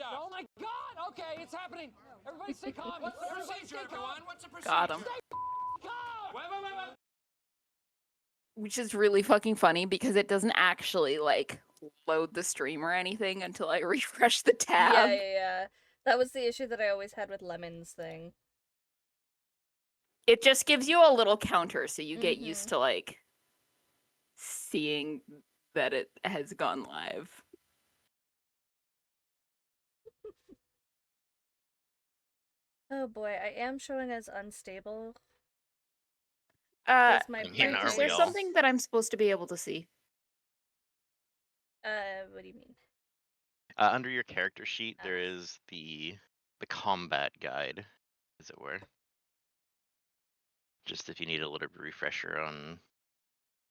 Oh my God! Okay, it's happening. Everybody stay calm. What's the Everybody procedure, stay everyone? calm. What's the procedure? Got him. Stay calm. Wait. Which is really fucking funny because it doesn't actually like load the stream or anything until I refresh the tab. Yeah. That was the issue that I always had with Lemon's thing. It just gives you a little counter so you get Mhm. used to like seeing that it has gone live. Oh boy, I am showing as unstable. Uh, Does my Yeah, is aren't there we all? something that I'm supposed to be able to see? What do you mean? Under your character sheet, there is the combat guide, as it were. Just if you need a little refresher on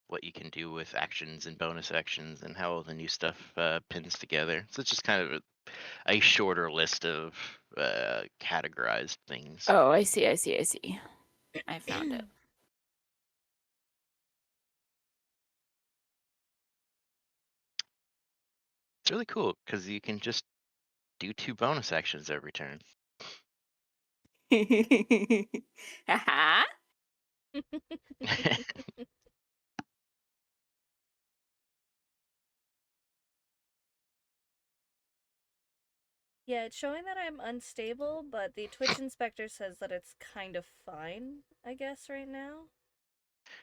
what you can do with actions and bonus actions and how all the new stuff pins together. So it's just kind of a shorter list of categorized things. Oh, I see. I found it. It's really cool because you can just do 2 bonus actions every turn. Haha. Yeah, it's showing that I'm unstable, but the Twitch inspector says that it's kind of fine, I guess, right now.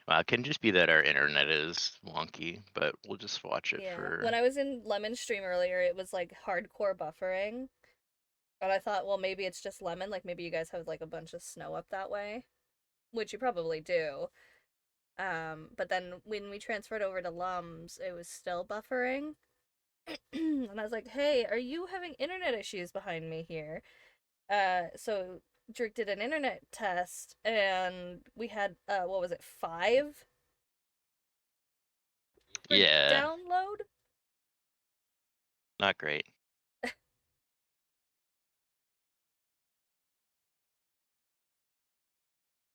Well, it can just be that our internet is wonky, but we'll just watch it Yeah. for. When I was in Lemon's stream earlier, it was like hardcore buffering. And I thought, well, maybe it's just Lemon, like maybe you guys have like a bunch of snow up that way, which you probably do. But then when we transferred over to Lums, it was still buffering. And I was like, hey, are you having internet issues behind me here? So Drake did an internet test, and we had, what was it, 5? Yeah. Download? Not great.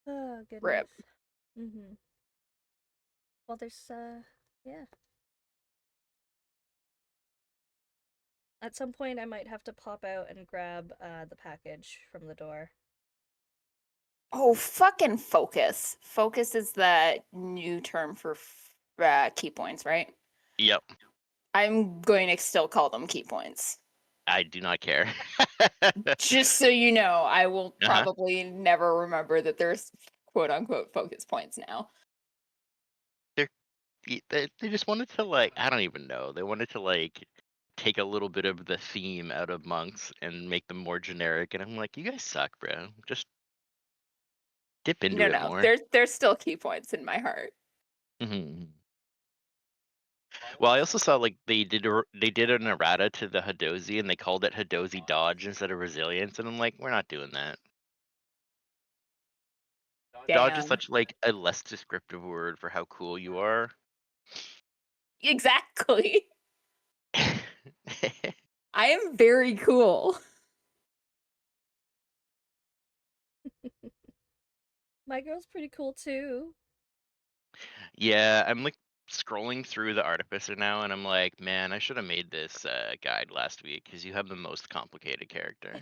Oh, goodness. Rip. Mm-hmm. Well, there's, yeah. At some point, I might have to pop out and grab the package from the door. Oh, fucking focus. Focus is the new term for key points, right? Yep. I'm going to still call them key points. I do not care. Just so you know, I will probably never remember that there's quote unquote focus points now. They just wanted to, like, I don't even know. They wanted to, like, take a little bit of the theme out of monks and make them more generic. And I'm like, you guys suck, bro. Just dip into it more. There's still key points in my heart. Mm-hmm. Well, I also saw like they did an errata to the Hadozi and they called it Hadozi Dodge instead of Resilience, and I'm like, we're not doing that. Damn. Dodge is such like a less descriptive word for how cool you are. Exactly. I am very cool. My girl's pretty cool too. Yeah, I'm like scrolling through the Artificer now, and I'm like, man, I should have made this guide last week because you have the most complicated character.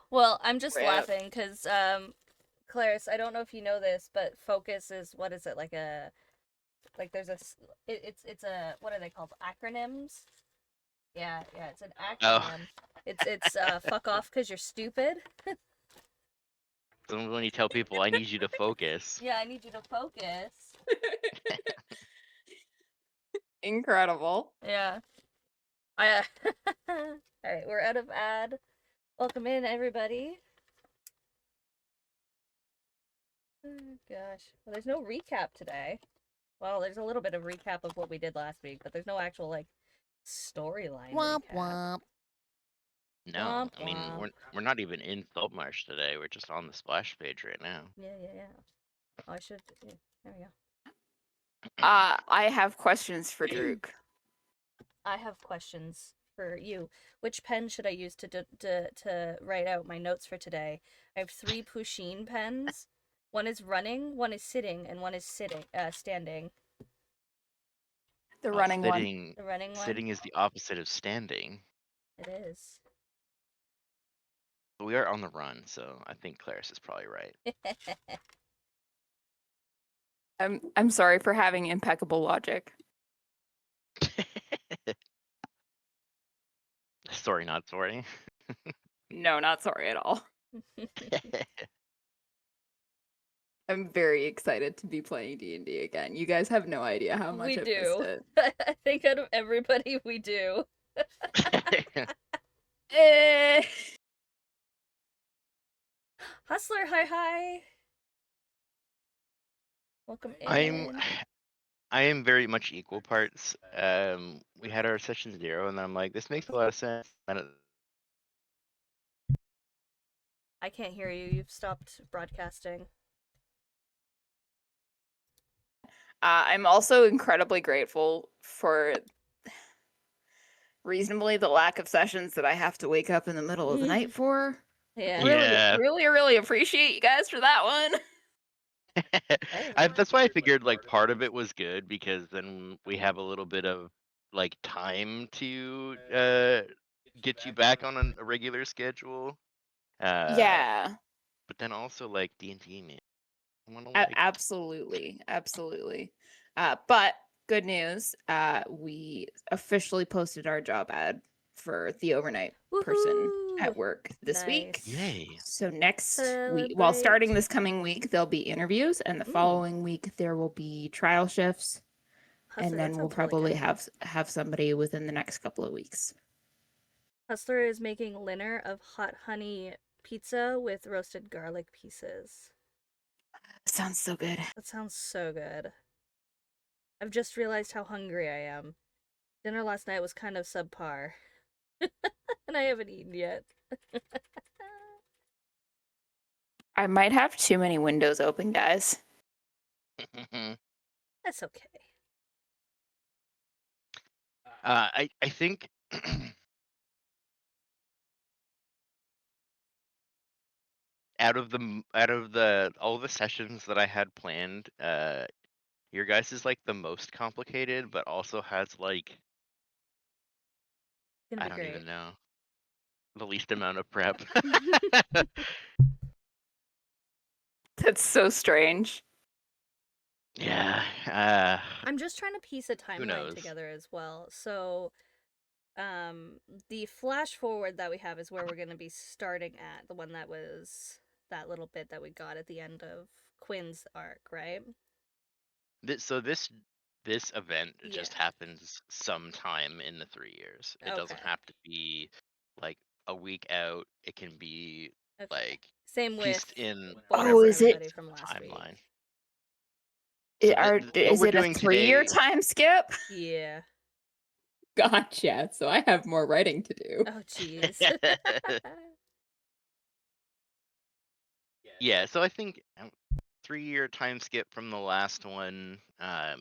Well, I'm just Rip. laughing because, Clarice, I don't know if you know this, but focus is, what is it, like a, like there's a, it's a, what are they called, acronyms? Yeah, it's an acronym. Oh. It's fuck off because you're stupid. So when you tell people, I need you to focus. Yeah, I need you to focus. Incredible. Yeah. Alright, we're out of ad. Welcome in, everybody. Oh, gosh. Well, there's no recap today. Well, there's a little bit of recap of what we did last week, but there's no actual, like, storyline Womp recap. womp. No, Womp I mean womp. we're not even in Saltmarsh today. We're just on the splash page right now. Yeah. Oh, I should. Yeah, there we go. I have questions for Druk. I have questions for you. Which pen should I use to write out my notes for today? I have 3 Pusheen pens. One is running, one is sitting, and one is standing. The running one. The running one. Sitting is the opposite of standing. It is. We are on the run, so I think Claris is probably right. I'm sorry for having impeccable logic. Sorry, not sorry. No, not sorry at all. I'm very excited to be playing D&D again. You guys have no idea how much We I've missed do. it. I think out of everybody, we do. Eh. Hustler, hi. Welcome I'm in. I am very much equal parts. We had our session 0, and I'm like, this makes a lot of sense. I can't hear you. You've stopped broadcasting. I'm also incredibly grateful for reasonably the lack of sessions that I have to wake up in the middle of the night for. Yeah. Yeah. Really appreciate you guys for that one. That's why I figured like part of it was good, because then we have a little bit of like time to get you back on a regular schedule. Yeah. But then also like D&D, man. I wanna, like... Absolutely. But good news, we officially posted our job ad for the overnight person at Woohoo! work this week. Nice. Yay. So next week, Celebrate. well, starting this coming week, there'll be interviews, and the Ooh. following week there will be trial shifts, Hustler, and that then we'll sounds really probably good. have somebody within the next couple of weeks. Hustler is making linner of hot honey pizza with roasted garlic pieces. Sounds so good. That sounds so good. I've just realized how hungry I am. Dinner last night was kind of subpar. And I haven't eaten yet. I might have too many windows open, guys. That's okay. I think out of the all the sessions that I had planned, your guys is like the most complicated, but also has like, I don't even know, the least amount of prep. That's so strange. Yeah. I'm just trying to piece a Who timeline knows? together as well. So, the flash forward that we have is where we're going to be starting at, the one that was that little bit that we got at the end of Quinn's arc, right? This event just Yeah. happens sometime in the 3 years. It doesn't Okay. have to be like a week out. It can be Okay. like Same with pieced in Oh, whenever is it- everybody from last timeline. week. So what Is we're it a doing 3-year today? time skip? Yeah. Gotcha. So I have more writing to do. Oh, jeez. Yeah, so I think 3-year time skip from the last one.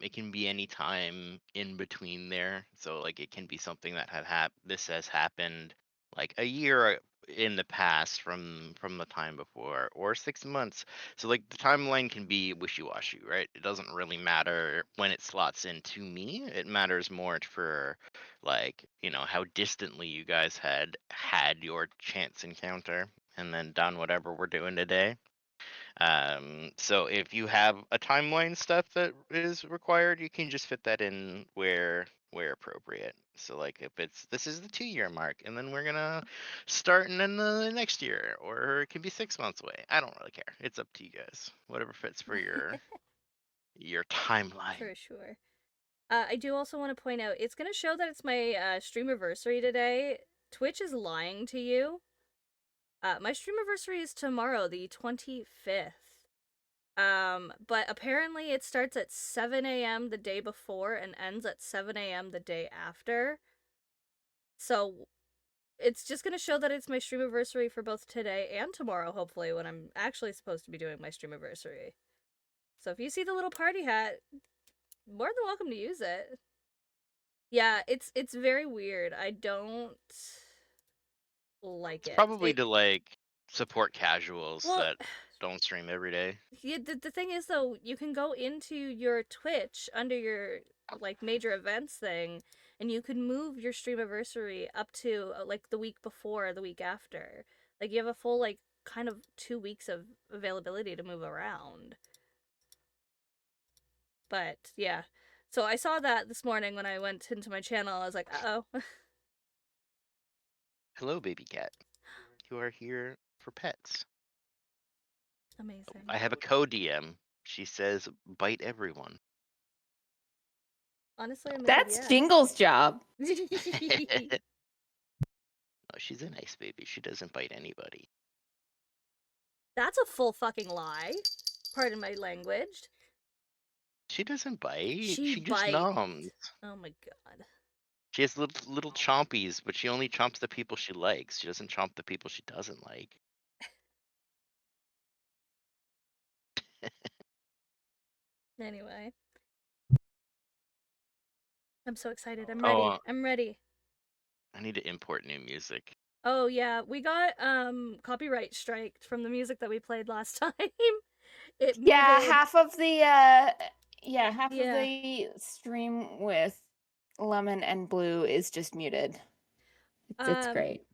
It can be any time in between there. So like it can be something that this has happened like a year in the past from the time before, or 6 months. So like the timeline can be wishy-washy, right? It doesn't really matter when it slots in to me. It matters more for like, how distantly you guys had your chance encounter and then done whatever we're doing today. So if you have a timeline stuff that is required, you can just fit that in where appropriate. So like if this is the 2-year mark, and then we're gonna start in the next year, or it can be 6 months away. I don't really care. It's up to you guys. Whatever fits for your timeline. For sure. I do also want to point out, it's going to show that it's my streamiversary today. Twitch is lying to you. My streamiversary is tomorrow, the 25th. But apparently it starts at 7 a.m. the day before and ends at 7 a.m. the day after. So it's just going to show that it's my streamiversary for both today and tomorrow, hopefully, when I'm actually supposed to be doing my streamiversary. So if you see the little party hat, more than welcome to use it. Yeah, it's very weird. I don't like it. Probably to like support casuals Well, that don't stream every day. Yeah, the thing is though, you can go into your Twitch under your like major events thing, and you could move your streamiversary up to like the week before or the week after. Like you have a full like kind of 2 weeks of availability to move around. But yeah, so I saw that this morning when I went into my channel. I was like, uh-oh. Hello, baby cat. You are here for pets. Amazing. I have a co-DM. She says, bite everyone. Honestly, I'm That's yeah. Jingle's job. No, she's a nice baby. She doesn't bite anybody. That's a full fucking lie. Pardon my language. She doesn't bite. She She just bites. noms. Oh my god. She has little chompies, but she only chomps the people she likes. She doesn't chomp the people she doesn't like. Anyway. I'm so excited. I'm Oh, ready. I'm ready. I need to import new music. Oh yeah, we got copyright striked from the music that we played last time. It Yeah, muted. half of Yeah. the stream with Lemon and Blue is just muted. It's great.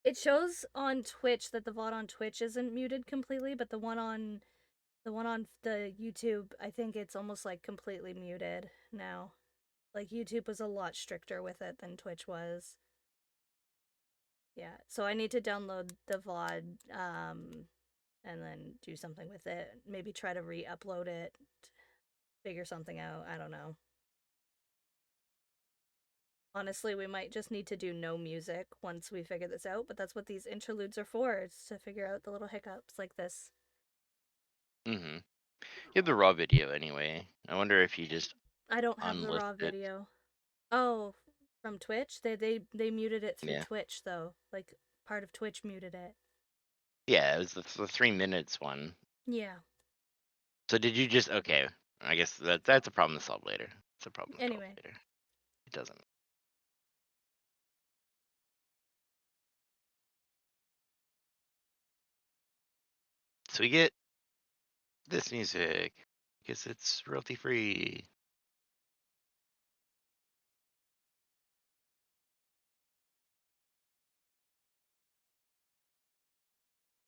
It shows on Twitch that the VOD on Twitch isn't muted completely, but the one on the YouTube, I think it's almost like completely muted now. Like YouTube was a lot stricter with it than Twitch was. Yeah, so I need to download the VOD and then do something with it. Maybe try to re-upload it, figure something out. I don't know. Honestly, we might just need to do no music once we figure this out, but that's what these interludes are for. It's to figure out the little hiccups like this. Mm-hmm. You have the raw video anyway. I wonder if you just I don't have the unlist raw it. video. Oh, from Twitch? They muted it through Yeah. Twitch though. Like part of Twitch muted it. Yeah, it was the 3 minutes one. Yeah. So did you just okay? I guess that's a problem to solve later. It's a problem to solve Anyway. later. It doesn't. So we get this music because it's royalty free.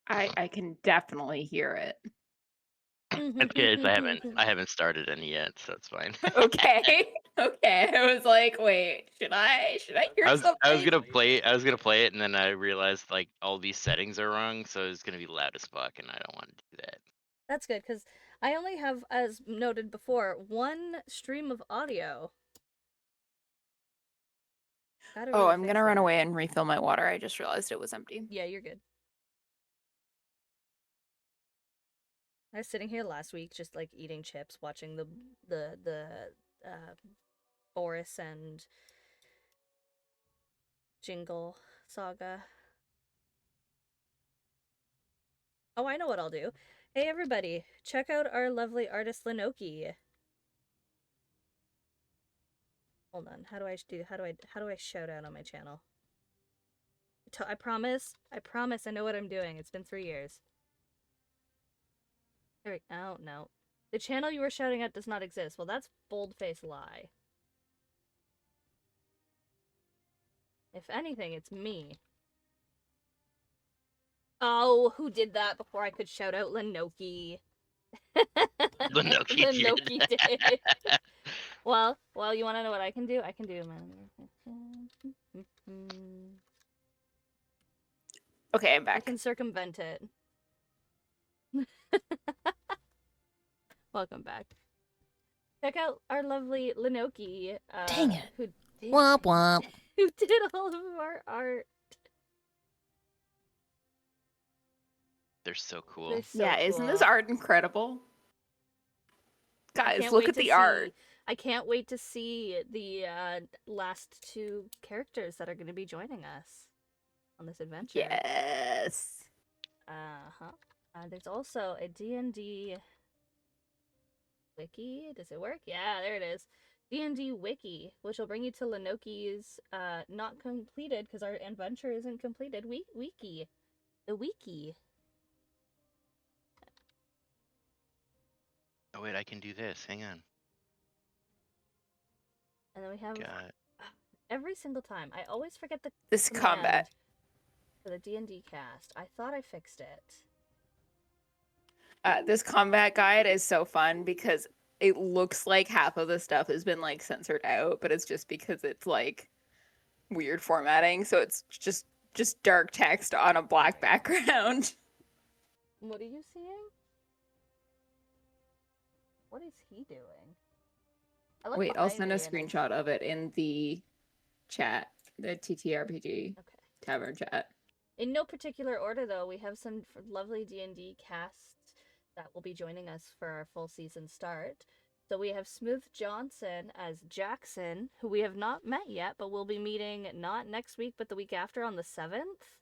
I can definitely hear it. That's good. I haven't started any yet, so it's fine. Okay. Okay. I was like, wait, should I hear something? I was gonna play it, and then I realized like all these settings are wrong, so it's gonna be loud as fuck, and I don't want to do that. That's good, because I only have, as noted before, one stream of audio. Oh, I'm gonna run away and refill my water. I just realized it was empty. Yeah, you're good. I was sitting here last week just like eating chips, watching the Boris and Jingle saga. Oh, I know what I'll do. Hey everybody, check out our lovely artist Linoki. Hold on, how do I shout out on my channel? I promise I know what I'm doing. It's been 3 years. Oh, no. The channel you were shouting at does not exist. Well, that's bold-faced lie. If anything, it's me. Oh, who did that before I could shout out Linoki? Linoki did. Well, you want to know what I can do? I can do. Okay, I'm I back. can circumvent it. Welcome back. Check out our lovely Linoki. Dang it. Who did, Womp womp. who did all of our art. They're so cool. They're so Yeah, isn't this cool. art incredible? I Guys, can't look wait at to the art. see- I can't wait to see the last 2 characters that are going to be joining us on this adventure. Yes. Uh-huh. There's also a D&D wiki. Does it work? Yeah, there it is. D&D wiki, which will bring you to Linoki's not completed, because our adventure isn't completed, wiki. The wiki. Oh wait, I can do this. Hang on. And then we have Got Every single time. I always forget the This command combat. for the D&D cast. I thought I fixed it. This combat guide is so fun because it looks like half of the stuff has been like censored out, but it's just because it's like weird formatting, so it's just dark text on a black background. What are you seeing? What is he doing? I look Wait, I'll behind send a me and it's- screenshot of it in the chat, the TTRPG Okay. tavern chat. In no particular order, though, we have some lovely D&D casts that will be joining us for our full season start. So we have Smooth Johnson as Jackson, who we have not met yet, but we'll be meeting not next week, but the week after on the 7th.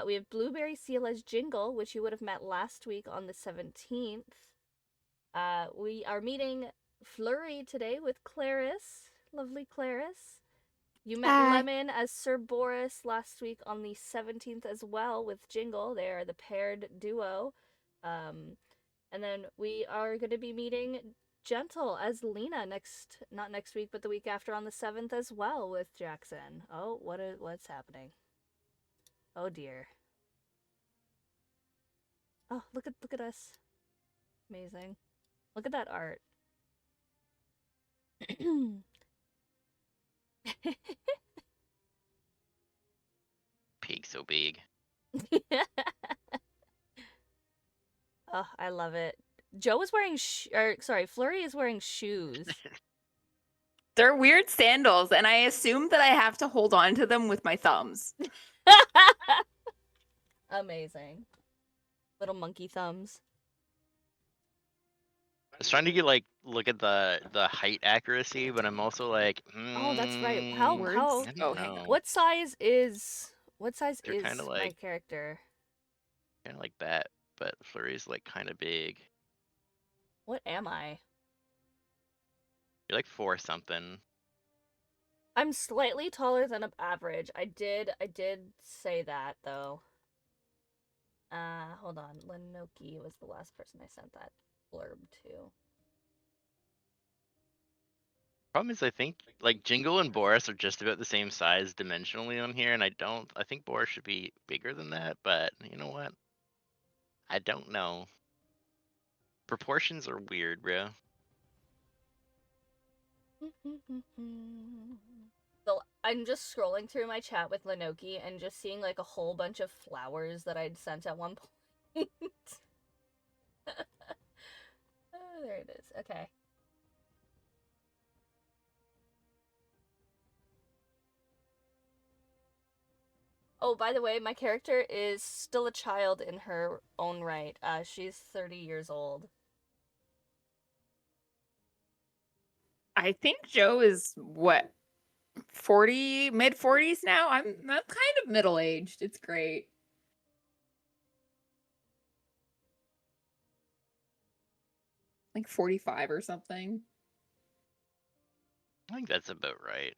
We have Blueberry Seal as Jingle, which you would have met last week on the 17th. We are meeting Flurry today with Clarice. Lovely Clarice. You met Hi. Lemon as Sir Boris last week on the 17th as well with Jingle. They are the paired duo. And then we are going to be meeting Gentle as Lena not next week, but the week after on the 7th as well with Jackson. Oh, what's happening? Oh dear. Oh, look at us. Amazing. Look at that art. Pig so big. Oh, I love it. Joe is wearing Flurry is wearing shoes. They're weird sandals, and I assume that I have to hold on to them with my thumbs. Amazing. Little monkey thumbs. I was trying to get look at the height accuracy, but I'm also like, Oh, that's right. How Words? how I don't Oh, hang know. on. what size is They're kinda my like- character? Kind of like that, but Flurry's like kind of big. What am I? You're like 4 something. I'm slightly taller than average. I did say that though. Hold on. Lenoki was the last person I sent that blurb to. Problem is, I think like Jingle and Boris are just about the same size dimensionally on here, and I think Boris should be bigger than that, but you know what? I don't know. Proportions are weird, bro. So I'm just scrolling through my chat with Lenoki and just seeing like a whole bunch of flowers that I'd sent at one point. Oh, there it is. Okay. Oh, by the way, my character is still a child in her own right. She's 30 years old. I think Joe is what, 40, mid 40s now. I'm kind of middle aged. It's great. Like 45 or something. I think that's about right.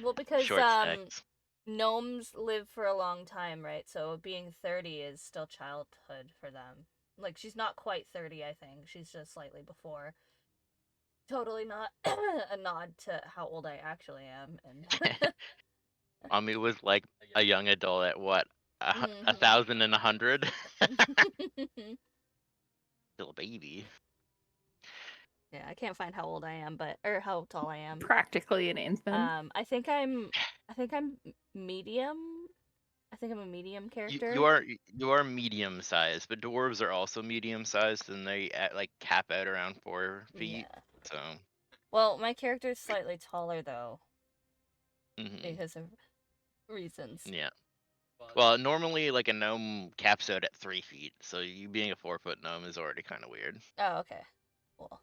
Well, because Short stacks. gnomes live for a long time, right? So being 30 is still childhood for them. Like, she's not quite 30, I think. She's just slightly before. Totally not a nod to how old I actually am. And Ami was like a young adult at what? Mhm. 1,100? Still a baby. Yeah, I can't find how old I am, or how tall I am. Practically an infant. I think I'm medium. I think I'm a medium character. You are medium sized, but dwarves are also medium sized, and they like cap out around 4 feet. Yeah. So. Well, my character is slightly taller though, Mhm. because of reasons. Yeah. Well, normally like a gnome caps out at 3 feet, so you being a 4-foot gnome is already kind of weird. Oh, okay. Cool.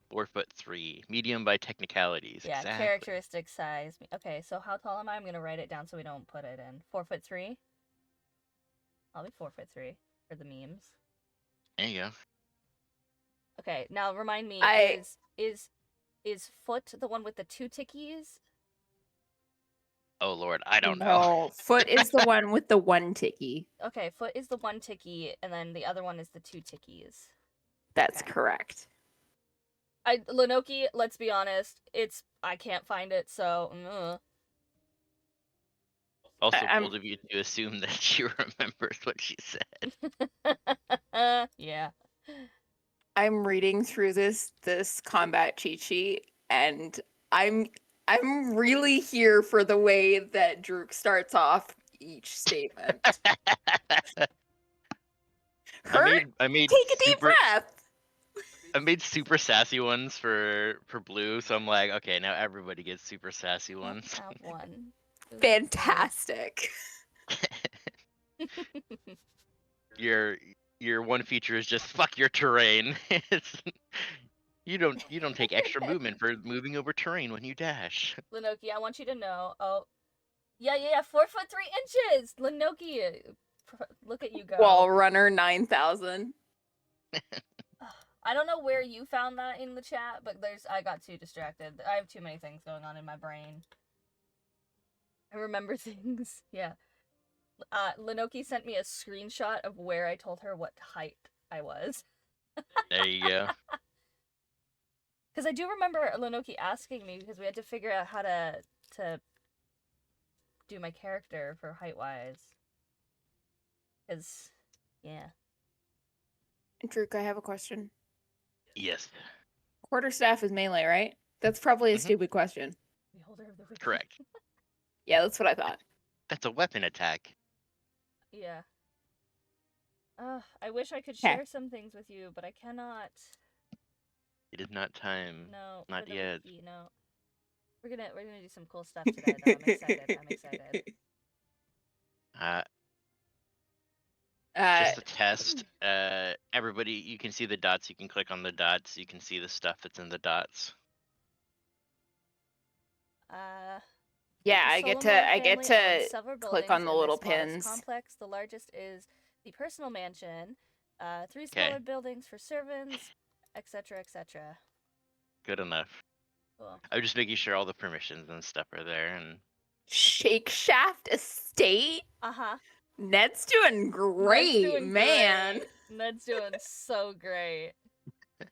4'3", medium by technicalities. Yeah, exactly. characteristic size. Okay, so how tall am I? I'm gonna write it down so we don't put it in. 4'3". I'll be 4'3" for the memes. There you go. Okay, now remind me. Is Foot the one with the 2 tickies? Oh lord, I don't know. No, Foot is the one with the 1 ticky. Okay, Foot is the 1 ticky, and then the other one is the 2 tickies. That's Okay. correct. Lenoki, let's be honest, I can't find it, so Also, I'm- bold of you to assume that she remembers what she said. yeah. I'm reading through this combat cheat sheet, and I'm really here for the way that Drook starts off each statement. Hurt? I made Take a deep breath. I made super sassy ones for Blue, so I'm like, okay, now everybody gets super sassy ones. Have one. Fantastic. Your one feature is just fuck your terrain. You don't take extra movement for moving over terrain when you dash. Lenoki, I want you to know. Oh, yeah, 4'3" Lenoki, look at you go. Wall runner 9000. I don't know where you found that in the chat, but I got too distracted. I have too many things going on in my brain. I remember things. Yeah. Lenoki sent me a screenshot of where I told her what height I was. There you go. Because I do remember Lenoki asking me, because we had to figure out how to do my character for height-wise. Because, yeah. Drook, I have a question. Yes. Quarterstaff is melee, right? That's probably a Mhm. stupid question. Beholder of the Wicked. Correct. Yeah, that's what I thought. That's a weapon attack. Yeah. I wish I could Okay. share some things with you, but I cannot. It is not time. No, Not for the yet. wiki, no. We're gonna do some cool stuff today, though. I'm excited. I'm excited. Just a test. Everybody, you can see the dots. You can click on the dots. You can see the stuff that's in the dots. Yeah, I get to several click buildings on the in little this modest pins. complex. The largest is the personal mansion. 3 Okay. smaller buildings for servants, etc., etc. Good enough. Cool. I'm just making sure all the permissions and stuff are there. And Shake Shaft Estate? Ned's doing great, man. Ned's doing so great.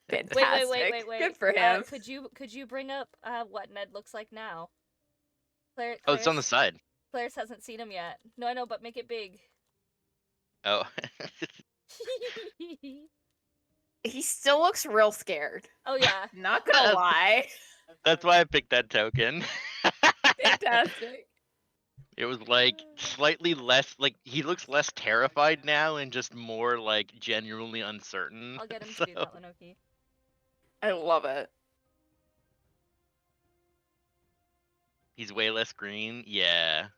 Fantastic. Wait. Good for him. Could you bring up what Ned looks like now? Claire, oh, it's on the side. Claire's hasn't seen him yet. No, I know, but make it big. Oh. He still looks real scared. Oh yeah. Not gonna lie. That's why I picked that token. Fantastic. It was like slightly less, like he looks less terrified now and just more like genuinely uncertain. I'll get him to do that, Lenoki. I love it. He's way less green. Yeah.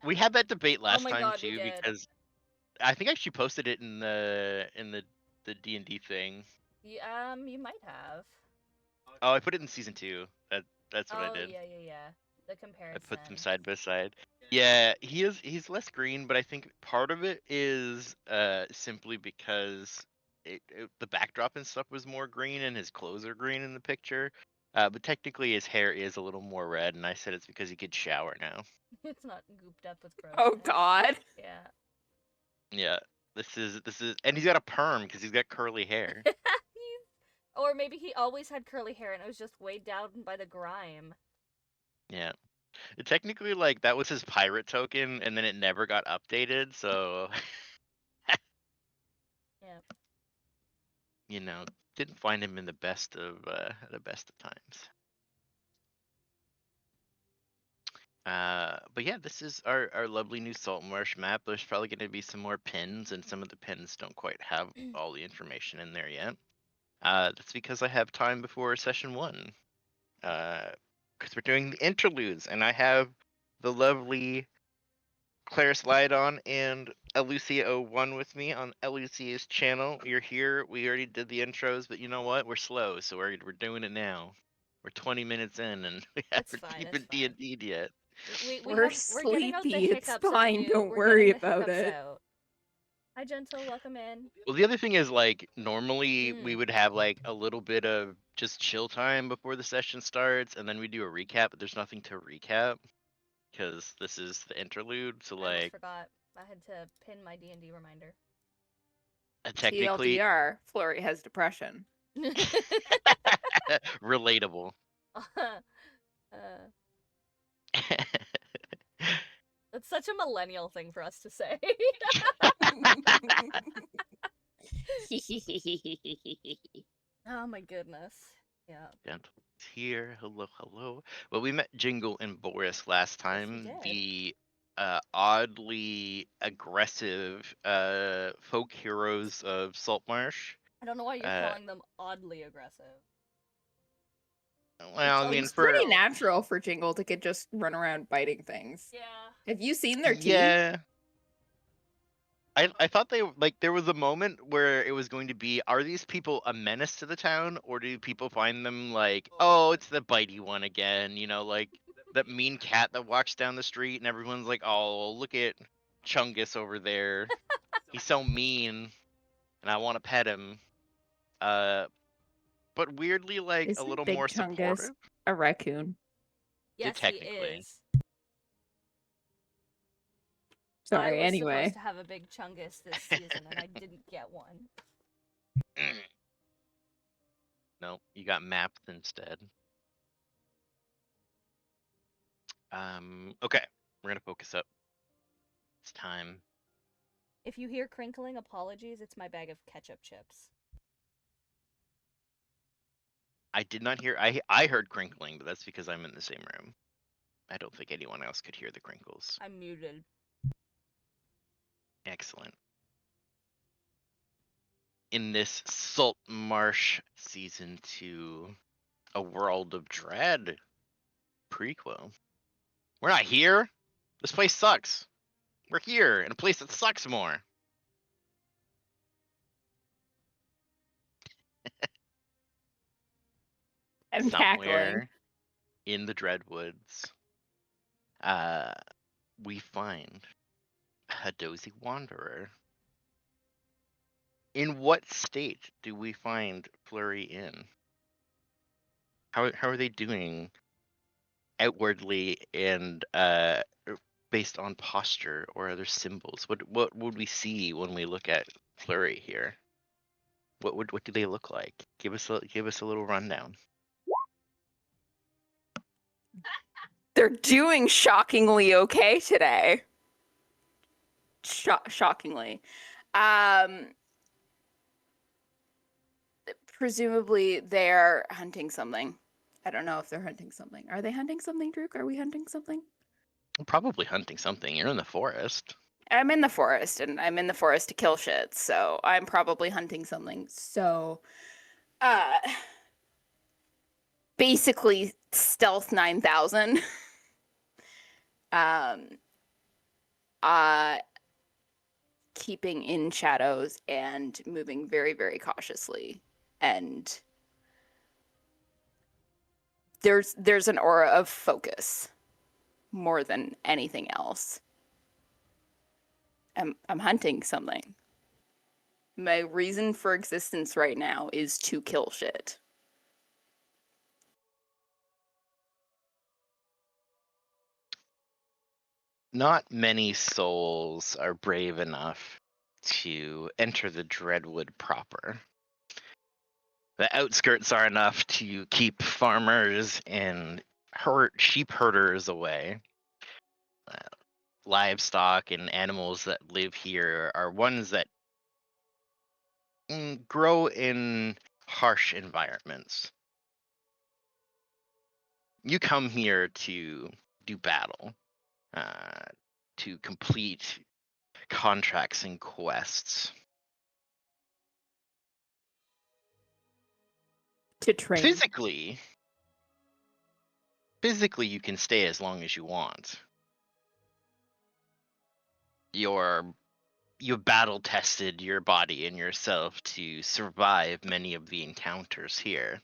We had that debate last time God, too, we did. because I think I actually posted it in the D&D thing. You might have. Oh, I put it in season 2. That's what I did. Yeah. The comparison. I put them side by side. Yeah, he's less green, but I think part of it is simply because the backdrop and stuff was more green and his clothes are green in the picture. But technically his hair is a little more red, and I said it's because he could shower now. It's not gooped up with gross. Oh God. Yeah. Yeah, this is, and he's got a perm because he's got curly hair. Or maybe he always had curly hair and it was just weighed down by the grime. Yeah. Technically, like, that was his pirate token, and then it never got updated, so... Yeah. You know, didn't find him in the best of times. But yeah, this is our lovely new Salt Marsh map. There's probably going to be some more pins, and some of the pins don't quite have all the information in there yet. That's because I have time before session 1. Because we're doing the interludes, and I have the lovely Claire Slidon and Elucia01 with me on Elucia's channel. You're here. We already did the intros, but you know what? We're slow, so we're doing it now. We're 20 minutes in, and we haven't even D&D'd yet. We're sleepy. It's fine. Don't worry about it. Hi, Gentle. Welcome in. Well, the other thing is, like, normally we would have, like, a little bit of just chill time before the session starts, and then we do a recap, but there's nothing to recap, because this is the interlude, so, like... I almost forgot. I had to pin my D&D reminder. Technically... TLDR, Flurry has depression. Relatable. That's such a millennial thing for us to say. Oh my goodness. Yeah. Gentleman's here. Hello, hello. Well, we met Jingle and Boris last Yes, we time. did. The oddly aggressive folk heroes of Saltmarsh. I don't know why you're Uh, calling them oddly aggressive. well, I mean, It's for pretty natural for Jingle to could just run around biting things. Yeah. Have you seen their teeth? yeah. I thought they like there was a moment where it was going to be, are these people a menace to the town, or do people find them like, oh, it's the bitey one again, you know, like that mean cat that walks down the street and everyone's like, oh, look at Chungus over there, he's so mean and I want to pet him. But weirdly, like a Isn't little Big more Chungus supportive. a raccoon? Yes, he technically. is. Sorry, I was anyway. supposed to have a big Chungus this season, and I didn't get one. No, you got maps instead. Okay, we're gonna focus up. It's time. If you hear crinkling, apologies. It's my bag of ketchup chips. I did not hear. I heard crinkling, but that's because I'm in the same room. I don't think anyone else could hear the crinkles. I'm muted. Excellent. In this Salt Marsh Season 2, A World of Dread prequel. We're not here. This place sucks. We're here in a place that sucks more. I'm cackling. Somewhere in the Dreadwoods, we find a dozy wanderer. In what state do we find Flurry in? How are they doing outwardly and based on posture or other symbols? What would we see when we look at Flurry here? What do they look like? Give us a little rundown. They're doing shockingly okay today. Shockingly. Presumably they're hunting something. I don't know if they're hunting something. Are they hunting something, Druk? Are we hunting something? Probably hunting something. You're in the forest. I'm in the forest, and I'm in the forest to kill shit, so I'm probably hunting something. So, basically stealth 9000. Keeping in shadows and moving very, very cautiously. And there's an aura of focus more than anything else. I'm hunting something. My reason for existence right now is to kill shit. Not many souls are brave enough to enter the Dreadwood proper. The outskirts are enough to keep farmers and sheep herders away. Livestock and animals that live here are ones that grow in harsh environments. You come here to do battle, to complete contracts and quests. To train. Physically, you can stay as long as you want. You've battle tested your body and yourself to survive many of the encounters here.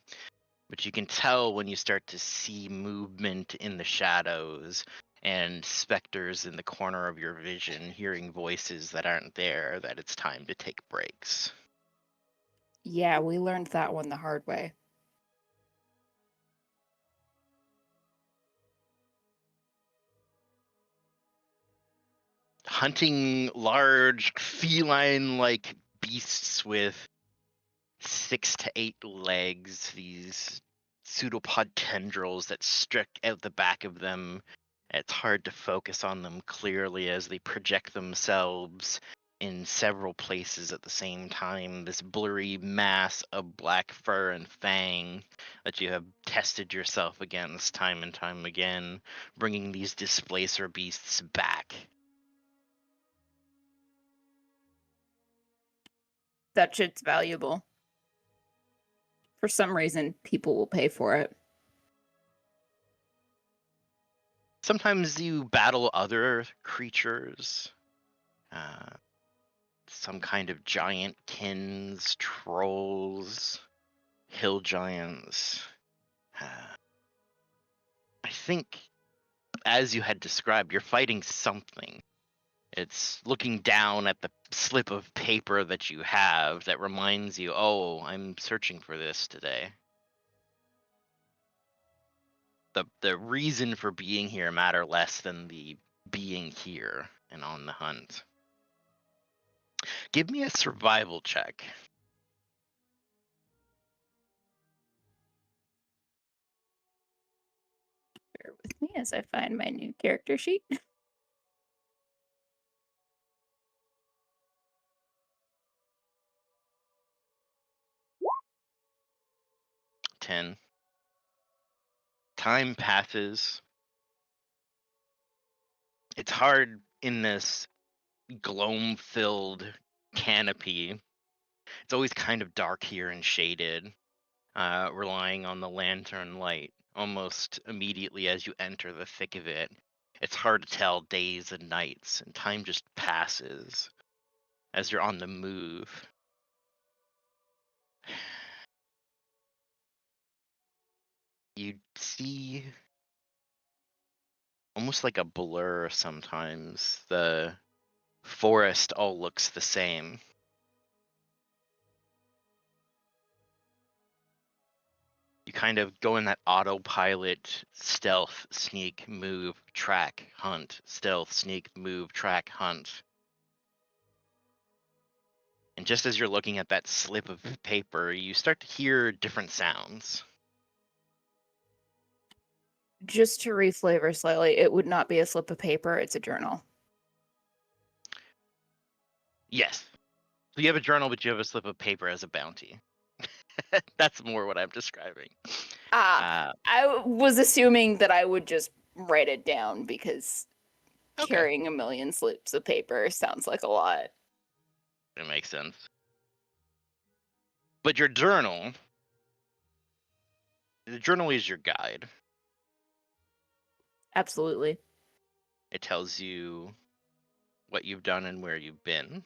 But you can tell when you start to see movement in the shadows and specters in the corner of your vision, hearing voices that aren't there, that it's time to take breaks. Yeah, we learned that one the hard way. Hunting large feline-like beasts with 6 to 8 legs, these pseudopod tendrils that stretch out the back of them. It's hard to focus on them clearly as they project themselves in several places at the same time. This blurry mass of black fur and fang that you have tested yourself against time and time again, bringing these displacer beasts back. That shit's valuable. For some reason, people will pay for it. Sometimes you battle other creatures, some kind of giant kins, trolls, hill giants. I think, as you had described, you're fighting something. It's looking down at the slip of paper that you have that reminds you, oh, I'm searching for this today. The reason for being here matter less than the being here and on the hunt. Give me a survival check. Bear with me as I find my new character sheet. 10. Time passes. It's hard in this gloam-filled canopy. It's always kind of dark here and shaded, relying on the lantern light almost immediately as you enter the thick of it. It's hard to tell days and nights, and time just passes as you're on the move. You see almost like a blur sometimes. The forest all looks the same. You kind of go in that autopilot, stealth, sneak, move, track, hunt, stealth, sneak, move, track, hunt. And just as you're looking at that slip of paper, you start to hear different sounds. Just to reflavor slightly, it would not be a slip of paper, it's a journal. Yes. So you have a journal, but you have a slip of paper as a bounty. That's more what I'm describing. I was assuming that I would just write it down because Okay. carrying a million slips of paper sounds like a lot. It makes sense. But your journal, the journal is your guide. Absolutely. It tells you what you've done and where you've been.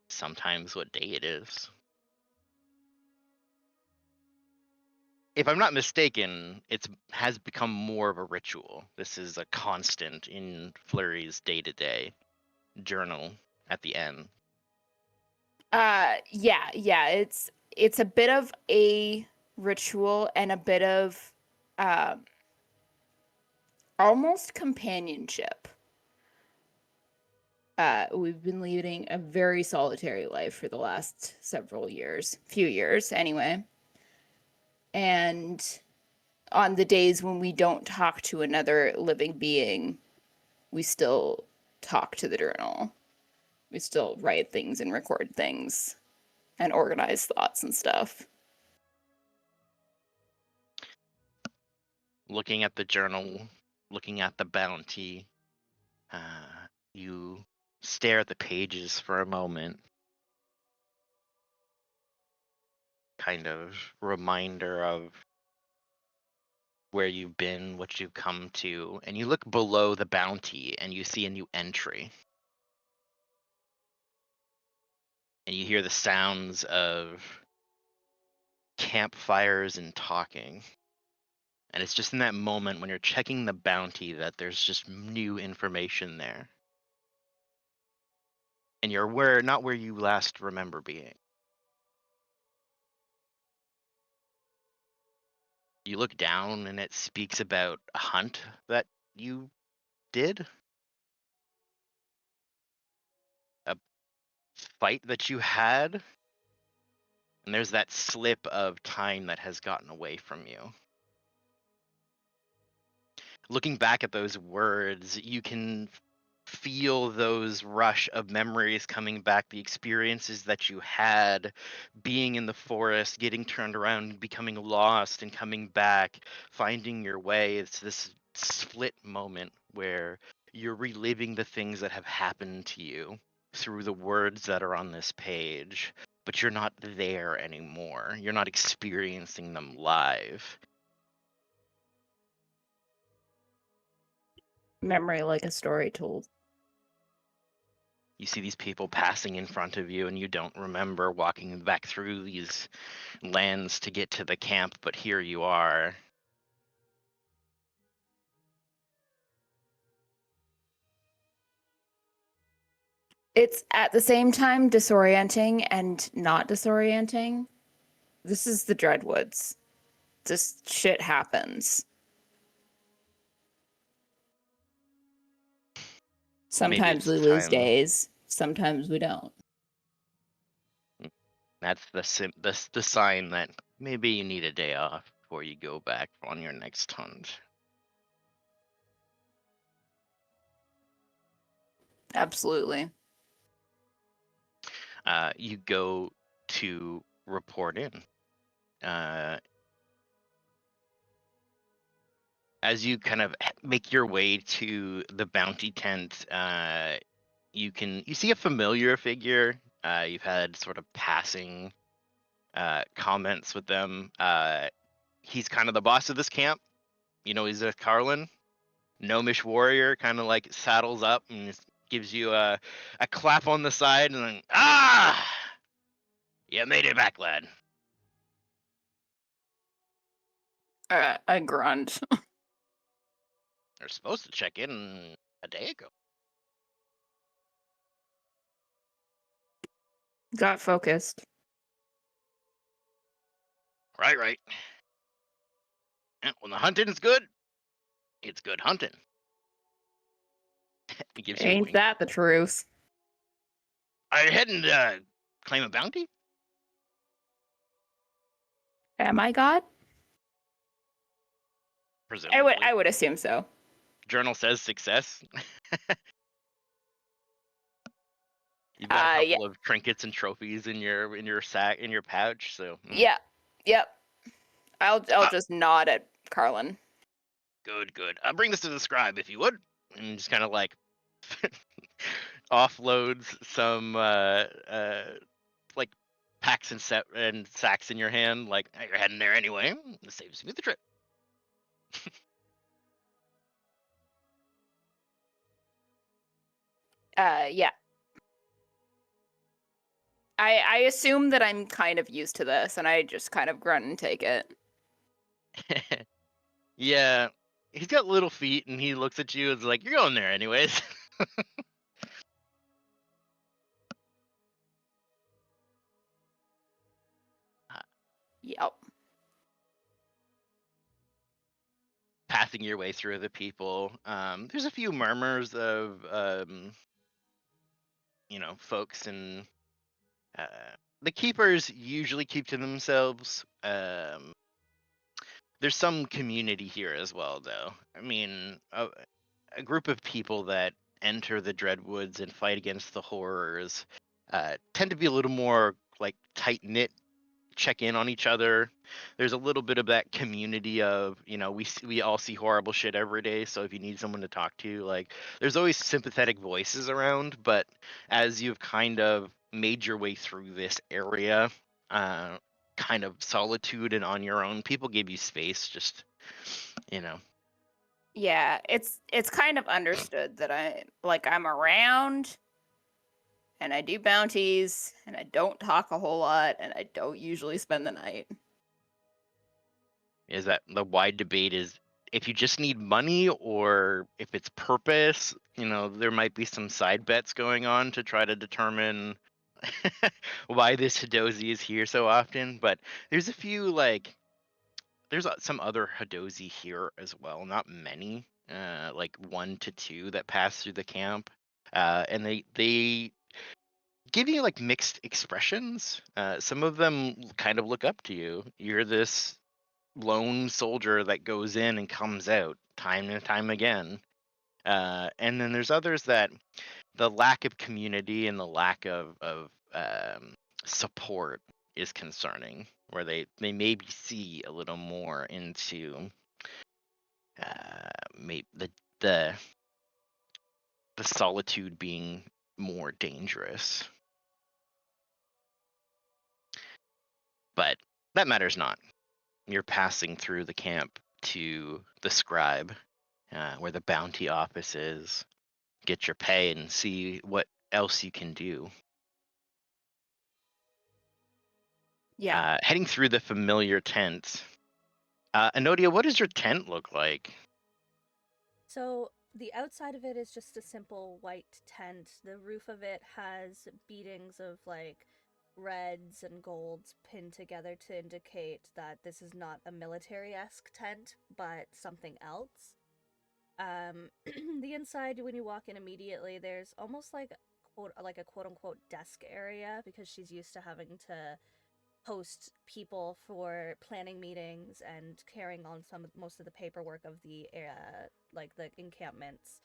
Sometimes what day it is. If I'm not mistaken, it has become more of a ritual. This is a constant in Flurry's day-to-day journal at the end. Yeah, it's a bit of a ritual and a bit of almost companionship. We've been leading a very solitary life for the last few years anyway. And on the days when we don't talk to another living being, we still talk to the journal. We still write things and record things and organize thoughts and stuff. Looking at the journal, looking at the bounty, you stare at the pages for a moment. Kind of reminder of where you've been, what you've come to, and you look below the bounty and you see a new entry. And you hear the sounds of campfires and talking. And it's just in that moment when you're checking the bounty that there's just new information there. And you're not where you last remember being. You look down and it speaks about a hunt that you did. A fight that you had. And there's that slip of time that has gotten away from you. Looking back at those words, you can feel those rush of memories coming back, the experiences that you had being in the forest, getting turned around, becoming lost, and coming back, finding your way. It's this split moment where you're reliving the things that have happened to you through the words that are on this page, but you're not there anymore. You're not experiencing them live. Memory like a story told. You see these people passing in front of you, and you don't remember walking back through these lands to get to the camp, but here you are. It's at the same time disorienting and not disorienting. This is the Dreadwoods. This shit happens. Sometimes we it's lose time. days, sometimes we don't. That's the sign that maybe you need a day off before you go back on your next hunt. Absolutely. You go to report in. As you kind of make your way to the bounty tent, you see a familiar figure. You've had sort of passing comments with them. He's kind of the boss of this camp. You know, he's a Carlin, gnomish warrior, kind of like saddles up and just gives you a clap on the side and then, you made it back, lad. I grunt. They're supposed to check in a day ago. Got focused. Right. And when the hunting's good, it's good hunting. He gives you a Ain't wink. that the truth? Are you heading to claim a bounty? Am I God? Presumably. I would assume so. Journal says success. You've got a couple of trinkets and trophies in your sack, in your pouch. So Yeah. Yep. I'll just nod at Carlin. Good. I'll bring this to the scribe if you would, and just kind of like offloads some like packs and sacks in your hand. Like, hey, you're heading there anyway. It saves me the trip. Yeah. I assume that I'm kind of used to this, and I just kind of grunt and take it. Yeah, he's got little feet, and he looks at you and is like, "You're going there anyways." Yep. Passing your way through the people, there's a few murmurs of folks, and the keepers usually keep to themselves. There's some community here as well, though. I mean, a group of people that enter the Dreadwoods and fight against the horrors tend to be a little more like tight knit, check in on each other. There's a little bit of that community of, we all see horrible shit every day, so if you need someone to talk to, like, there's always sympathetic voices around. But as you've kind of made your way through this area, kind of solitude and on your own, people give you space, just Yeah, it's kind of understood that I'm around, and I do bounties, and I don't talk a whole lot, and I don't usually spend the night. Is that the wide debate is if you just need money or if it's purpose. There might be some side bets going on to try to determine why this Hadozi is here so often. But there's a few, there's some other Hadozi here as well, not many, like 1 to 2 that pass through the camp, and they giving you like mixed expressions. Some of them kind of look up to you. You're this lone soldier that goes in and comes out time and time again. And then there's others that the lack of community and the lack of support is concerning, where they maybe see a little more into maybe the solitude being more dangerous. But that matters not. You're passing through the camp to the scribe, where the bounty office is. Get your pay and see what else you can do. Yeah. Heading through the familiar tent. Anodia, what does your tent look like? So the outside of it is just a simple white tent. The roof of it has beadings of like reds and golds pinned together to indicate that this is not a military-esque tent, but something else. The inside, when you walk in immediately, there's almost like a quote unquote desk area, because she's used to having to host people for planning meetings and carrying on most of the paperwork of the like the encampments.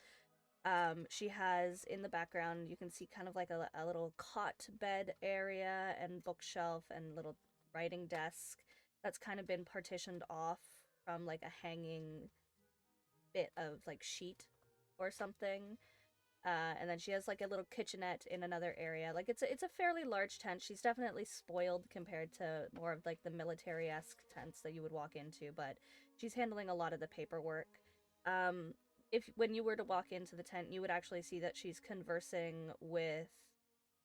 She has in the background, you can see kind of like a little cot bed area and bookshelf and little writing desk that's kind of been partitioned off from like a hanging bit of like sheet or something. And then she has like a little kitchenette in another area. Like it's a fairly large tent. She's definitely spoiled compared to more of like the military-esque tents that you would walk into, but she's handling a lot of the paperwork. If when you were to walk into the tent, you would actually see that she's conversing with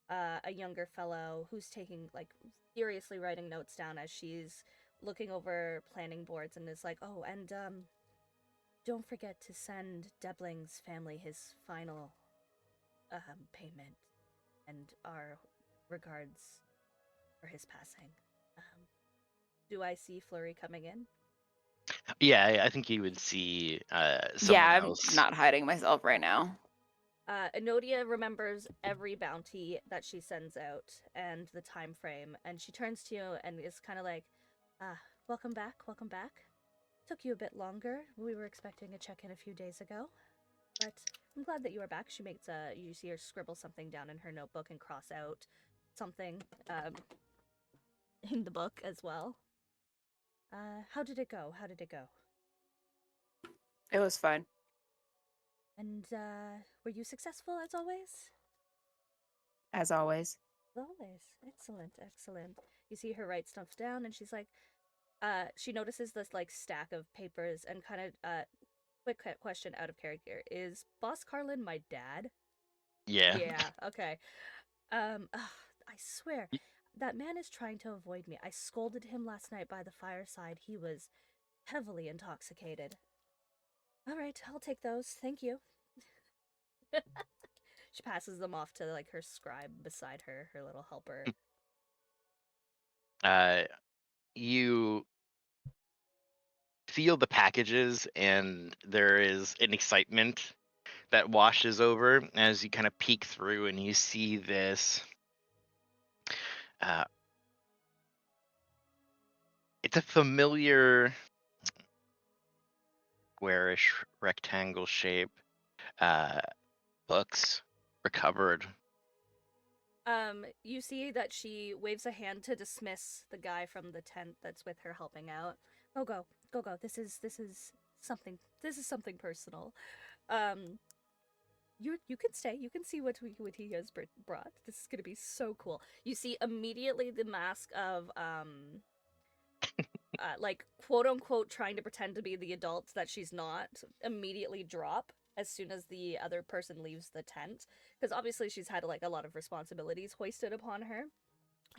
a younger fellow who's taking like furiously writing notes down as she's looking over planning boards, and is like, "Oh, and don't forget to send Debling's family his final payment, and our regards for his passing." Do I see Flurry coming in? Yeah, I think you would see Yeah, someone I'm else. not hiding myself right now. Enodia remembers every bounty that she sends out and the time frame, and she turns to you and is kind of like, welcome back, welcome back. Took you a bit longer. We were expecting a check-in a few days ago, but I'm glad that you are back. She makes you see her scribble something down in her notebook and cross out something in the book as well. How did it go? How did it go? It was fun. And were you successful as always? As always. As always. Excellent, excellent. You see her write stuff down, and she's like, she notices this like stack of papers and kind of quick question out of character. Is Boss Carlin my dad? Yeah. Yeah, okay. I swear, that man is trying to avoid me. I scolded him last night by the fireside. He was heavily intoxicated. All right, I'll take those. Thank you. She passes them off to like her scribe beside her, her little helper. You feel the packages, and there is an excitement that washes over as you kind of peek through and you see this. It's a familiar squarish rectangle shape. Books recovered. You see that she waves a hand to dismiss the guy from the tent that's with her helping out. Go. This is something. This is something personal. You can stay. You can see what he has brought. This is gonna be so cool. You see immediately the mask of like quote unquote trying to pretend to be the adult that she's not immediately drop as soon as the other person leaves the tent, because obviously she's had like a lot of responsibilities hoisted upon her.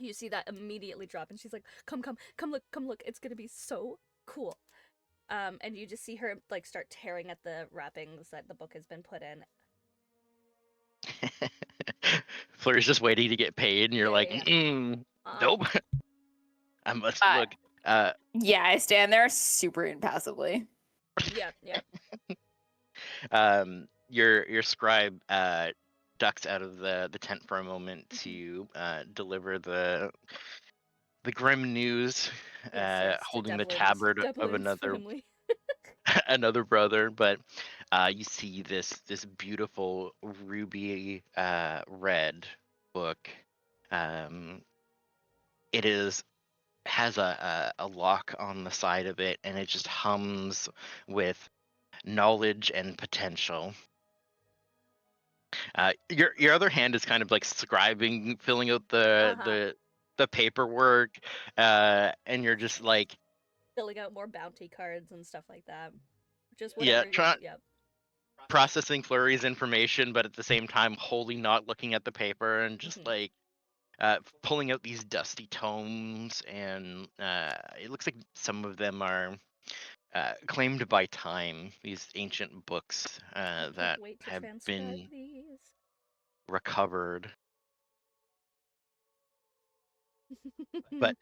You see that immediately drop, and she's like, come look, it's gonna be so cool. And you just see her like start tearing at the wrappings that the book has been put in. Fleur's just waiting to get paid, and you're like, nope. I must look. Yeah, I stand there super impassively. Yep. Your scribe ducks out of the tent for a moment to deliver the grim news, Yes, to holding the Devlin's tabard of another family. another brother. But you see this beautiful ruby red book. It has a lock on the side of it, and it just hums with knowledge and potential. Your other hand is kind of like scribing, filling out the paperwork, and you're just like, Filling out more bounty cards and stuff like that. Just yeah, whatever. Yep. processing Flurry's information, but at the same time wholly not looking at the paper, and just like pulling out these dusty tomes, and it looks like some of them are claimed by time. These ancient books I can't that wait to have transcribe been these. recovered. But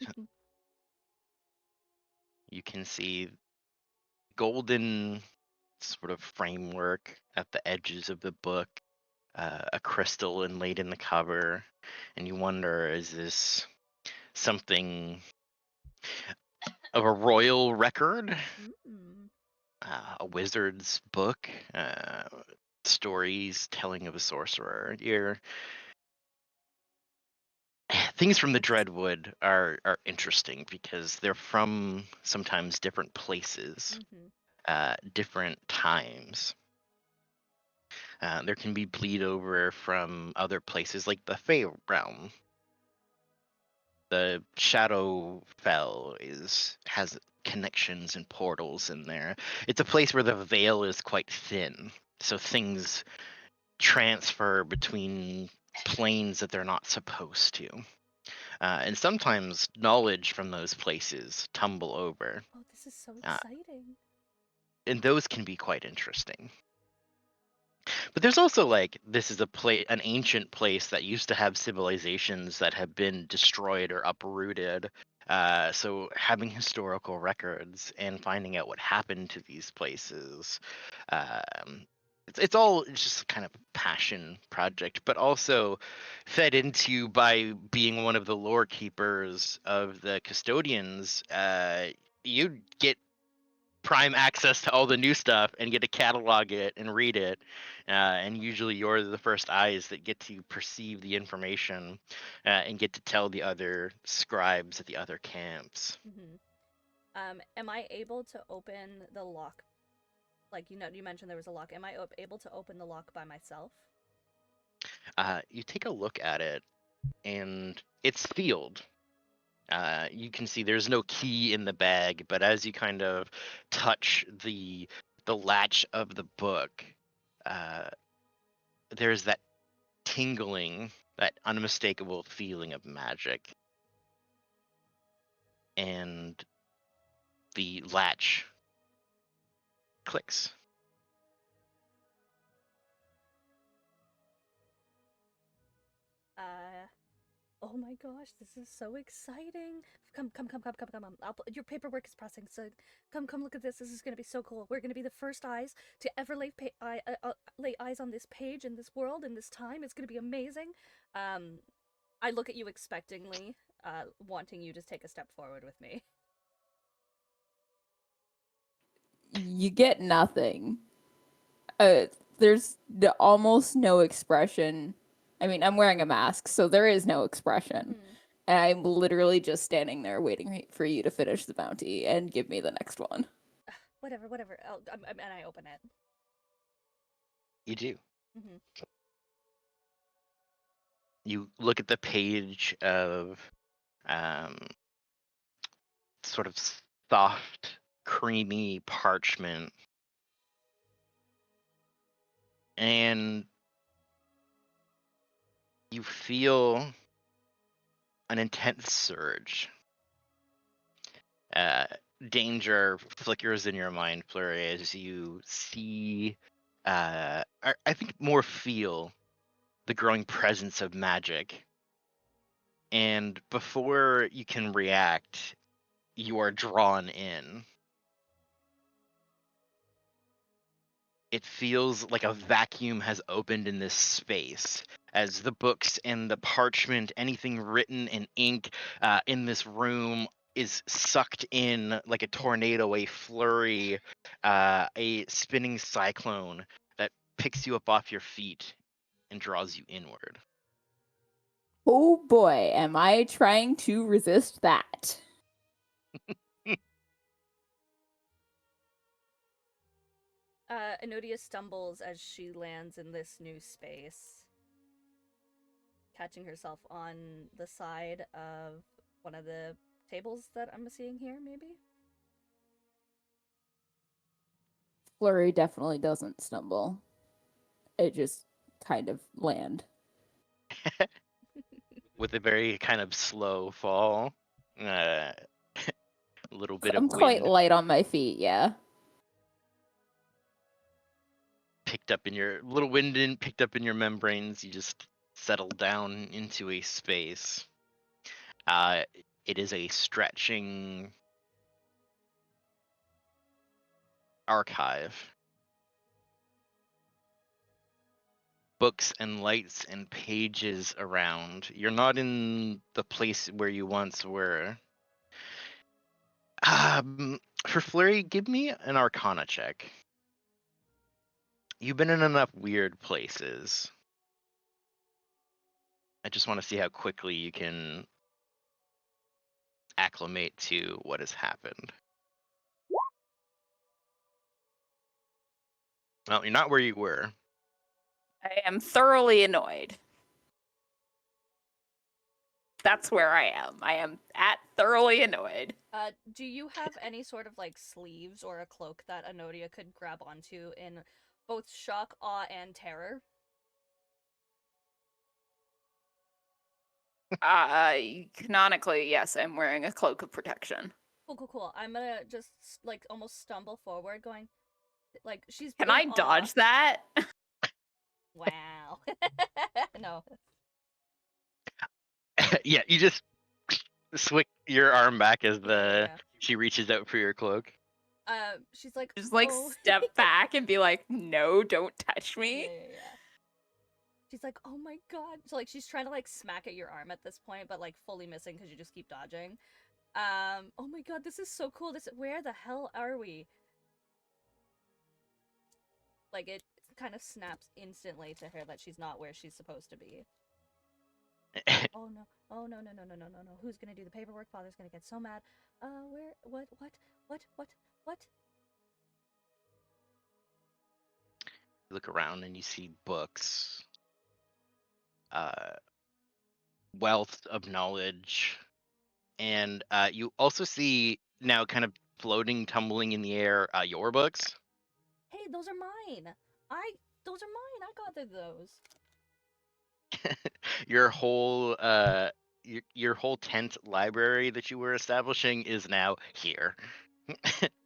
you can see golden sort of framework at the edges of the book, a crystal inlaid in the cover, and you wonder, is this something of a royal record? A wizard's book? Stories telling of a sorcerer? Things from the Dreadwood are interesting because they're from sometimes different places, different times. There can be bleed over from other places like the Fey realm. The Shadowfell has connections and portals in there. It's a place where the veil is quite thin, so things transfer between planes that they're not supposed to. And sometimes knowledge from those places tumble over. Oh, this is so exciting. And those can be quite interesting. But there's also like, this is an ancient place that used to have civilizations that have been destroyed or uprooted. So having historical records and finding out what happened to these places, it's all just kind of a passion project, but also fed into by being one of the lore keepers of the custodians. You get prime access to all the new stuff and get to catalog it and read it, and usually you're the first eyes that get to perceive the information and get to tell the other scribes at the other camps. Am I able to open the lock? Like, you mentioned there was a lock. Am I able to open the lock by myself? You take a look at it, and it's sealed. You can see there's no key in the bag, but as you kind of touch the latch of the book, there's that tingling, that unmistakable feeling of magic, and the latch clicks. Oh my gosh, this is so exciting. Come. Your paperwork is pressing, so come look at this. This is gonna be so cool. We're gonna be the first eyes to ever lay eyes on this page in this world in this time. It's gonna be amazing. I look at you expectingly, wanting you to take a step forward with me. You get nothing. There's almost no expression. I mean, I'm wearing a mask, so there is no expression. And I'm literally just standing there waiting for you to finish the bounty and give me the next one. Whatever. And I open it. You do. You look at the page of sort of soft, creamy parchment, and you feel an intense surge. Danger flickers in your mind, Flurry, as you see, I think more feel the growing presence of magic. And before you can react, you are drawn in. it feels like a vacuum has opened in this space as the books and the parchment, anything written in ink in this room is sucked in like a tornado, a flurry, a spinning cyclone that picks you up off your feet and draws you inward. Oh boy, am I trying to resist that. Enodia stumbles as she lands in this new space, catching herself on the side of one of the tables that I'm seeing here, maybe? Flurry definitely doesn't stumble. It just kind of land. With a very kind of slow fall. A little bit I'm of quite wind light on my feet, yeah. picked up in your picked up in your membranes. You just settle down into a space. It is a stretching archive. Books and lights and pages around. You're not in the place where you once were. For Flurry, give me an Arcana check. You've been in enough weird places. I just want to see how quickly you can acclimate to what has happened. Well, you're not where you were. I am thoroughly annoyed. That's where I am. I am thoroughly annoyed. Do you have any sort of like sleeves or a cloak that Enodia could grab onto in both shock, awe, and terror? Canonically, yes, I'm wearing a cloak of protection. Cool. I'm gonna just like almost stumble forward, going like she's. Can in I awe. dodge that? Wow. No. Yeah, you just swick your arm back as Yeah. she reaches out for your cloak. She's like, Just like oh. step back and be like, no, don't touch me. Yeah. She's like, oh my god. So like she's trying to like smack at your arm at this point, but like fully missing because you just keep dodging. Oh my god, this is so cool. Where the hell are we? Like it kind of snaps instantly to her that she's not where she's supposed to be. Oh no. Oh no. Who's gonna do the paperwork? Father's gonna get so mad. Where? What? You look around and you see books, wealth of knowledge, and you also see now kind of floating, tumbling in the air, your books. Hey, those are mine. Those are mine. I gathered those. Your whole your whole tent library that you were establishing is now here.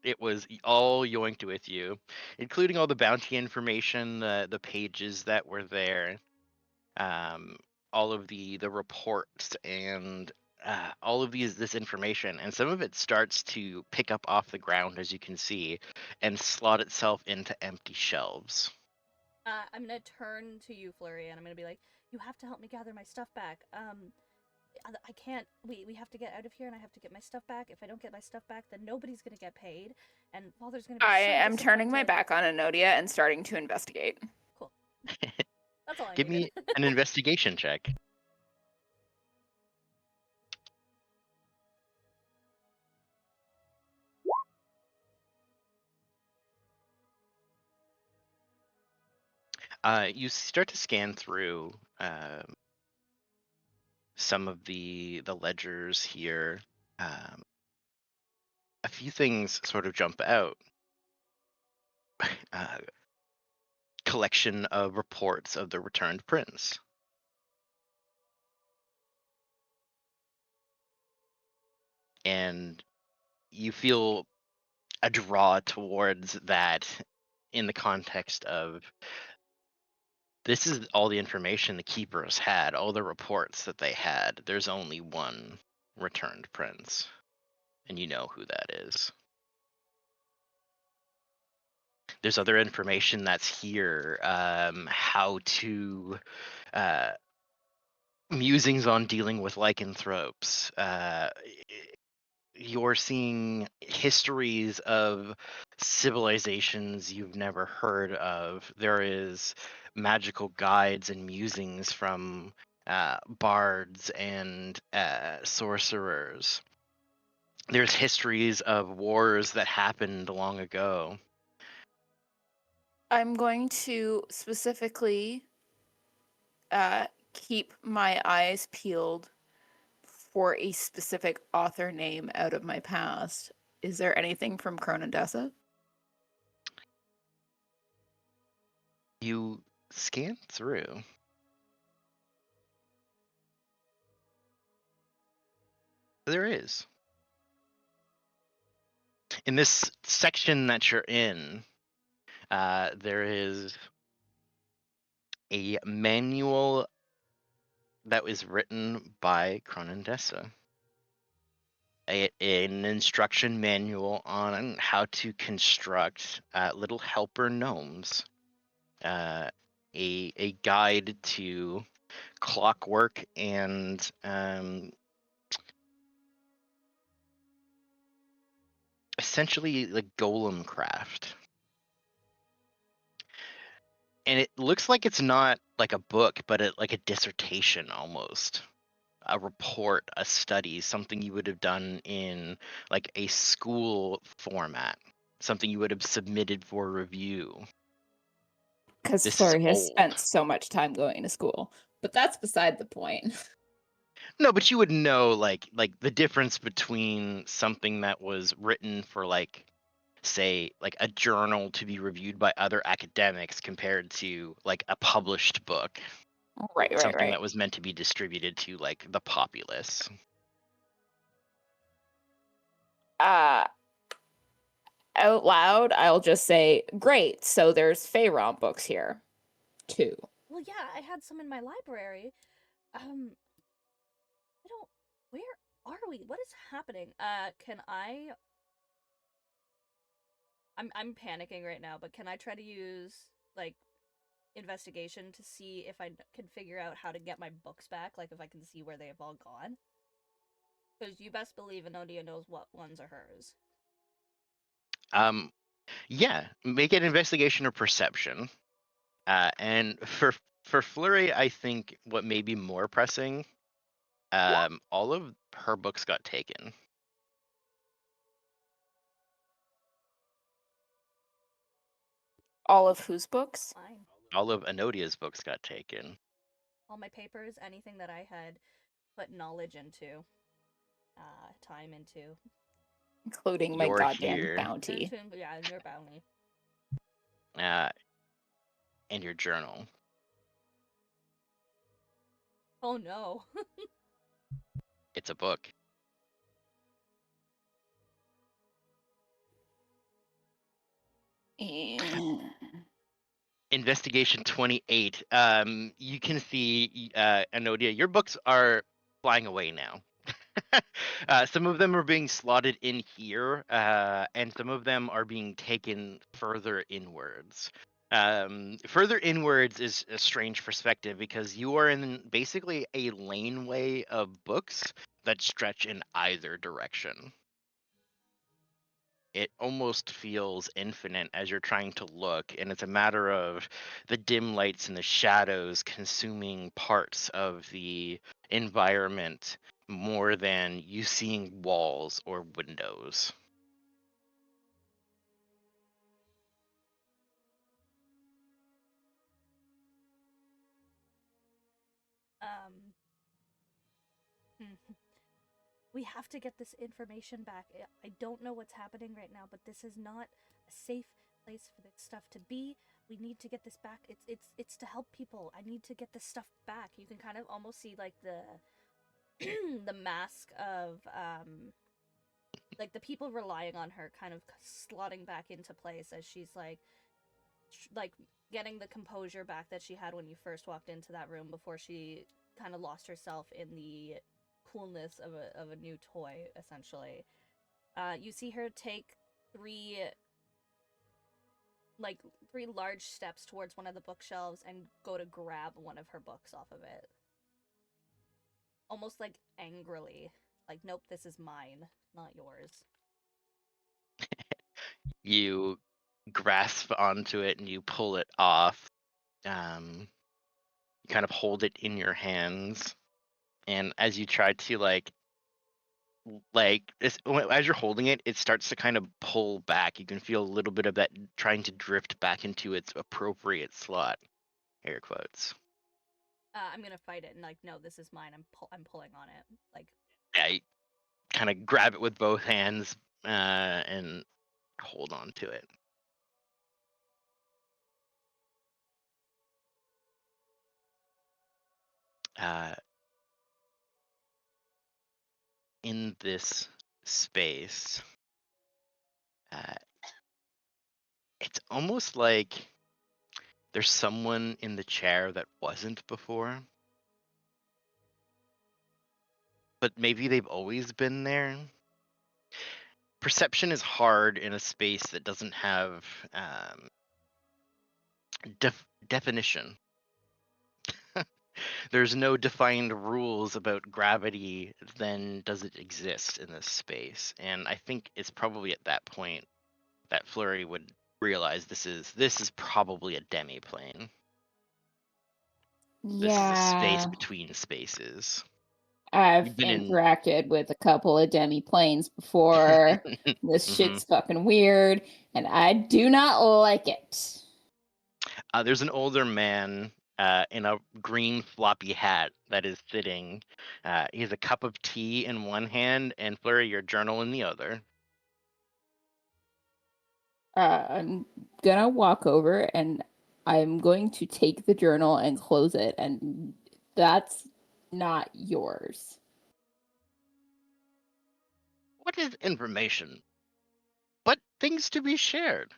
It was all yoinked with you, including all the bounty information, the pages that were there, all of the reports and all of this information, and some of it starts to pick up off the ground, as you can see, and slot itself into empty shelves. I'm gonna turn to you, Flurry, and I'm gonna be like, you have to help me gather my stuff back. I can't. We have to get out of here, and I have to get my stuff back. If I don't get my stuff back, then nobody's gonna get paid, and Father's gonna be I so am turning my disappointed." back on Enodia and starting to investigate. Cool. That's all I Give needed. me an investigation check. You start to scan through some of the ledgers here. A few things sort of jump out. Collection of reports of the returned prince. And you feel a draw towards that in the context of this is all the information the keepers had, all the reports that they had. There's only one returned prince, and you know who that is. There's other information that's here. How to musings on dealing with lycanthropes. You're seeing histories of civilizations you've never heard of. There is magical guides and musings from bards and sorcerers. There's histories of wars that happened long ago. I'm going to specifically keep my eyes peeled for a specific author name out of my past. Is there anything from Cronendessa? You scan through. There is. In this section that you're in, there is a manual that was written by Cronendessa. An instruction manual on how to construct little helper gnomes. A guide to clockwork and essentially like golem craft. And it looks like it's not like a book, but like a dissertation almost. A report, a study, something you would have done in like a school format, something you would have submitted for review. Because This is Flurry has old. spent so much time going to school. But that's beside the point. No, but you would know like the difference between something that was written for like say like a journal to be reviewed by other academics compared to like a published book. Right. Something that was meant to be distributed to like the populace. Out loud, I'll just say, great, so there's Feyron books here, too. Well, yeah, I had some in my library. I don't. Where are we? What is happening? Can I? I'm panicking right now, but can I try to use like investigation to see if I can figure out how to get my books back? Like if I can see where they have all gone? Because you best believe Enodia knows what ones are hers. Yeah, make an investigation or perception. And for Flurry, I think what may be more pressing, all of her books got taken. All of whose books? Fine. All of Enodia's books got taken. All my papers, anything that I had put knowledge into, time into. Including my You're goddamn here. bounty. Yeah, your bounty. And your journal. Oh no. It's a book. Investigation 28. You can see, Enodia, your books are flying away now. Some of them are being slotted in here, and some of them are being taken further inwards. Further inwards is a strange perspective because you are in basically a laneway of books that stretch in either direction. It almost feels infinite as you're trying to look, and it's a matter of the dim lights and the shadows consuming parts of the environment more than you seeing walls or windows. We have to get this information back. I don't know what's happening right now, but this is not a safe place for this stuff to be. We need to get this back. It's to help people. I need to get this stuff back. You can kind of almost see like the the mask of like the people relying on her kind of slotting back into place as she's like getting the composure back that she had when you first walked into that room before she kind of lost herself in the coolness of a new toy, essentially. You see her take 3 like 3 large steps towards one of the bookshelves and go to grab one of her books off of it. Almost like angrily. Like, nope, this is mine, not yours. You grasp onto it and you pull it off. You kind of hold it in your hands, and as you try to as you're holding it, it starts to kind of pull back. You can feel a little bit of that trying to drift back into its appropriate slot. Air quotes. I'm gonna fight it and like, no, this is mine. I'm pulling on it. Like, Yeah, you kind of grab it with both hands and hold on to it. In this space, it's almost like there's someone in the chair that wasn't before, but maybe they've always been there. Perception is hard in a space that doesn't have definition. There's no defined rules about gravity, then does it exist in this space? And I think it's probably at that point that Flurry would realize this is probably a demiplane. This is a space Yeah, between spaces. I've You've been in interacted with a couple of demi-planes before. This Mhm. shit's fucking weird, and I do not like it. There's an older man in a green floppy hat that is sitting. He has a cup of tea in one hand and Flurry, your journal in the other. I'm gonna walk over and I'm going to take the journal and close it, and that's not yours. What is information? But things to be shared.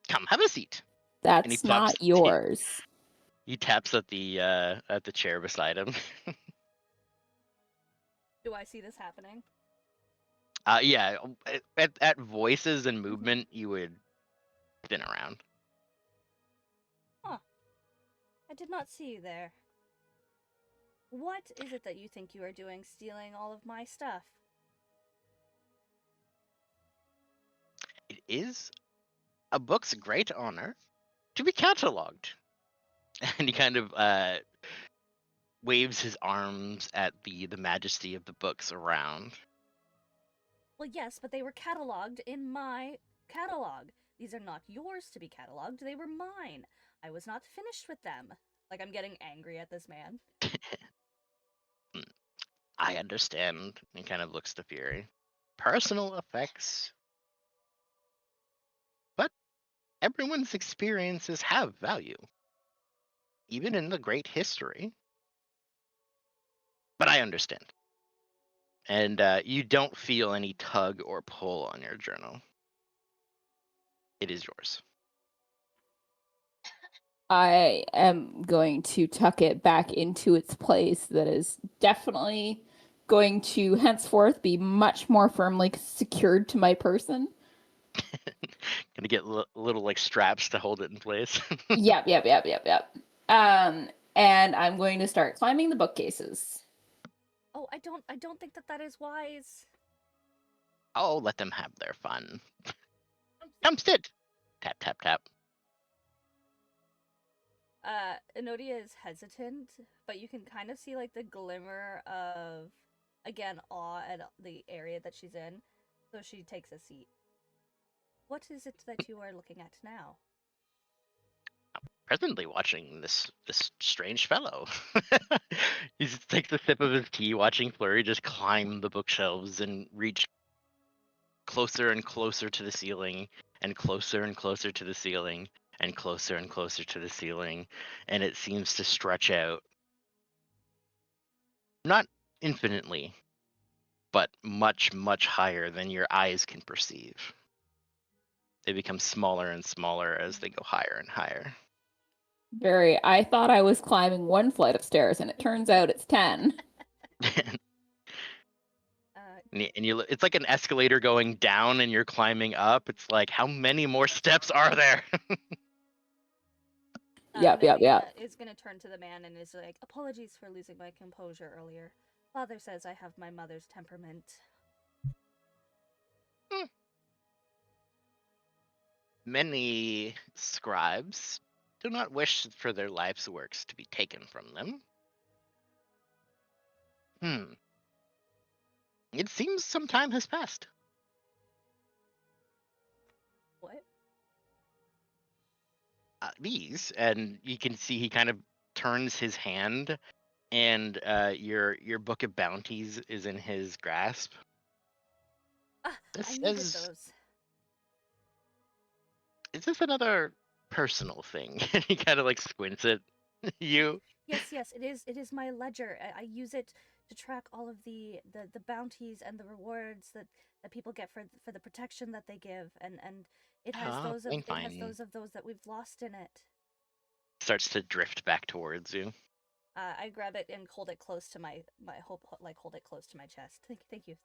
Come, have a seat. And he That's plops. not yours. He taps at the chair beside him. do I see this happening? Yeah, at voices and movement, you would spin around. Huh. I did not see you there. What is it that you think you are doing, stealing all of my stuff? It is a book's great honor to be catalogued. And he kind of waves his arms at the majesty of the books around. Well, yes, but they were cataloged in my catalog. These are not yours to be cataloged, they were mine. I was not finished with them. Like, I'm getting angry at this man. I understand. And kind of looks to Fury. Personal effects. But everyone's experiences have value. Even in the great history. But I understand. And you don't feel any tug or pull on your journal. It is yours. I am going to tuck it back into its place that is definitely going to henceforth be much more firmly secured to my person. Gonna get little like straps to hold it in place. Yep. And I'm going to start climbing the bookcases. Oh, I don't think that is wise. Oh, let them have their fun. Come sit. Tap, tap, tap. Enodia is hesitant, but you can kind of see like the glimmer of, again, awe at the area that she's in. So she takes a seat. What is it that you are looking at now? Presently watching this strange fellow. He just takes a sip of his tea, watching Flurry just climb the bookshelves and reach closer and closer to the ceiling, and closer and closer to the ceiling, and closer and closer to the ceiling, and it seems to stretch out. Not infinitely, but much, much higher than your eyes can perceive. They become smaller and smaller as they go higher and higher. I thought I was climbing one flight of stairs, and it turns out it's 10. it's like an escalator going down and you're climbing up. It's like, how many more steps are there? Yep. Novia is gonna turn to the man and is like, "Apologies for losing my composure earlier. Father says I have my mother's temperament." Many scribes do not wish for their life's works to be taken from them. It seems some time has passed. What? These, and you can see he kind of turns his hand, and your book of bounties is in his grasp. This I needed is those. is this another personal thing? And he kind of like squints at you. Yes, it is. It is my ledger. I use it to track all of the bounties and the rewards that people get for the protection that they give, and it has those of those that we've lost in it. Starts to drift back towards you. I grab it and hold it close to my hold it close to my chest. Thank you.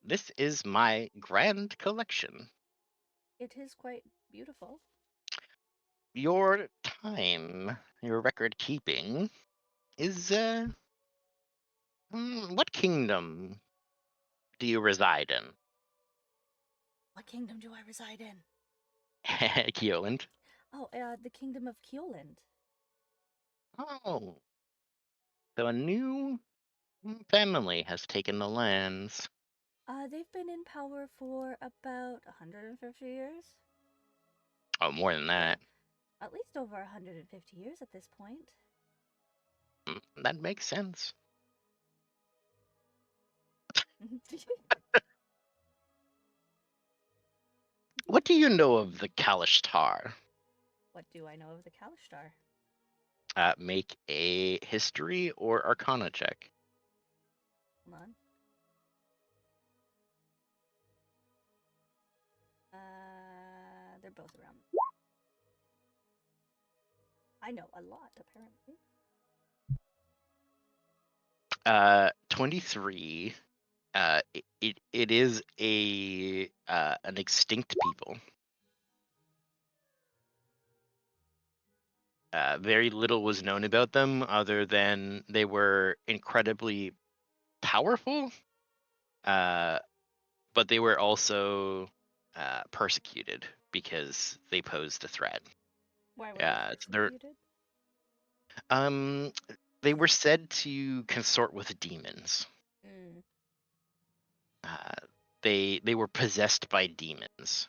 This is my grand collection. It is quite beautiful. Your time, your record keeping, is what kingdom do you reside in? What kingdom do I reside in? Keoland. Oh, the kingdom of Keoland. Oh, so a new family has taken the lands. They've been in power for about 150 years. Oh, more than that. At least over 150 years at this point. That makes sense. What do you know of the Kalishtar? What do I know of the Kalishtar? Make a history or arcana check. Hold on. They're both around. I know a lot, apparently. 23. It is an extinct people. Very little was known about them other than they were incredibly powerful, but they were also persecuted because they posed a threat. Why were they persecuted? They were said to consort with demons. They were possessed by demons.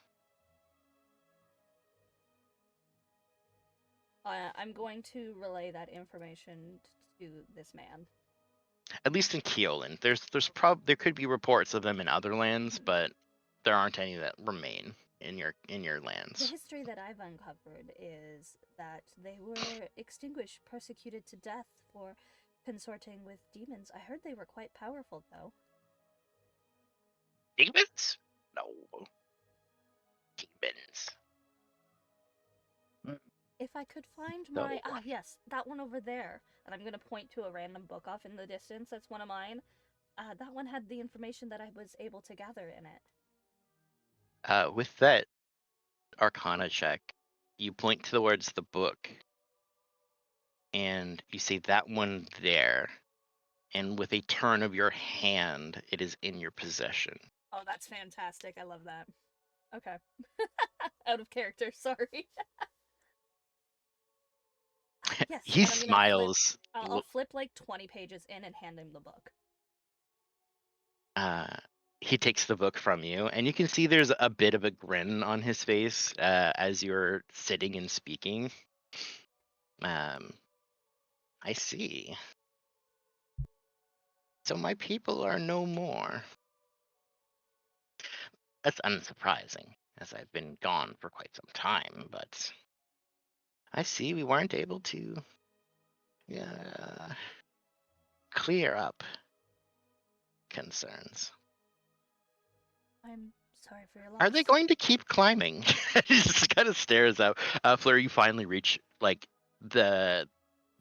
I'm going to relay that information to this man. At least in Keoland. There could be reports of them in other lands, but there aren't any that remain in your lands. The history that I've uncovered is that they were extinguished, persecuted to death for consorting with demons. I heard they were quite powerful, though. Demons? No. Demons. If I could find my... Ah, yes, that one over there. And I'm going to point to a random book off in the distance. That's one of mine. That one had the information that I was able to gather in it. With that arcana check, you point towards the book, and you see that one there. And with a turn of your hand, it is in your possession. Oh, that's fantastic. I love that. Okay. Out of character, sorry. Yes, he smiles. I'll flip like 20 pages in and hand him the book. He takes the book from you, and you can see there's a bit of a grin on his face as you're sitting and speaking. I see. So my people are no more. That's unsurprising, as I've been gone for quite some time, but I see we weren't able to clear up concerns. I'm sorry for your loss. Are they going to keep climbing? He just kind of stares out. Fleur, you finally reach like the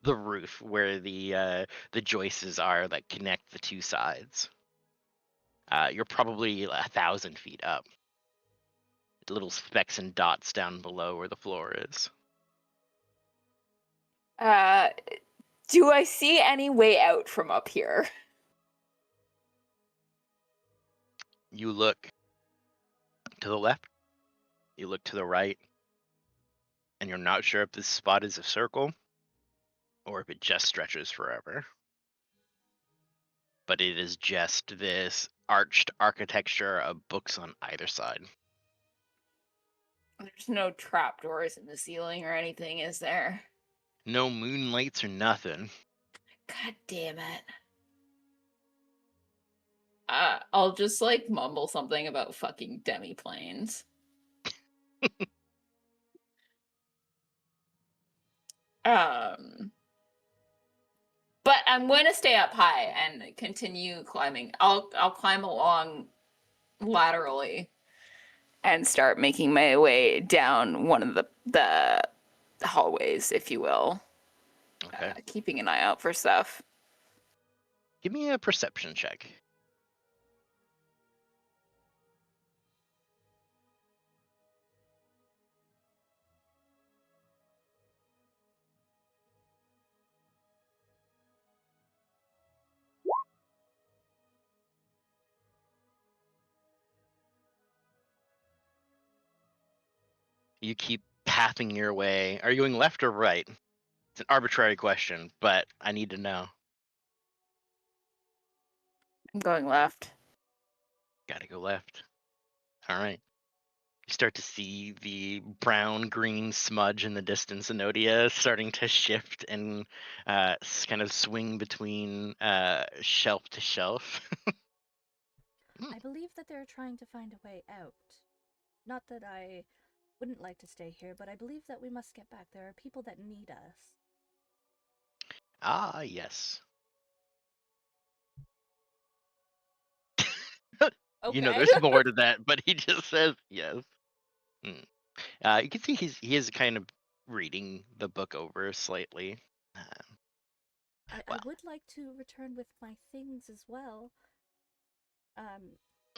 the roof where the joists are that connect the two sides. You're probably 1,000 feet up. Little specks and dots down below where the floor is. Do I see any way out from up here? You look to the left, you look to the right, and you're not sure if this spot is a circle or if it just stretches forever. But it is just this arched architecture of books on either side. There's no trapdoors in the ceiling or anything, is there? No moonlights or nothing. God damn it. I'll just like mumble something about fucking demi-planes. But I'm going to stay up high and continue climbing. I'll climb along laterally and start making my way down one of the hallways, if you will. Okay. Keeping an eye out for stuff. Give me a perception check. You keep pathing your way. Are you going left or right? It's an arbitrary question, but I need to know. I'm going left. Gotta go left. All right. You start to see the brown-green smudge in the distance, Enodia, starting to shift and kind of swing between shelf to shelf. I believe that they're trying to find a way out. Not that I wouldn't like to stay here, but I believe that we must get back. There are people that need us. Ah, yes. Okay. You know, there's more to that, but he just says yes. You can see he is kind of reading the book over slightly. I would like to return with my things as well.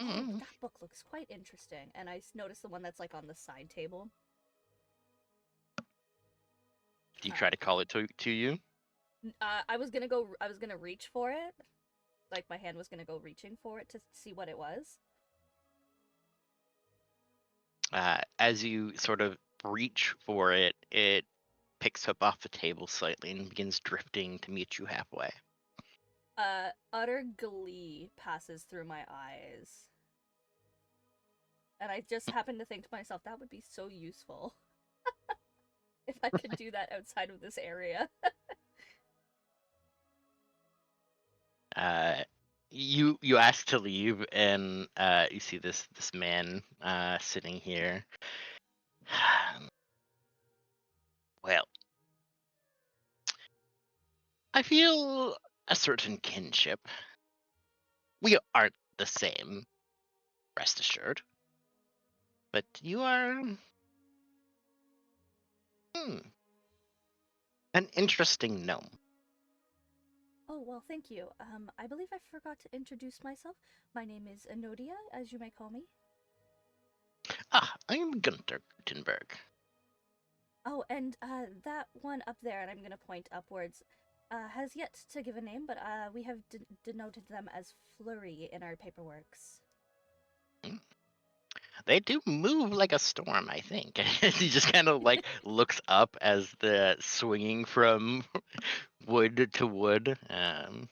Mm. That book looks quite interesting, and I noticed the one that's like on the side table. Do you try to call it to you? I was gonna reach for it. Like my hand was gonna go reaching for it to see what it was. As you sort of reach for it, it picks up off the table slightly and begins drifting to meet you halfway. Utter glee passes through my eyes. And I just happened to think to myself, that would be so useful. If I could do that outside of this area. You ask to leave, and you see this man sitting here. Well, I feel a certain kinship. We aren't the same, rest assured. But you are an interesting gnome. Oh, well, thank you. I believe I forgot to introduce myself. My name is Enodia, as you may call me. Ah, I'm Gunter Gutenberg. Oh, and that one up there, and I'm gonna point upwards, has yet to give a name, but we have denoted them as Flurry in our paperworks. They do move like a storm, I think. He just kind of like looks up as the swinging from wood to wood. I'm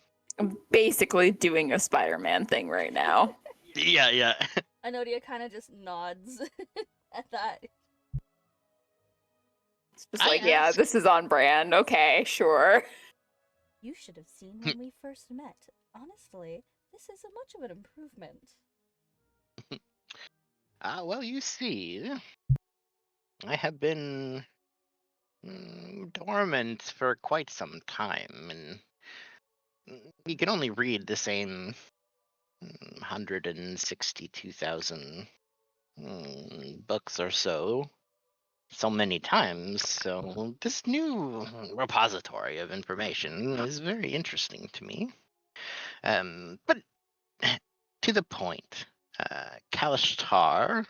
basically doing a Spider-Man thing right now. Yeah. Enodia kind of just nods at that. It's just like, yeah, this is on brand. Okay, sure. You should have seen when we first met. Honestly, this is a much of an improvement. Well, you see, I have been dormant for quite some time, and you can only read the same 162,000 books or so. so many times, so this new repository of information is very interesting to me. But to the point, Kalishtar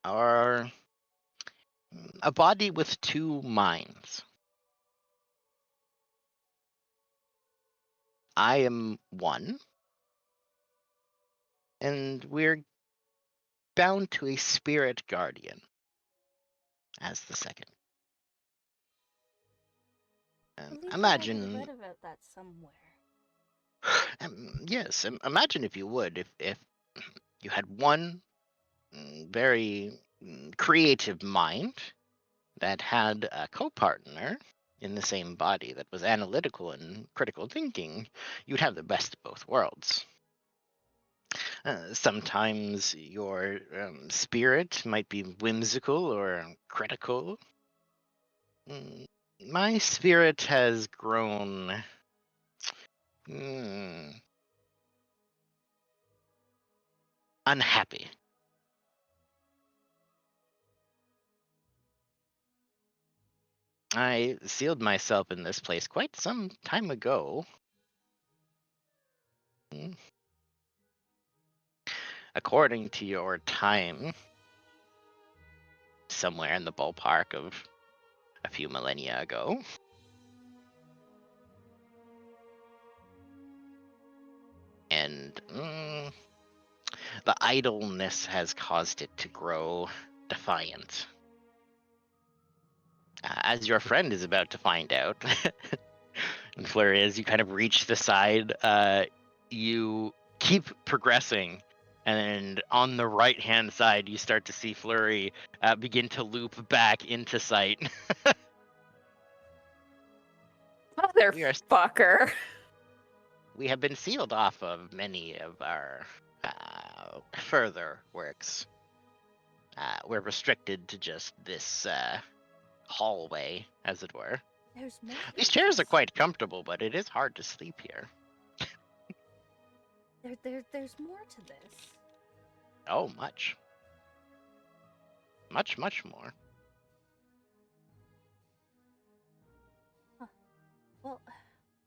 are a body with two minds. I am one, and we're bound to a spirit guardian as the second. I believe I Imagine, read about that somewhere. yes, imagine if you would, if you had one very creative mind that had a co-partner in the same body that was analytical and critical thinking, you'd have the best of both worlds. Sometimes your spirit might be whimsical or critical. My spirit has grown unhappy. I sealed myself in this place quite some time ago. According to your time, somewhere in the ballpark of a few millennia ago. And the idleness has caused it to grow defiant. As your friend is about to find out, and Flurry, as you kind of reach the side, you keep progressing, and on the right-hand side, you start to see Flurry begin to loop back into sight. Motherfucker. We have been sealed off of many of our further works. We're restricted to just this hallway, as it were. There's more. These chairs are quite comfortable, but it is hard to sleep here. There's more to this. Oh, much. Much, much more. Huh. Well,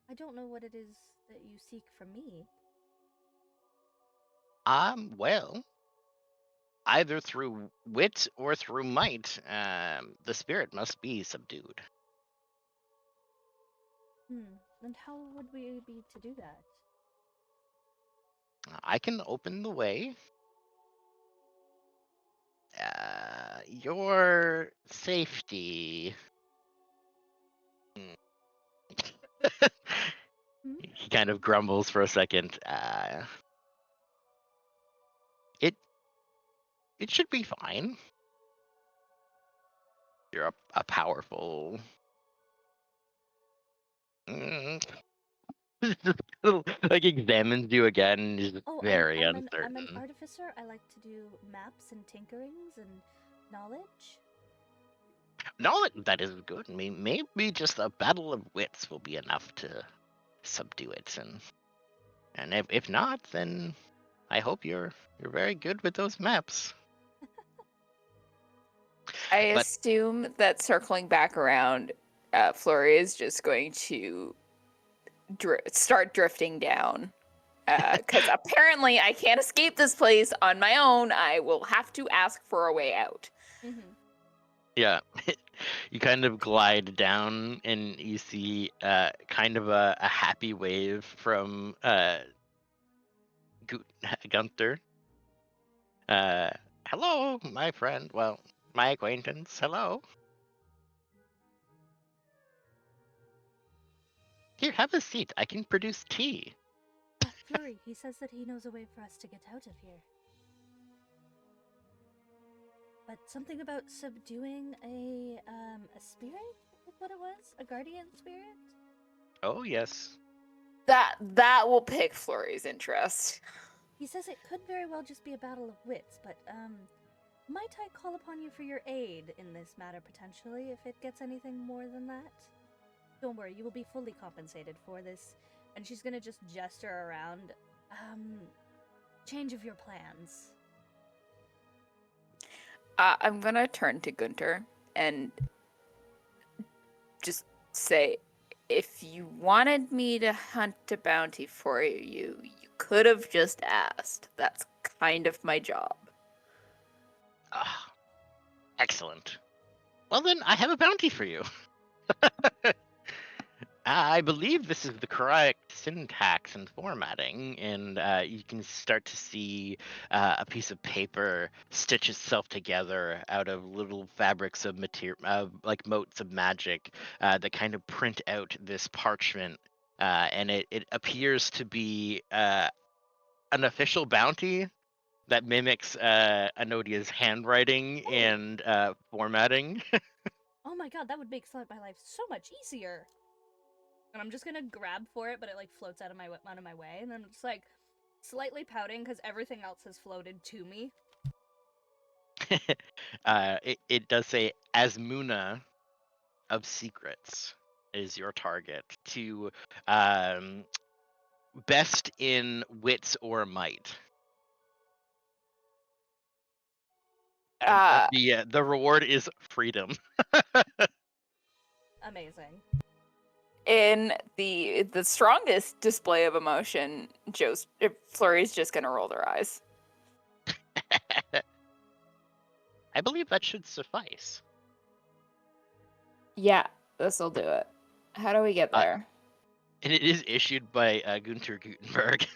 I don't know what it is that you seek from me. Well, either through wit or through might, the spirit must be subdued. And how would we be to do that? I can open the way. Your safety. He kind of grumbles for a second. It should be fine. You're a powerful. Like examines you again. And is very uncertain. I'm an artificer. I like to do maps and tinkerings and knowledge. No, that is good. I mean, maybe just a battle of wits will be enough to subdue it, and if not, then I hope you're very good with those maps. I assume that circling back around, Flurry is just going to start drifting down. Because apparently I can't escape this place on my own. I will have to ask for a way out. Yeah. You kind of glide down and you see kind of a happy wave from Gunther. Hello, my friend. Well, my acquaintance. Hello. Here, have a seat. I can produce tea. Flurry, he says that he knows a way for us to get out of here. But something about subduing a spirit? Is what it was? A guardian spirit? Oh, yes. That will pick Flurry's interest. He says it could very well just be a battle of wits, but might I call upon you for your aid in this matter potentially if it gets anything more than that? Don't worry, you will be fully compensated for this. And she's gonna just gesture around. Change of your plans. I'm gonna turn to Gunter. and just say, if you wanted me to hunt a bounty for you, you could have just asked. That's kind of my job. Ah, excellent. Well then, I have a bounty for you. I believe this is the correct syntax and formatting, and you can start to see a piece of paper stitch itself together out of little fabrics of material, like motes of magic, that kind of print out this parchment, and it appears to be an official bounty that mimics Anodia's handwriting and formatting. Oh my god, that would make my life so much easier. And I'm just gonna grab for it, but it like floats out of my way, and then I'm just like slightly pouting because everything else has floated to me. It does say Asmuna of Secrets is your target to best in wits or might. The reward is freedom. Amazing. In the strongest display of emotion, Flurry's just gonna roll their eyes. I believe that should suffice. Yeah, this'll do it. How do we get there? And it is issued by Gunter Gutenberg.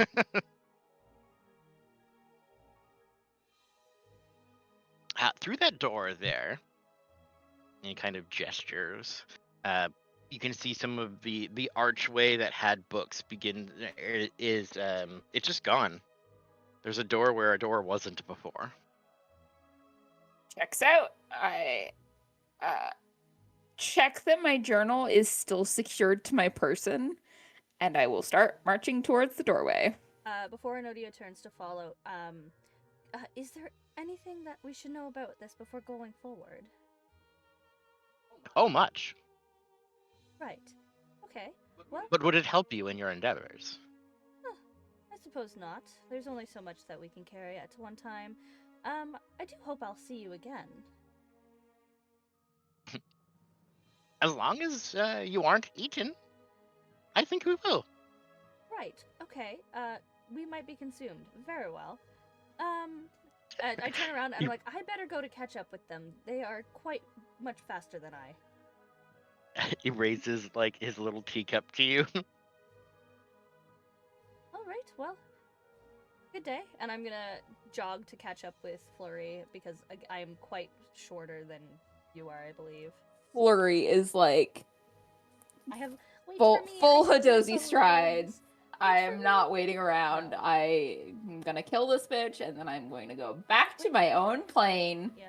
Through that door there, and kind of gestures, you can see some of the archway that had books it's just gone. There's a door where a door wasn't before. Checks out. I check that my journal is still secured to my person, and I will start marching towards the doorway. Before Enodia turns to follow, is there anything that we should know about this before going forward? Oh, much. Right. Okay. Well, But would it help you in your endeavors? I suppose not. There's only so much that we can carry at one time. I do hope I'll see you again. As long as you aren't eaten, I think we will. Right. Okay. We might be consumed. Very well. I turn around and I'm like, I better go to catch up with them. They are quite much faster than I. He raises like his little teacup to you. All right. Well, good day. And I'm gonna jog to catch up with Flurry because I am quite shorter than you are, I believe. Flurry is like I have full I have Hadozi the stride. legs. I Wait for am me. not waiting around. No. I'm gonna kill this bitch, and then I'm going to go back to my own plane. Yeah.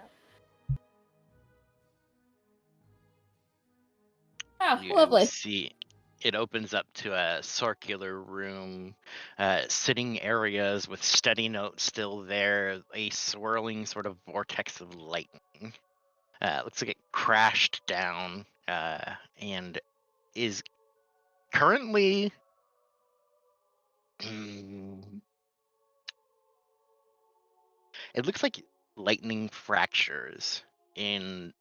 Oh, You lovely. see, it opens up to a circular room, sitting areas with steady notes still there, a swirling sort of vortex of lightning. Looks like it crashed down and is currently. It looks like lightning fractures in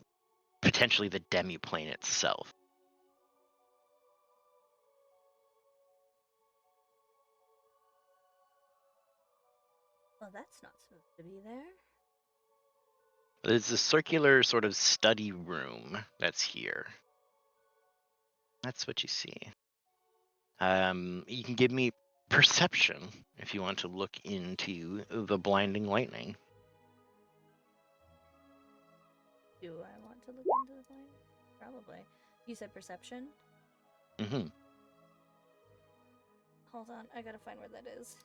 potentially the demiplane itself. Well, that's not supposed to be there. There's a circular sort of study room that's here. That's what you see. You can give me perception if you want to look into the blinding lightning. Do I want to look into the blind? Probably. You said perception? Mm-hmm. Hold on, I gotta find where that is.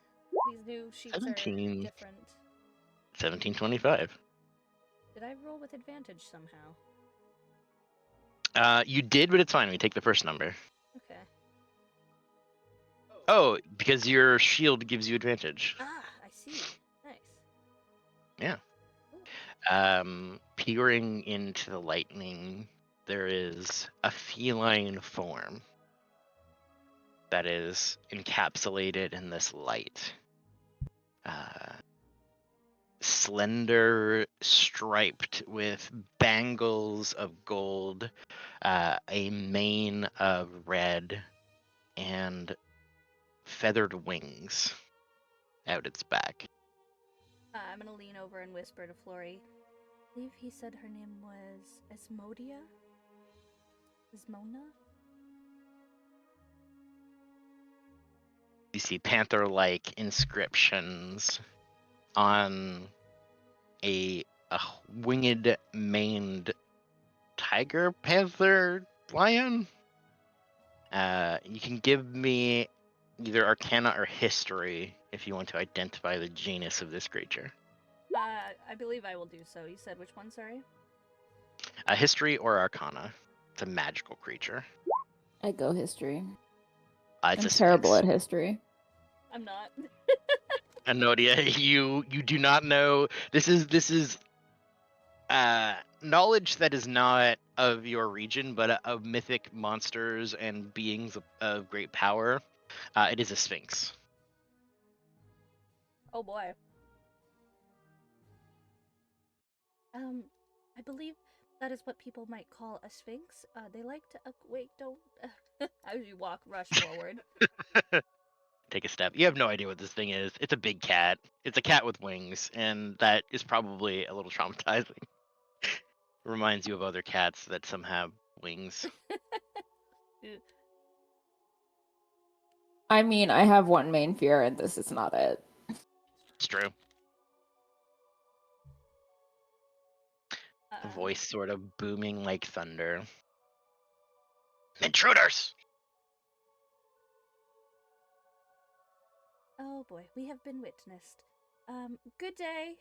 These new sheets 17. are different. 1725. Did I roll with advantage somehow? You did, but it's fine. We take the first number. Okay. Oh, because your shield gives you advantage. Ah, I see. Nice. Yeah. Ooh. Peering into the lightning, there is a feline form that is encapsulated in this light. slender, striped with bangles of gold, a mane of red, and feathered wings out its back. I'm gonna lean over and whisper to Flory. I believe he said her name was Asmodia? Asmona? You see panther-like inscriptions on a winged maned tiger, panther, lion. You can give me either Arcana or History if you want to identify the genus of this creature. I believe I will do so. You said which one, sorry? History or Arcana. It's a magical creature. I go history. It's I'm a terrible sphinx. at history. I'm not. Anodia, you do not know. This is knowledge that is not of your region, but of mythic monsters and beings of great power. It is a sphinx. Oh boy. I believe that is what people might call a sphinx. They like to wait, don't as you rush forward. Take a step. You have no idea what this thing is. It's a big cat. It's a cat with wings, and that is probably a little traumatizing. Reminds you of other cats that some have wings. I mean, I have one main fear, and this is not it. It's true. A voice sort of booming like thunder. Intruders! Oh boy, we have been witnessed. Good day.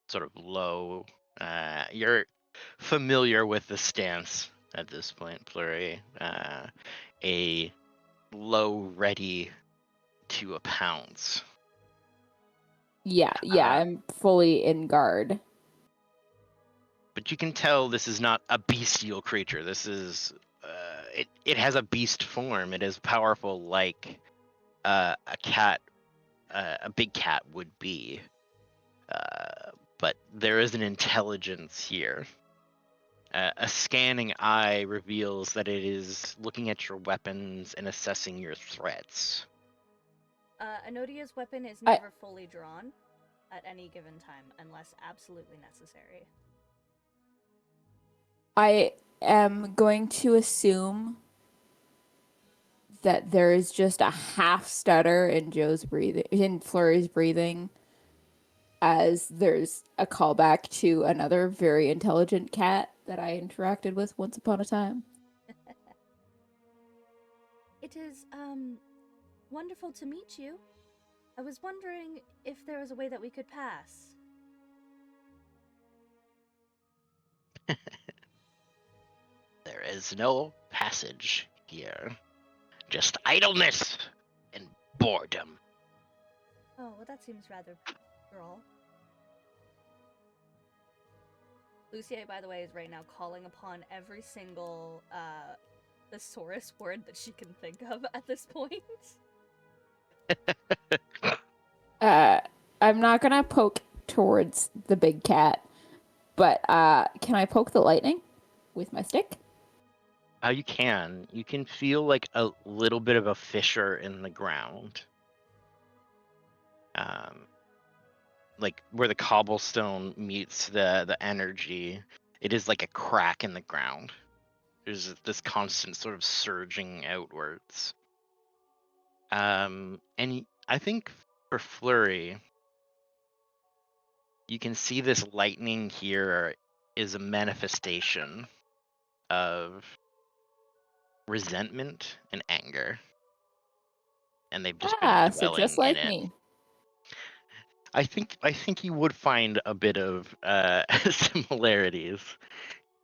Sort of low. You're familiar with the stance at this point, Flurry. A low ready to a pounce. Yeah, I'm fully in guard. But you can tell this is not a bestial creature. This is it has a beast form. It is powerful like a cat, a big cat would be. But there is an intelligence here. A scanning eye reveals that it is looking at your weapons and assessing your threats. Anodia's weapon is never fully drawn at any given time unless absolutely necessary. I am going to assume that there is just a half stutter in Flurry's breathing, as there's a callback to another very intelligent cat that I interacted with once upon a time. It is, wonderful to meet you. I was wondering if there was a way that we could pass. There is no passage here. Just idleness and boredom. Oh, well, that seems rather droll. Lucia, by the way, is right now calling upon every single thesaurus word that she can think of at this point. I'm not gonna poke towards the big cat, but can I poke the lightning with my stick? You can. You can feel like a little bit of a fissure in the ground. Like where the cobblestone meets the energy, it is like a crack in the ground. There's this constant sort of surging outwards. And I think for Flurry, you can see this lightning here is a manifestation of resentment and anger. And they've just been So dwelling just like in it. me. I think you would find a bit of similarities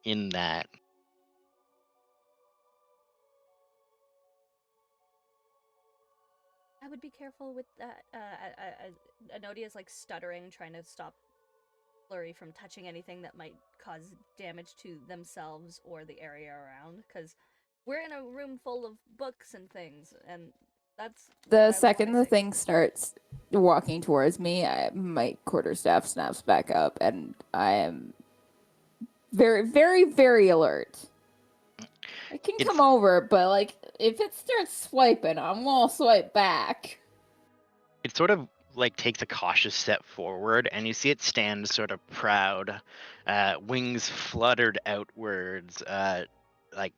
in that. I would be careful with that. Anodia's like stuttering, trying to stop Flurry from touching anything that might cause damage to themselves or the area around, because we're in a room full of books and things, and That's what I The was second the wondering. thing starts walking towards me, my quarterstaff snaps back up, and I am very, very, very alert. I can It's- come over, but like if it starts swiping, I'm gonna swipe back. It sort of like takes a cautious step forward, and you see it stand sort of proud, wings fluttered outwards, like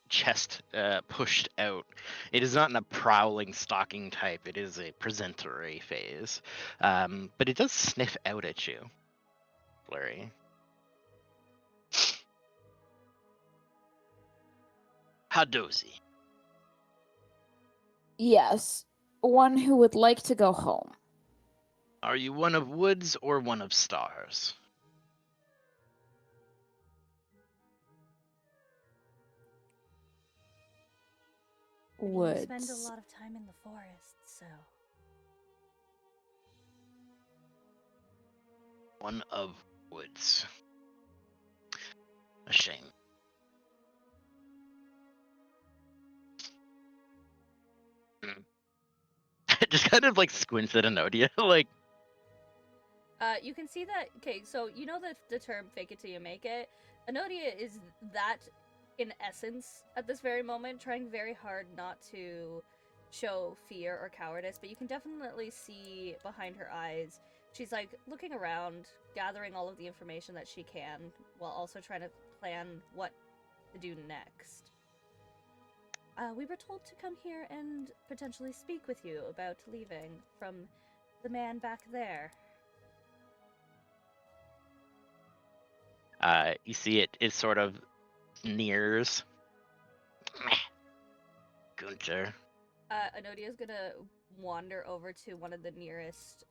chest pushed out. It is not in a prowling, stalking type. It is a presentatory phase, but it does sniff out at you, Flurry. How dozy? Yes, one who would like to go home. Are you one of woods or one of stars? I mean, you spend a Woods. lot of time in the forest, so. One of woods. A shame. Just kind of like squints at Enodia, like, You can see that. Okay, so you know the term "fake it till you make it." Enodia is that in essence at this very moment, trying very hard not to show fear or cowardice, but you can definitely see behind her eyes. She's like looking around, gathering all of the information that she can, while also trying to plan what to do next. We were told to come here and potentially speak with you about leaving from the man back there. you see it sort of nears. Meh. Gunter. Anodia's gonna wander over to one of the nearest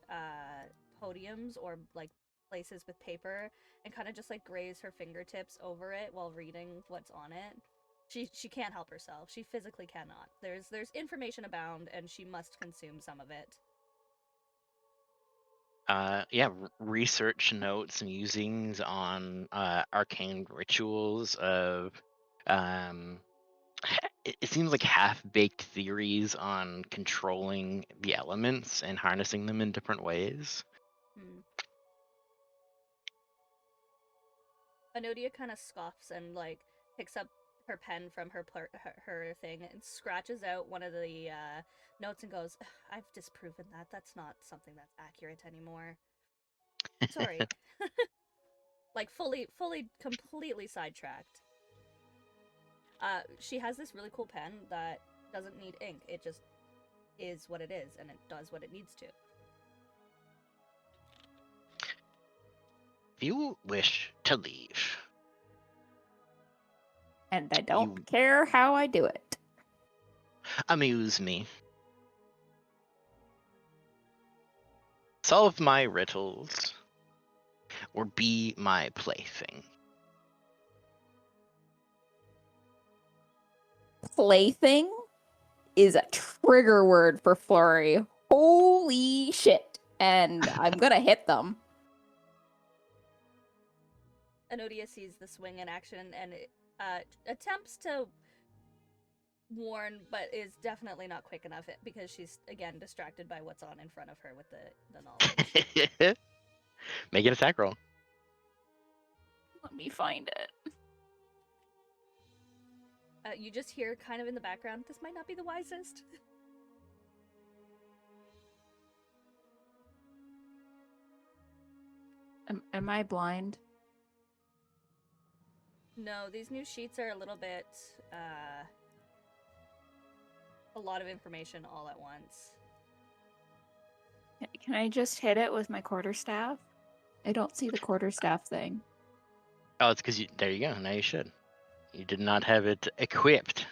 podiums or like places with paper and kind of just like graze her fingertips over it while reading what's on it. She can't help herself. She physically cannot. There's information abound and she must consume some of it. Yeah, research notes, musings on arcane rituals of, it seems like half-baked theories on controlling the elements and harnessing them in different ways. Hmm. Anodia kind of scoffs and like picks up her pen from her thing and scratches out one of the notes and goes, "I've disproven that. That's not something that's accurate anymore. Sorry." Like fully, completely sidetracked. She has this really cool pen that doesn't need ink. It just is what it is, and it does what it needs to. If you wish to leave, And I don't You- care how I do it. amuse me. Solve my riddles, or be my plaything. Plaything is a trigger word for Flurry. Holy shit. And I'm gonna hit them. Anodia sees the swing in action and attempts to warn, but is definitely not quick enough because she's again distracted by what's on in front of her with the knowledge. Make an attack roll. Let me find it. You just hear kind of in the background, "This might not be the wisest." Am I blind? No, these new sheets are a little bit a lot of information all at once. Can I just hit it with my quarterstaff? I don't see the quarterstaff thing. Oh, it's because there you go. Now you should. You did not have it equipped.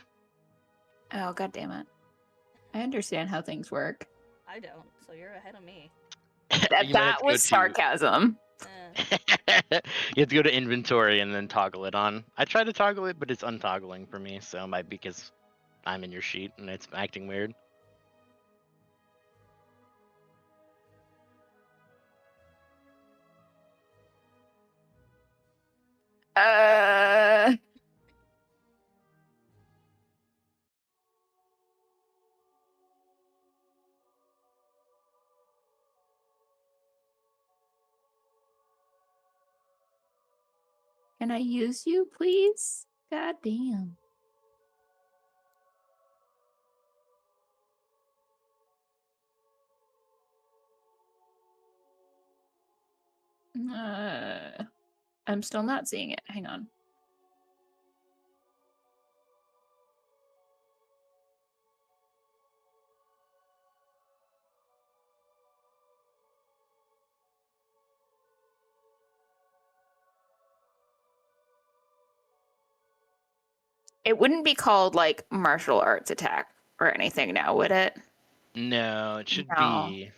Oh, god damn it. I understand how things work. I don't, so you're ahead of me. You might have to go to- sarcasm. You have to go to inventory and then toggle it on. I tried to toggle it, but it's untoggling for me, so it might be because I'm in your sheet and it's acting weird. Uh Can I use you, please? God damn. I'm still not seeing it. Hang on. It wouldn't be called like martial arts attack or anything now, would it? No, it should No. be.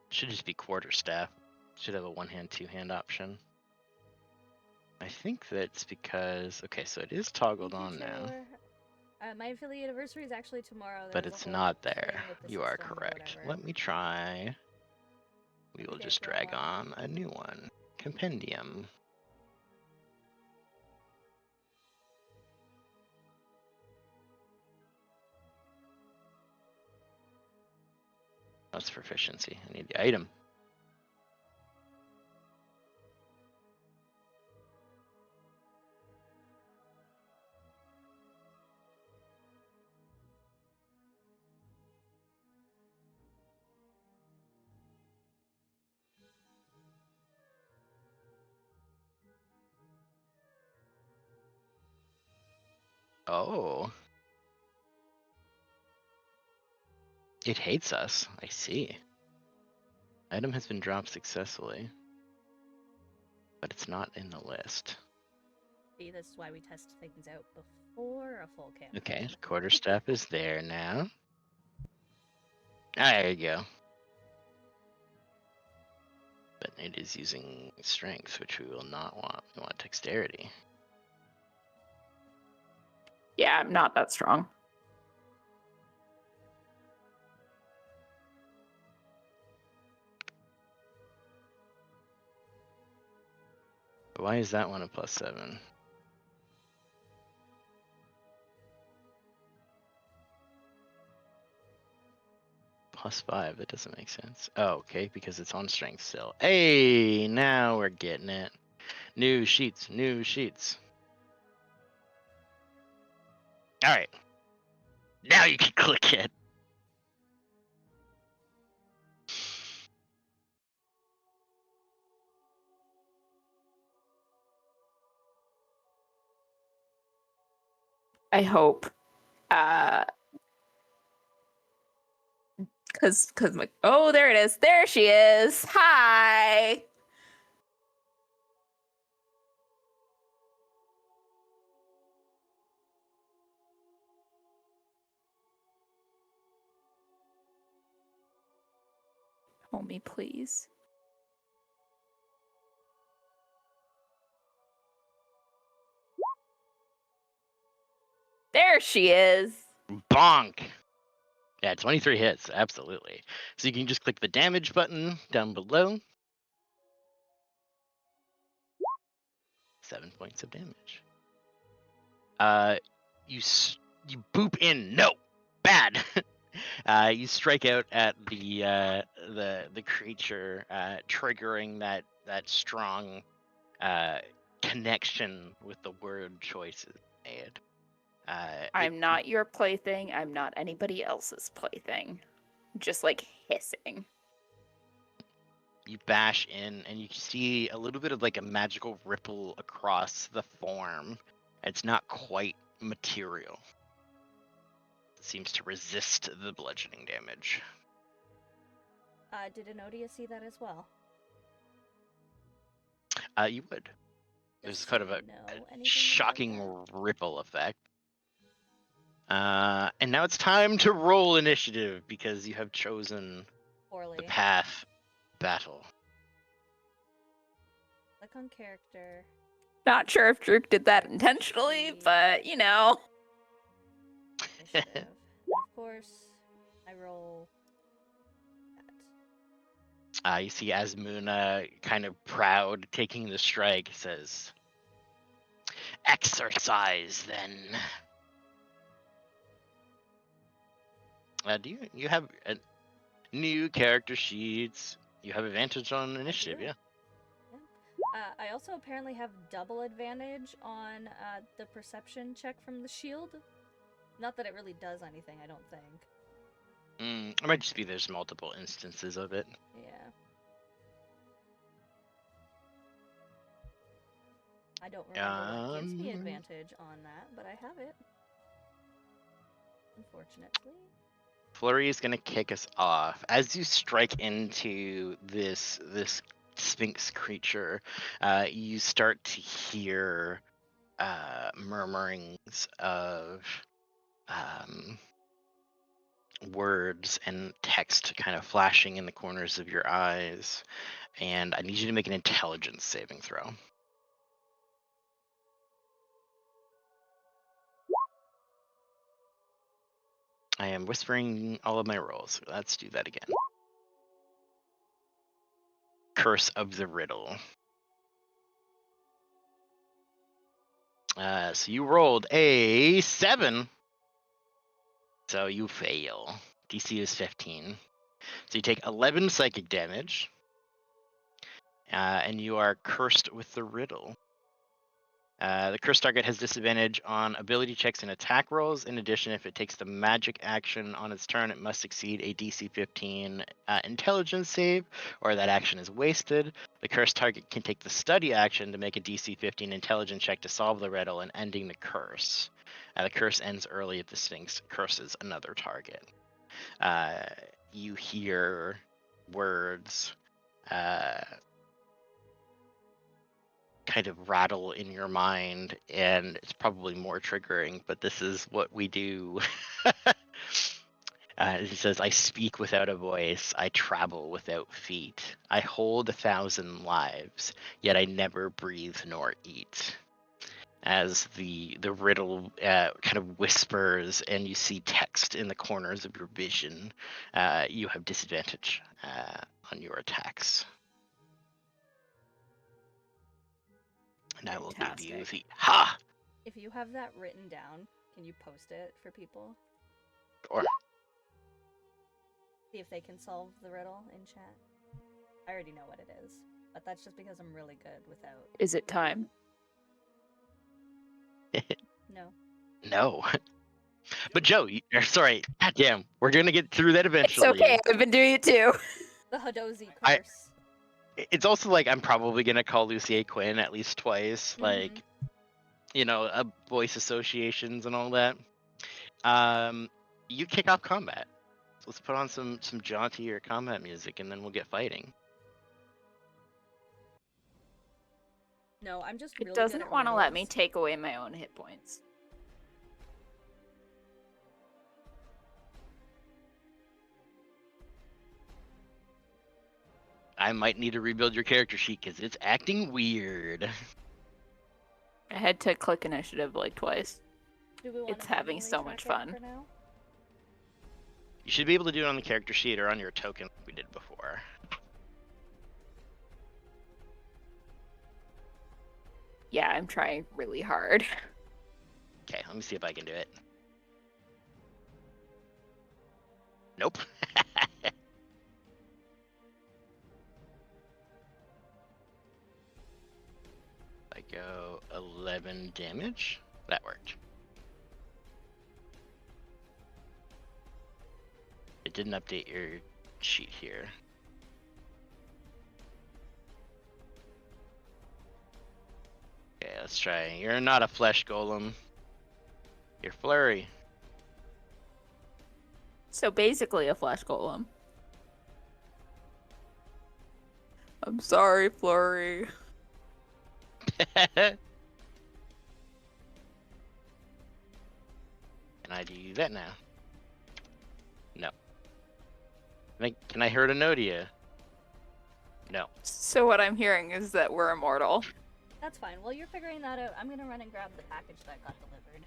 Should just be quarterstaff. Should have a one-hand, two-hand option. I think that's because okay, so it is toggled Thank you, on now, Taylor. My affiliate anniversary is actually tomorrow. but There's a it's whole not thing there. with the You are system or correct. whatever. Let me try. We will Happy just days, drag Grandma. on a new one. Compendium. That's proficiency. I need the item. Oh. It hates us. I see. Item has been dropped successfully, but it's not in the list. See, this is why we test things out before a full campaign. Okay, quarterstaff is there now. There you go. But it is using strength, which we will not want. We want dexterity. Yeah, I'm not that strong. Why is that one a +7? +5, that doesn't make sense. Oh, okay, because it's on strength still. Hey, now we're getting it. New sheets, new sheets. Alright. Now you can click it. I hope. Cause like, oh, there it is. There she is. Hi. Homie, please. There she is. Bonk! Yeah, 23 hits, absolutely. So you can just click the damage button down below. 7 points of damage. You boop in. No, bad. You strike out at the creature, triggering that strong connection with the word choices made. I'm not your plaything. I'm not anybody else's plaything. Just like hissing. You bash in, and you see a little bit of like a magical ripple across the form. It's not quite material. It seems to resist the bludgeoning damage. Did Enodia see that as well? You would. There's Does kind of she a know anything about shocking that? ripple effect. And now it's time to roll initiative because you have chosen Poorly. the path battle. Click on character. Not sure if Druk did that intentionally, but you know. Initiative. And of course, I roll that. You see Asmuna, kind of proud, taking the strike, says, "Exercise, then." Do you have new character sheets? You have advantage on initiative, do. yeah. I also apparently have double advantage on the perception check from the shield. Not that it really does anything, I don't think. It might just be there's multiple instances of it. Yeah. I don't remember what gives me advantage on that, but I have it. Unfortunately. Flurry is going to kick us off. As you strike into this sphinx creature, you start to hear murmurings of words and text kind of flashing in the corners of your eyes. And I need you to make an intelligence saving throw. I am whispering all of my rolls. Let's do that again. Curse of the Riddle. So you rolled a 7. So you fail. DC is 15. So you take 11 psychic damage. And you are cursed with the riddle. The cursed target has disadvantage on ability checks and attack rolls. In addition, if it takes the magic action on its turn, it must succeed a DC 15 intelligence save, or that action is wasted. The cursed target can take the study action to make a DC 15 intelligence check to solve the riddle and ending the curse. The curse ends early if the Sphinx curses another target. You hear words kind of rattle in your mind, and it's probably more triggering, but this is what we do. It says, I speak without a voice, I travel without feet, I hold 1,000 lives, yet I never breathe nor eat. As the riddle kind of whispers and you see text in the corners of your vision, you have disadvantage on your attacks. And I will give you the ha! If you have that written down, can you post it for people? Or see if they can solve the riddle in chat. I already know what it is, but that's just because I'm really good without. Is it time? No. No. But Joe, sorry, goddamn, we're gonna get through that eventually. It's okay, I've been doing it too. The Hadozi curse. It's also like I'm probably gonna call Lucier Quinn at least twice, like, you know, voice associations and all that. You kick off combat. So let's put on some jauntier combat music, and then we'll get fighting. No, I'm just It really doesn't want to let me riddles. take away my own hit points. I might need to rebuild your character sheet because it's acting weird. I had to click initiative like twice. Do we want It's to having so manually much track it fun. for now? You should be able to do it on the character sheet or on your token like we did before. Yeah, I'm trying really hard. Okay, let me see if I can do it. Nope. I go 11 damage. That worked. It didn't update your sheet here. Okay, let's try. You're not a flesh golem. You're flurry. So basically a flesh golem. I'm sorry, Flurry. Can I do that now? No. Can I hurt a Nodia? No. So what I'm hearing is that we're immortal. That's fine. While you're figuring that out, I'm gonna run and grab the package that got delivered.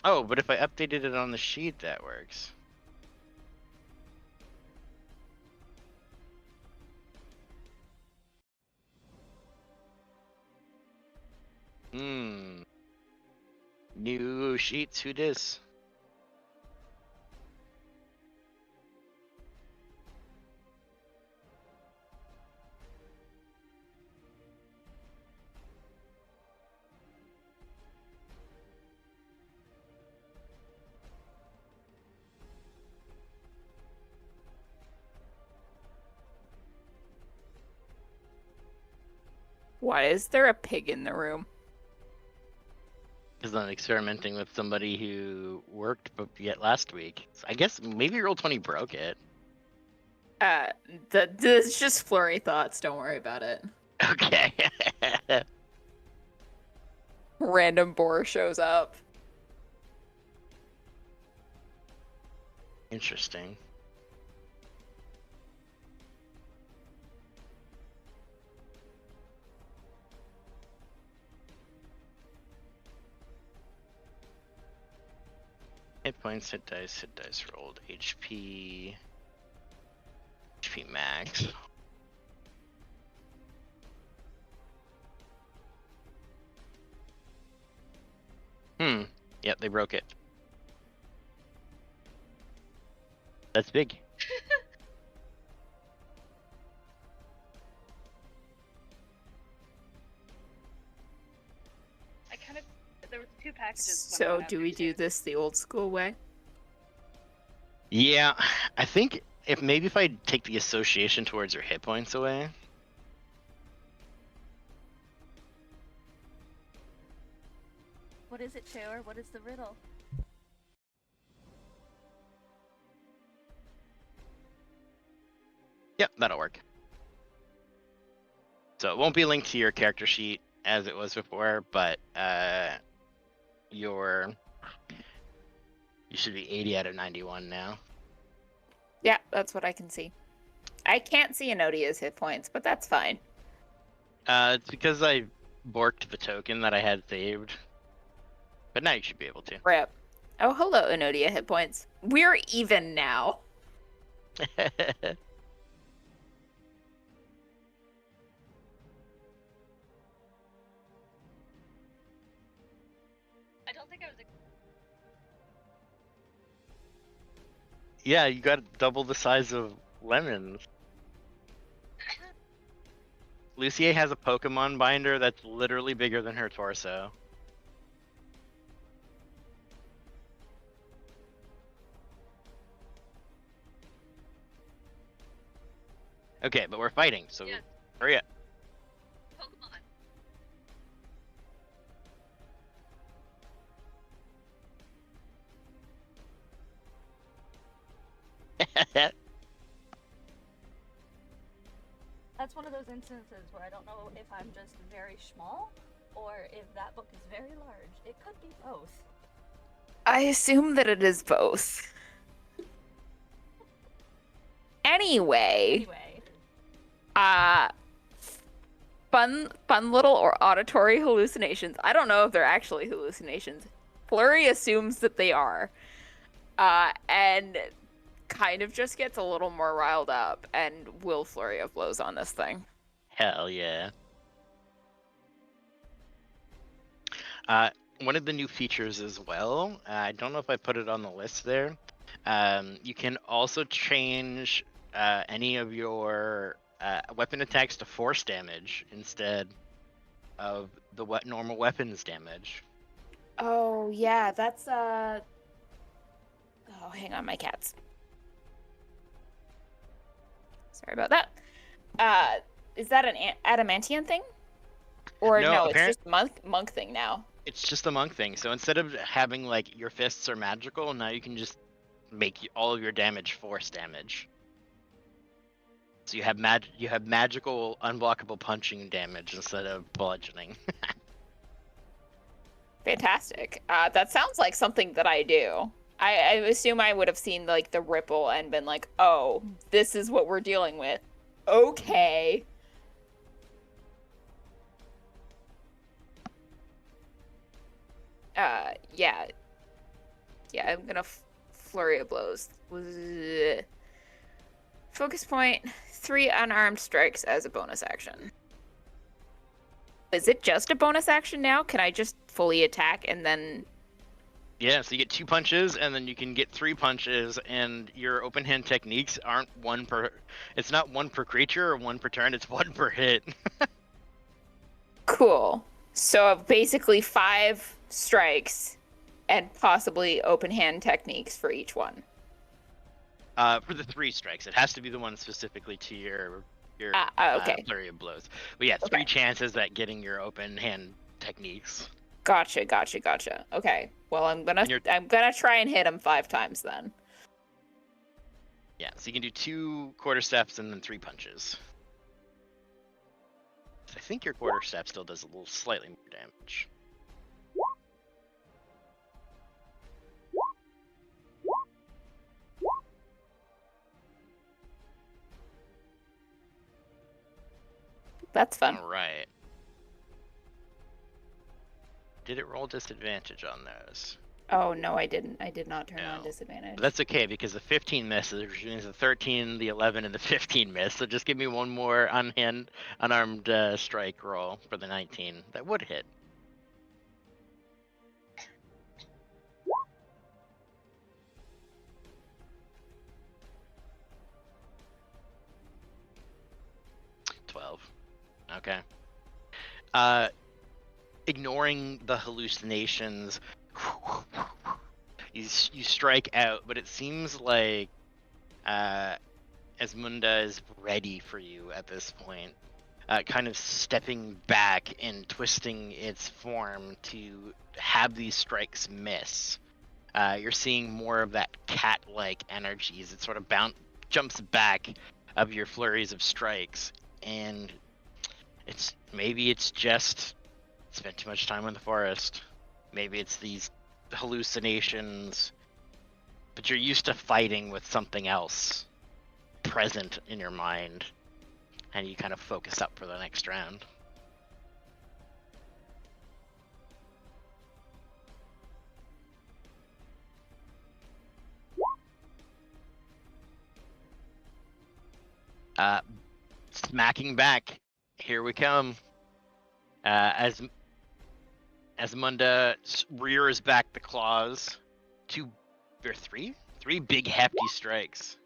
Oh, but if I updated it on the sheet, that works. New sheets, who dis? Why is there a pig in the room? Because I'm experimenting with somebody who worked yet last week. So I guess maybe Roll20 broke it. It's just flurry thoughts. Don't worry about it. Okay. Random boar shows up. Interesting. Hit points, hit dice rolled, HP max. Yep, they broke it. That's big. There were 2 packages. So do we do this the old school way? Yeah, I think if I take the association towards your hit points away. What is it, Chair? What is the riddle? Yep, that'll work. So it won't be linked to your character sheet as it was before, but you should be 80 out of 91 now. Yeah, that's what I can see. I can't see Enodia's hit points, but that's fine. It's because I borked the token that I had saved. But now you should be able to. Rip. Oh, hello, Enodia hit points. We're even now. I don't think I was. Yeah, you got double the size of Lemons. Lucia has a Pokemon binder that's literally bigger than her torso. Okay, but we're fighting, so Yes. hurry up. Pokemon. That's one of those instances where I don't know if I'm just very small or if that book is very large. It could be both. I assume that it is both. Anyway, fun little or auditory hallucinations. I don't know if they're actually hallucinations. Flurry assumes that they are. And kind of just gets a little more riled up and will flurry of blows on this thing. Hell yeah. One of the new features as well, I don't know if I put it on the list there, you can also change any of your weapon attacks to force damage instead of the normal weapons damage. Oh, yeah, that's, Oh, hang on, my cats. Sorry about that. Is that an adamantian thing? Or no, it's just monk thing now. It's just a monk thing. So instead of having like your fists are magical, now you can just make all of your damage force damage. So you have magical unblockable punching damage instead of bludgeoning. Fantastic. That sounds like something that I do. I assume I would have seen like the ripple and been like, oh, this is what we're dealing with. Okay. Yeah. Yeah, I'm gonna flurry of blows. Focus point, 3 unarmed strikes as a bonus action. Is it just a bonus action now? Can I just fully attack and then... Yeah, so you get 2 punches, and then you can get 3 punches, and your open hand techniques aren't one per... It's not 1 per creature or 1 per turn, it's 1 per hit. Cool. So basically 5 strikes and possibly open hand techniques for each one. For the 3 strikes. It has to be the one specifically to your your Okay. flurry of blows. But yeah, 3 Okay. chances at getting your open hand techniques. Gotcha. Okay. Well, I'm gonna try and hit him 5 times then. Yeah, so you can do 2 quarter steps and then 3 punches. I think your quarter step still does a little slightly more damage. That's fun. All right. Did it roll disadvantage on those? Oh no, I didn't. I did not turn on No. disadvantage. But that's okay because the 15 misses, which means the 13, the 11, and the 15 miss. So just give me one more unarmed strike roll for the 19. That would hit. Okay. Ignoring the hallucinations, you strike out, but it seems like Asmunda is ready for you at this point, kind of stepping back and twisting its form to have these strikes miss. You're seeing more of that cat-like energy as it sort of jumps back of your flurries of strikes, and maybe it's just spent too much time in the forest. Maybe it's these hallucinations, but you're used to fighting with something else present in your mind, and you kind of focus up for the next round. Smacking back, here we come. As Munda rears back the claws, three big hefty strikes.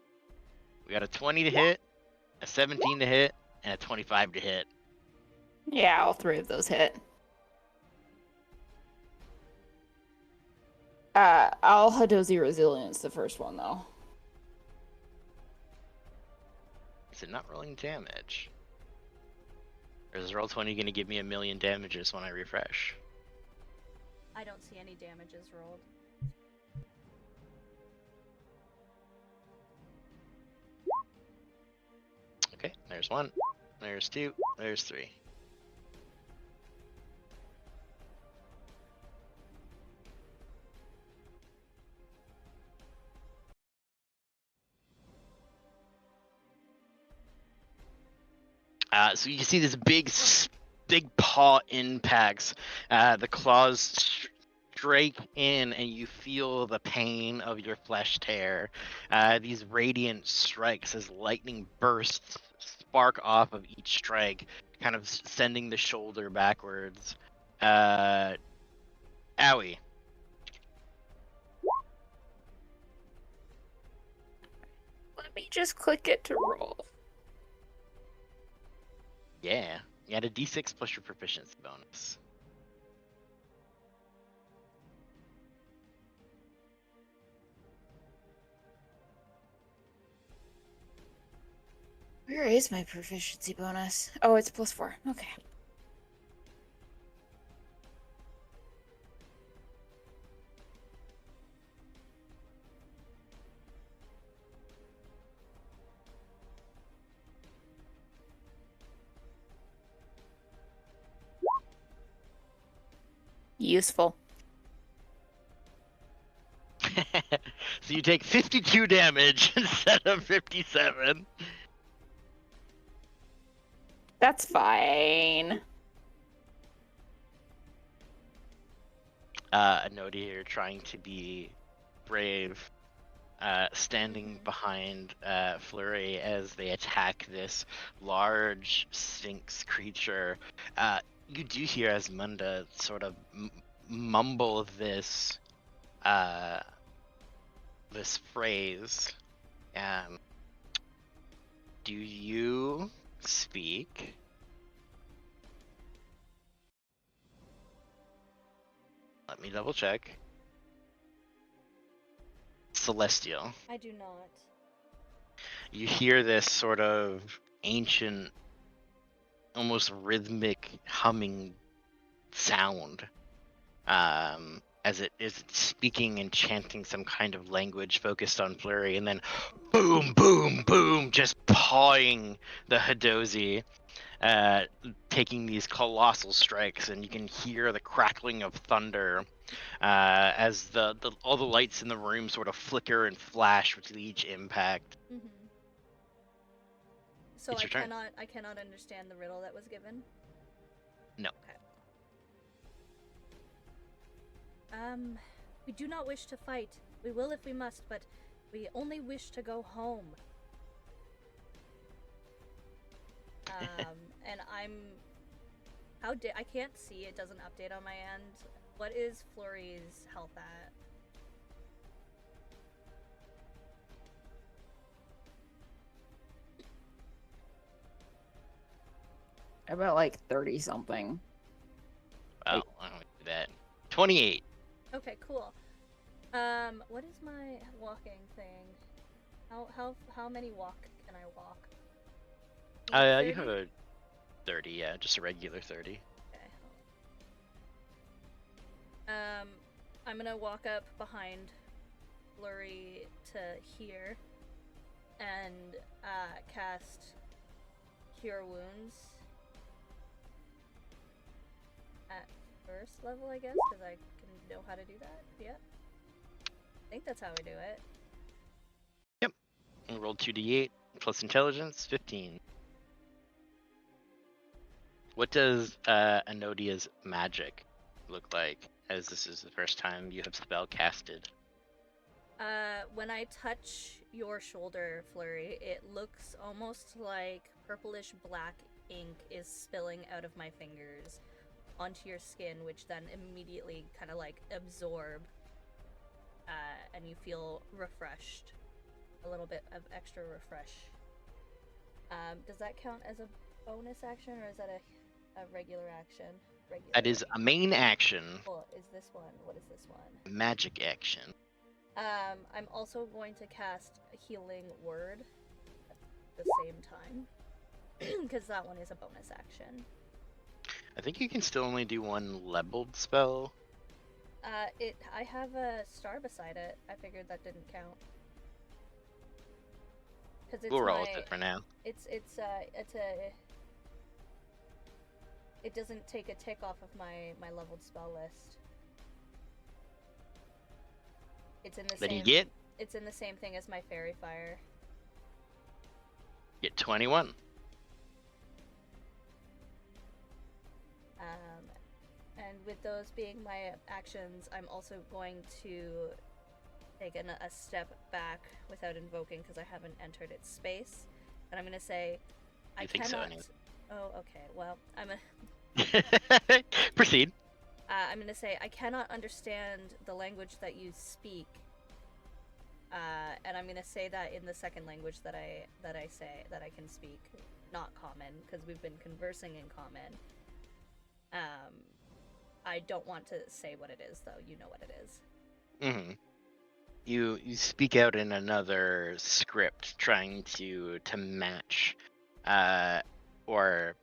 We got a 20 to hit, a 17 to hit, and a 25 to hit. Yeah, all 3 of those hit. I'll Hadozi Resilience the first one though. Is it not rolling damage? Or is Roll20 going to give me 1,000,000 damages when I refresh? I don't see any damages rolled. Okay, there's 1, there's 2, there's 3. So you can see this big paw impacts. The claws strike in, and you feel the pain of your flesh tear. These radiant strikes as lightning bursts spark off of each strike, kind of sending the shoulder backwards. Owie. Let me just click it to roll. Yeah, you had a d6 plus your proficiency bonus. Where is my proficiency bonus? Oh, it's +4. Okay. Useful. So you take 52 damage instead of 57. That's fine. Nodi here trying to be brave, standing behind Flurry as they attack this large sphinx creature. You do hear Asmunda sort of mumble this this phrase. Do you speak? Let me double check. Celestial. I do not. You hear this sort of ancient, almost rhythmic humming sound, as it is speaking and chanting some kind of language focused on Flurry, and then boom, boom, boom, just pawing the Hadozi, taking these colossal strikes, and you can hear the crackling of thunder as all the lights in the room sort of flicker and flash with each impact. Mm-hmm. So It's I your turn. cannot understand the riddle that was given. No. Okay. We do not wish to fight. We will if we must, but we only wish to go home. And I can't see, it doesn't update on my end. What is Flurry's health at? About like 30 something. Well, I don't do that. 28. Okay, cool. What is my walking thing? How many walk can I walk? You have a 30, yeah, just a regular 30. Okay. I'm gonna walk up behind Flurry to here and cast Cure Wounds at first level, I guess, because I can know how to do that. Yep. I think that's how we do it. Yep. And roll 2d8 plus intelligence, 15. What does Anodia's magic look like, as this is the first time you have spell casted? When I touch your shoulder, Flurry, it looks almost like purplish black ink is spilling out of my fingers onto your skin, which then immediately kind of like absorb, and you feel refreshed. A little bit of extra refresh. Does that count as a bonus action, or is that a regular action? Regular. That is a main action. Cool. Is this one? What is this one? Magic action. I'm also going to cast a Healing Word at the same time, because that one is a bonus action. I think you can still only do one leveled spell. I have a star beside it. I figured that didn't count. Cause it's We'll roll with it for now. It doesn't take a tick off of my leveled spell list. It's in the Then same. you get It's in the same thing as my Fairy Fire. 21. And with those being my actions, I'm also going to take a step back without invoking because I haven't entered its space. And I'm going to say, I think so, cannot... anyway. Oh, okay. Well, Proceed. I'm going to say, I cannot understand the language that you speak. And I'm going to say that in the second language that I can speak, not common, because we've been conversing in common. I don't want to say what it is, though. You know what it is. Mm-hmm. You speak out in another script, trying to match, or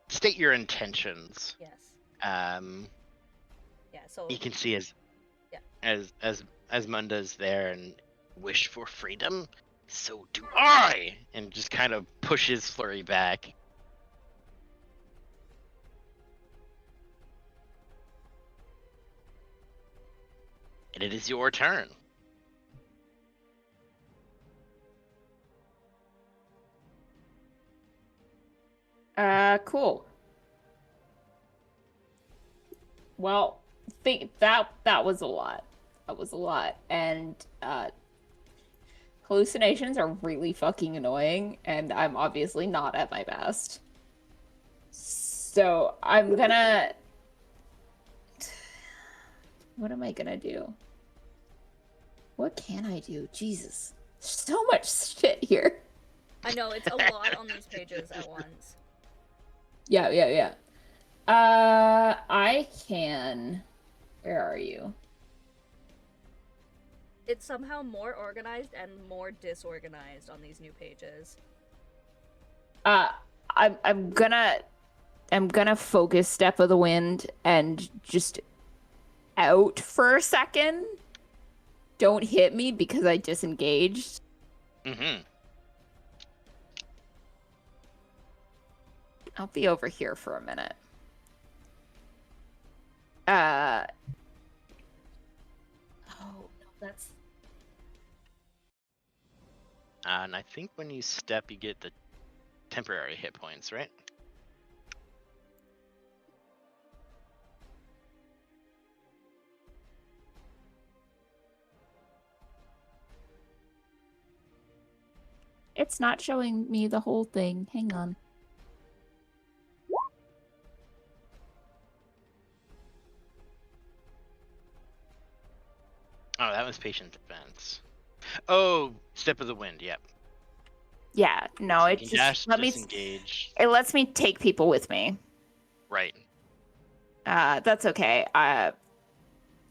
state your intentions. Yes. Yeah. So You can see as Munda's there and wish for freedom. So do I, and just kind of pushes Flurry back. And it is your turn. Cool. Well, think that was a lot. That was a lot. And hallucinations are really fucking annoying, and I'm obviously not at my best. So I'm gonna... What am I gonna do? What can I do? Jesus. There's so much shit here. I know, it's a lot on these pages at once. Yeah. I can... Where are you? It's somehow more organized and more disorganized on these new pages. I'm gonna focus Step of the Wind and just out for a second. Don't hit me because I disengaged. Mm-hmm. I'll be over here for a minute. Oh, no, that's... And I think when you step, you get the temporary hit points, right? It's not showing me the whole thing. Hang on. Oh, that was patient defense. Oh, Step of the Wind, yep. Yeah, no, So you it can just dash, let me... disengage. It lets me take people with me. Right. That's okay.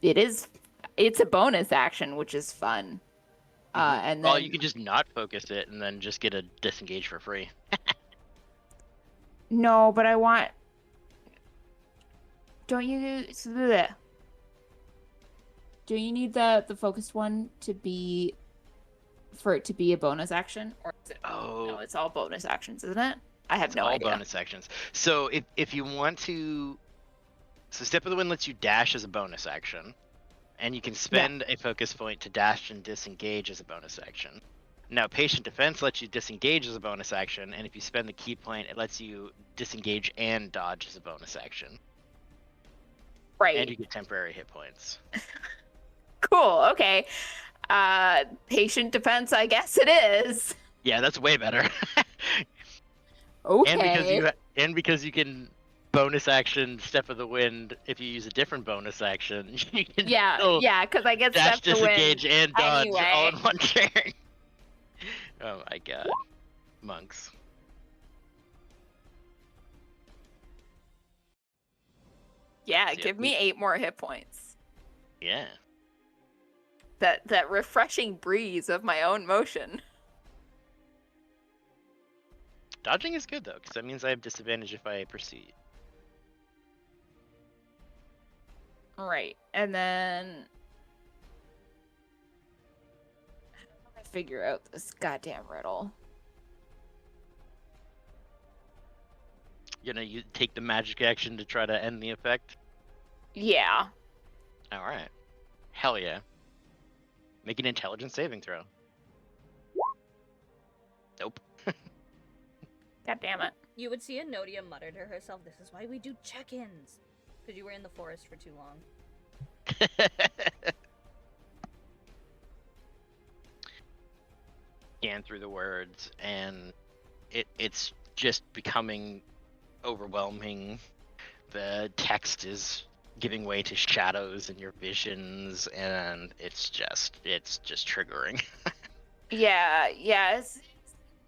It's a bonus action, which is fun. And then... Well, you can just not focus it and then just get a disengage for free. No, but I want... Don't you... Do you need the focused one to be... For it to be a bonus action? Or is it... Oh. No, it's all bonus actions, isn't it? I have It's no all idea. bonus actions. So if you want to... So Step of the Wind lets you dash as a bonus action. And you can spend a focus point to dash and disengage as a bonus action. Now, Patient Defense lets you disengage as a bonus action, and if you spend the key point, it lets you disengage and dodge as a bonus action. Right. And you get temporary hit points. Cool, okay. Patient defense, I guess it is. Yeah, that's way better. Okay. And because you can bonus action Step of the Wind if you use a different bonus action, you can still because I get dash, Step of the Wind disengage, and dodge anyway. all in one turn. Oh my god. Monks. Yeah, give me 8 more hit points. Yeah. That refreshing breeze of my own motion. Dodging is good though, because that means I have disadvantage if I proceed. Right, and then how do I figure out this goddamn riddle? You take the magic action to try to end the effect? Yeah. Alright. Hell yeah. Make an intelligence saving throw. Nope. God damn it. You would see Enodia mutter to herself, "This is why we do check-ins." Because you were in the forest for too long. Scan through the words, and it's just becoming overwhelming. The text is giving way to shadows in your visions, and it's just triggering. Yeah, it's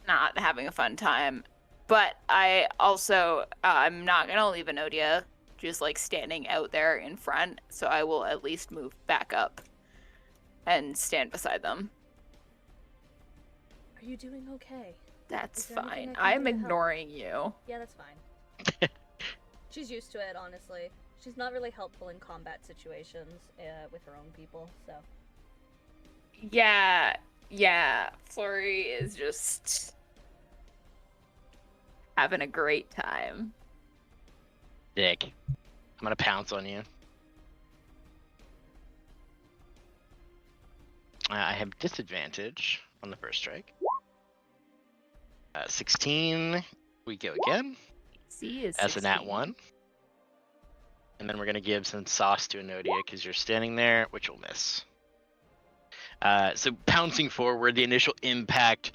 not having a fun time. But I also, I'm not gonna leave Enodia just like standing out there in front, so I will at least move back up and stand beside them. Are you doing okay? That's Is there anything fine. I can I'm do to help? ignoring you. Yeah, that's fine. She's used to it, honestly. She's not really helpful in combat situations with her own people, so. Yeah. Flurry is just having a great time. Dick. I'm gonna pounce on you. I have disadvantage on the first strike. 16. We go again. C is As a nat 16. 1. And then we're gonna give some sauce to Enodia because you're standing there, which will miss. So pouncing forward, the initial impact,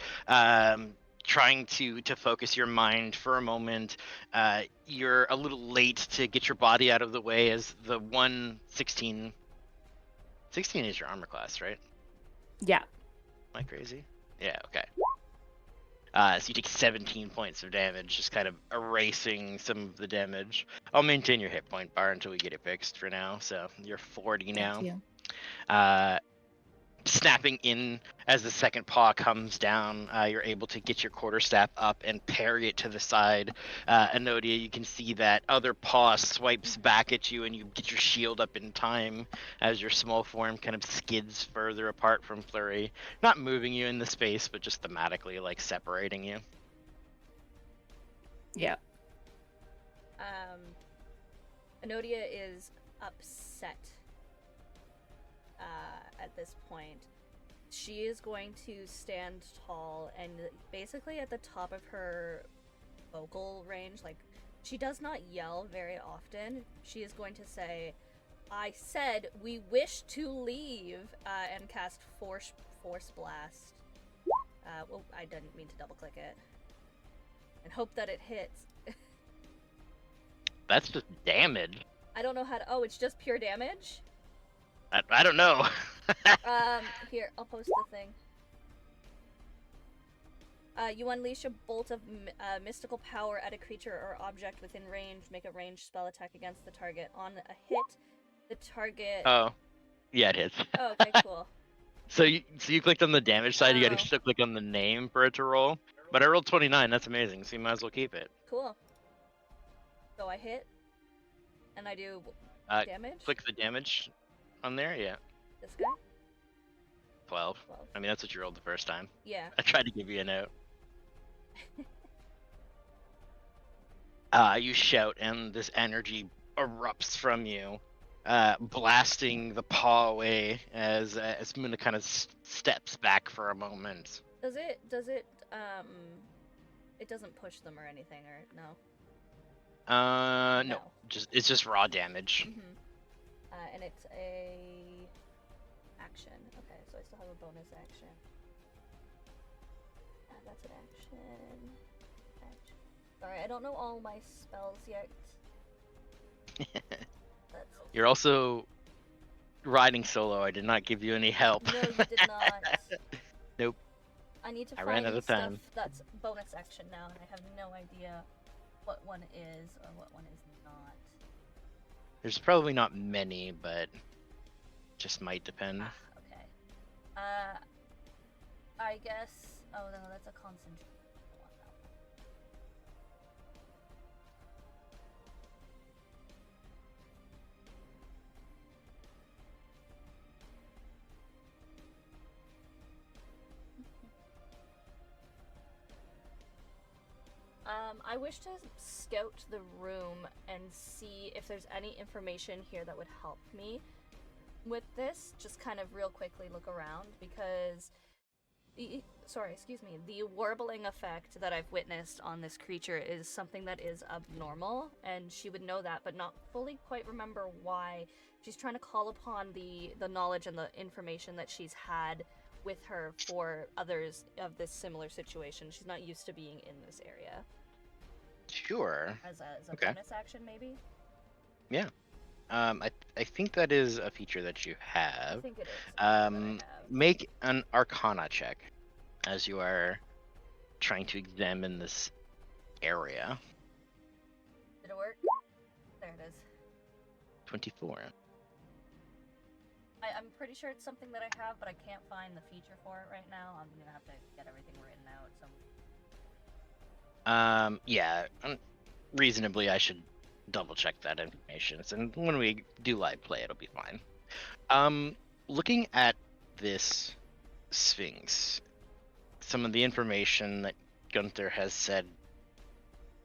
trying to focus your mind for a moment. You're a little late to get your body out of the way as the 116. 16 is your armor class, right? Yeah. Am I crazy? Yeah, okay. So you take 17 points of damage, just kind of erasing some of the damage. I'll maintain your hit point bar until we get it fixed for now, so you're 40 now. Thank you. snapping in as the second paw comes down. You're able to get your quarterstaff up and parry it to the side. Enodia, you can see that other paw swipes back at you, and you get your shield up in time as your small form kind of skids further apart from Flurry. Not moving you in the space, but just thematically, like, separating you. Yeah. Enodia is upset at this point. She is going to stand tall and basically at the top of her vocal range, like, she does not yell very often. She is going to say, "I said we wish to leave," and cast Force Blast. Well, I didn't mean to double click it. And hope that it hits. That's just damage. I don't know how to. Oh, it's just pure damage? I don't know. Here, I'll post the thing. You unleash a bolt of mystical power at a creature or object within range. Make a ranged spell attack against the target. On a hit, the target... Oh. Yeah, it hits. Oh, okay, cool. So you clicked on the damage side, you gotta Oh. still click on the name for it to roll. But I rolled 29, that's amazing, so you might as well keep it. Cool. So I hit, and I do damage? Click the damage on there, yeah. This guy? 12. 12. I mean, that's what you rolled the first time. Yeah. I tried to give you a note. You shout, and this energy erupts from you, blasting the paw away as Muna kind of steps back for a moment. Does it, it doesn't push them or anything, or no? No. It's just raw damage. Mm-hmm. And it's a action. Okay, so I still have a bonus action. That's an action. Sorry, I don't know all my spells yet. You're also riding solo. I did not give you any help. No, you did not. Nope. I need to I find ran out of stuff time. that's bonus action now, and I have no idea what one is or what one is not. There's probably not many, but just might depend. Okay. I guess. Oh no, that's a concentration. I want that one. I wish to scout the room and see if there's any information here that would help me with this. Just kind of real quickly look around, because the warbling effect that I've witnessed on this creature is something that is abnormal, and she would know that, but not fully quite remember why. She's trying to call upon the knowledge and the information that she's had with her for others of this similar situation. She's not used to being in this area. Sure. As a Okay. bonus action, maybe? Yeah. I think that is a feature that you I have. think it is. That I have. Make an Arcana check as you are trying to examine this area. Did it work? There it is. 24. I'm pretty sure it's something that I have, but I can't find the feature for it right now. I'm gonna have to get everything written out. So. Yeah. Reasonably, I should double check that information. And when we do live play, it'll be fine. Looking at this Sphinx, some of the information that Gunther has said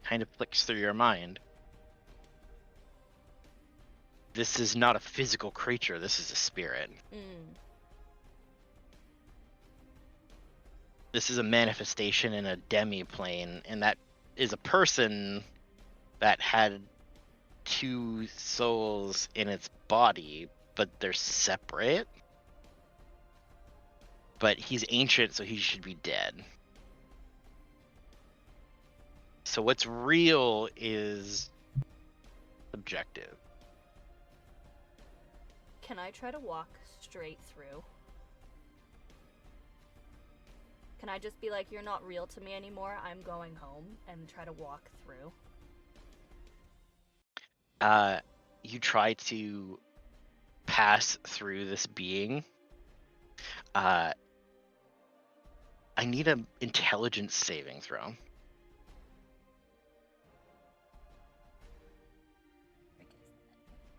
kind of flicks through your mind. This is not a physical creature, this is a spirit. This is a manifestation in a demi-plane, and that is a person that had two souls in its body, but they're separate. But he's ancient, so he should be dead. So what's real is subjective. Can I try to walk straight through? Can I just be like, you're not real to me anymore, I'm going home, and try to walk through? You try to pass through this being, I need an intelligence saving throw.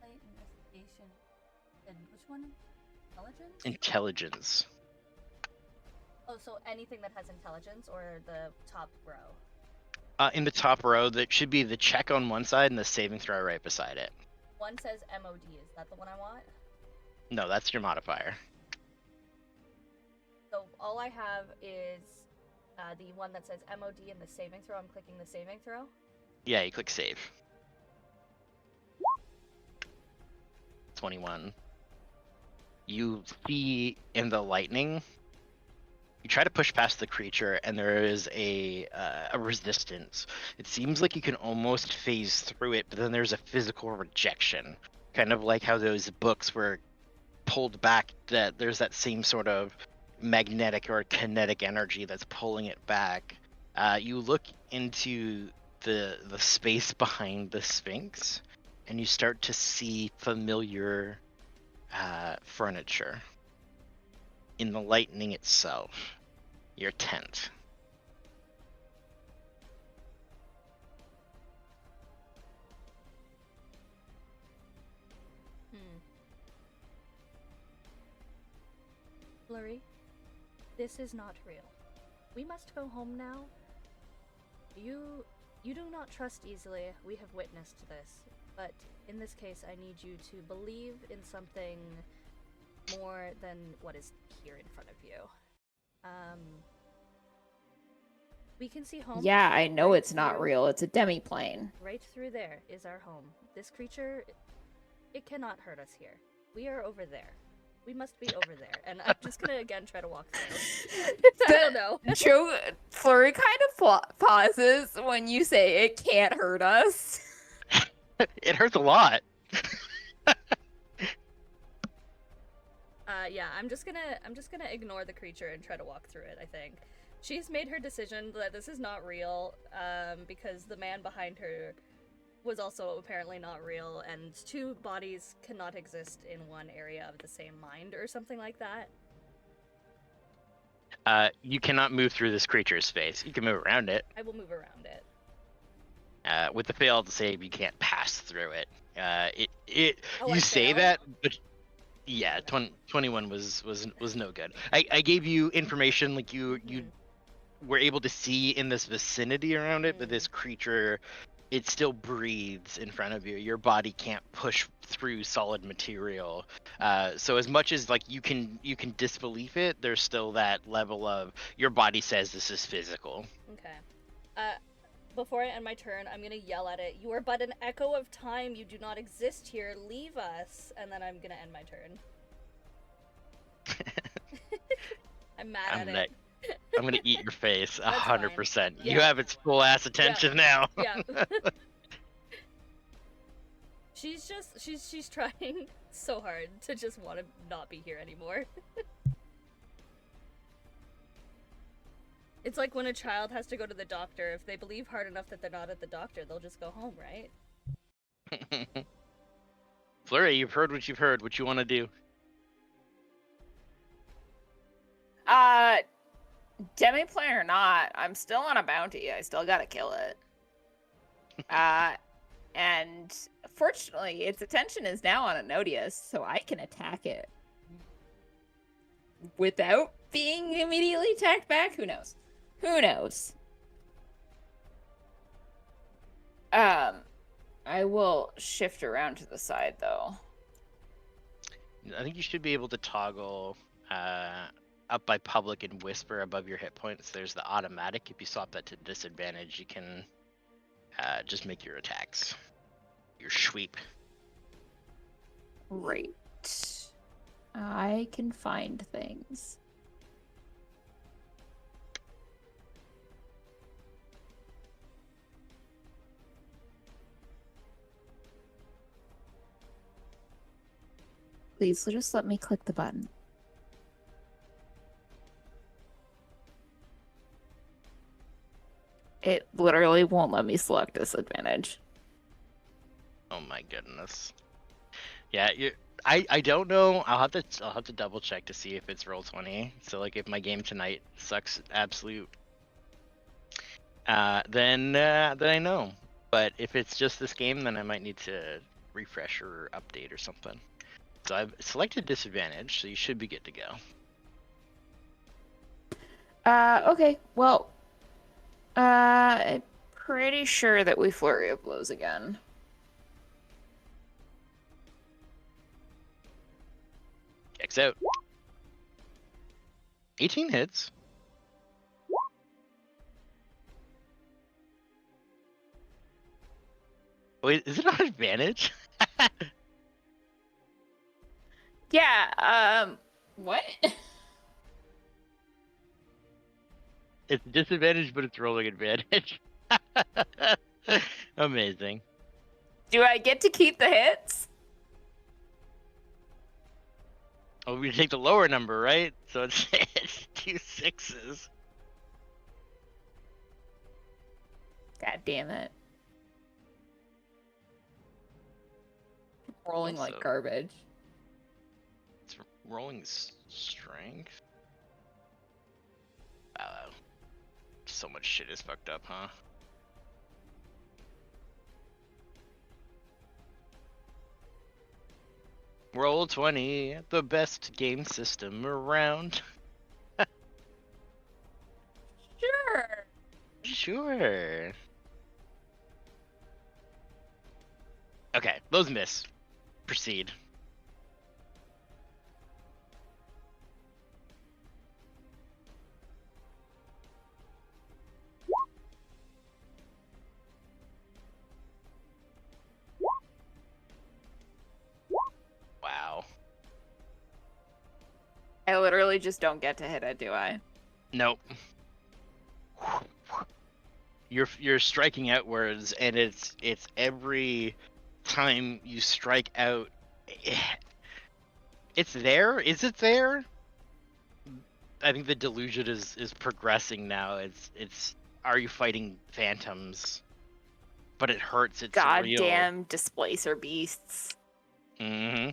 Investigation. And which one? Intelligence? Intelligence. Oh, so anything that has intelligence or the top row? In the top row, that should be the check on one side and the saving throw right beside it. One says MOD. Is that the one I want? No, that's your modifier. So all I have is the one that says MOD and the saving throw. I'm clicking the saving throw. Yeah, you click save. 21. You see in the lightning, you try to push past the creature, and there is a resistance. It seems like you can almost phase through it, but then there's a physical rejection. Kind of like how those books were pulled back, that there's that same sort of magnetic or kinetic energy that's pulling it back. You look into the space behind the Sphinx, and you start to see familiar furniture. In the lightning itself, your tent. Flurry, this is not real. We must go home now. You do not trust easily. We have witnessed this. But in this case, I need you to believe in something more than what is here in front of you. We can see home. Yeah, I know right it's not through- real. It's a demiplane. Right through there is our home. This creature, it cannot hurt us here. We are over there. We must be over there. And I'm just gonna again try to walk through. I don't know. Joe Flurry kind of pauses when you say it can't hurt us. It hurts a lot. Yeah, I'm just gonna ignore the creature and try to walk through it, I think. She's made her decision that this is not real, because the man behind her was also apparently not real, and two bodies cannot exist in one area of the same mind, or something like that. You cannot move through this creature's space. You can move around it. I will move around it. With the failed save, you can't pass through it. Oh, you I say failed? that, but yeah, 21 was no good. I gave you information, like you were able to see in this vicinity around it, but this creature, it still breathes in front of you. Your body can't push through solid material. So as much as like you can disbelieve it, there's still that level of your body says this is physical. Okay. Before I end my turn, I'm gonna yell at it. You are but an echo of time. You do not exist here. Leave us. And then I'm gonna end my turn. I'm mad at it. I'm gonna eat your face That's 100%. You Yeah. have its full ass attention now. Yeah. she's trying so hard to just want to not be here anymore. It's like when a child has to go to the doctor. If they believe hard enough that they're not at the doctor, they'll just go home, right? Flurry, you've heard what you've heard. What you want to do? Demiplane or not, I'm still on a bounty. I still gotta kill it. And fortunately, its attention is now on Anodius, so I can attack it without being immediately attacked back. Who knows? Who knows? I will shift around to the side though. I think you should be able to toggle up by public and whisper above your hit points. There's the automatic. If you swap that to disadvantage, you can just make your attacks. Your sweep. Right. I can find things. Please just let me click the button. It literally won't let me select disadvantage. Oh my goodness. Yeah, I don't know. I'll have to double check to see if it's Roll20. So like if my game tonight sucks absolute, then I know. But if it's just this game, then I might need to refresh or update or something. So I've selected disadvantage, so you should be good to go. Okay. Well, I'm pretty sure that we flurry of blows again. Checks out. 18 hits. Wait, is it on advantage? Yeah. What? It's disadvantage, but it's rolling advantage. Amazing. Do I get to keep the hits? Oh, we take the lower number, right? So it's, it's 2 6s. God damn it. Rolling like Also- garbage. It's rolling strength. Wow. So much shit is fucked up, huh? Roll20, the best game system around. Sure. Sure. Okay, those miss. Proceed. Wow. I literally just don't get to hit it, do I? Nope. You're striking outwards, and it's every time you strike out. It's there. Is it there? I think the delusion is progressing now. It's are you fighting phantoms? But it hurts. It's real. Goddamn displacer beasts. Mm-hmm.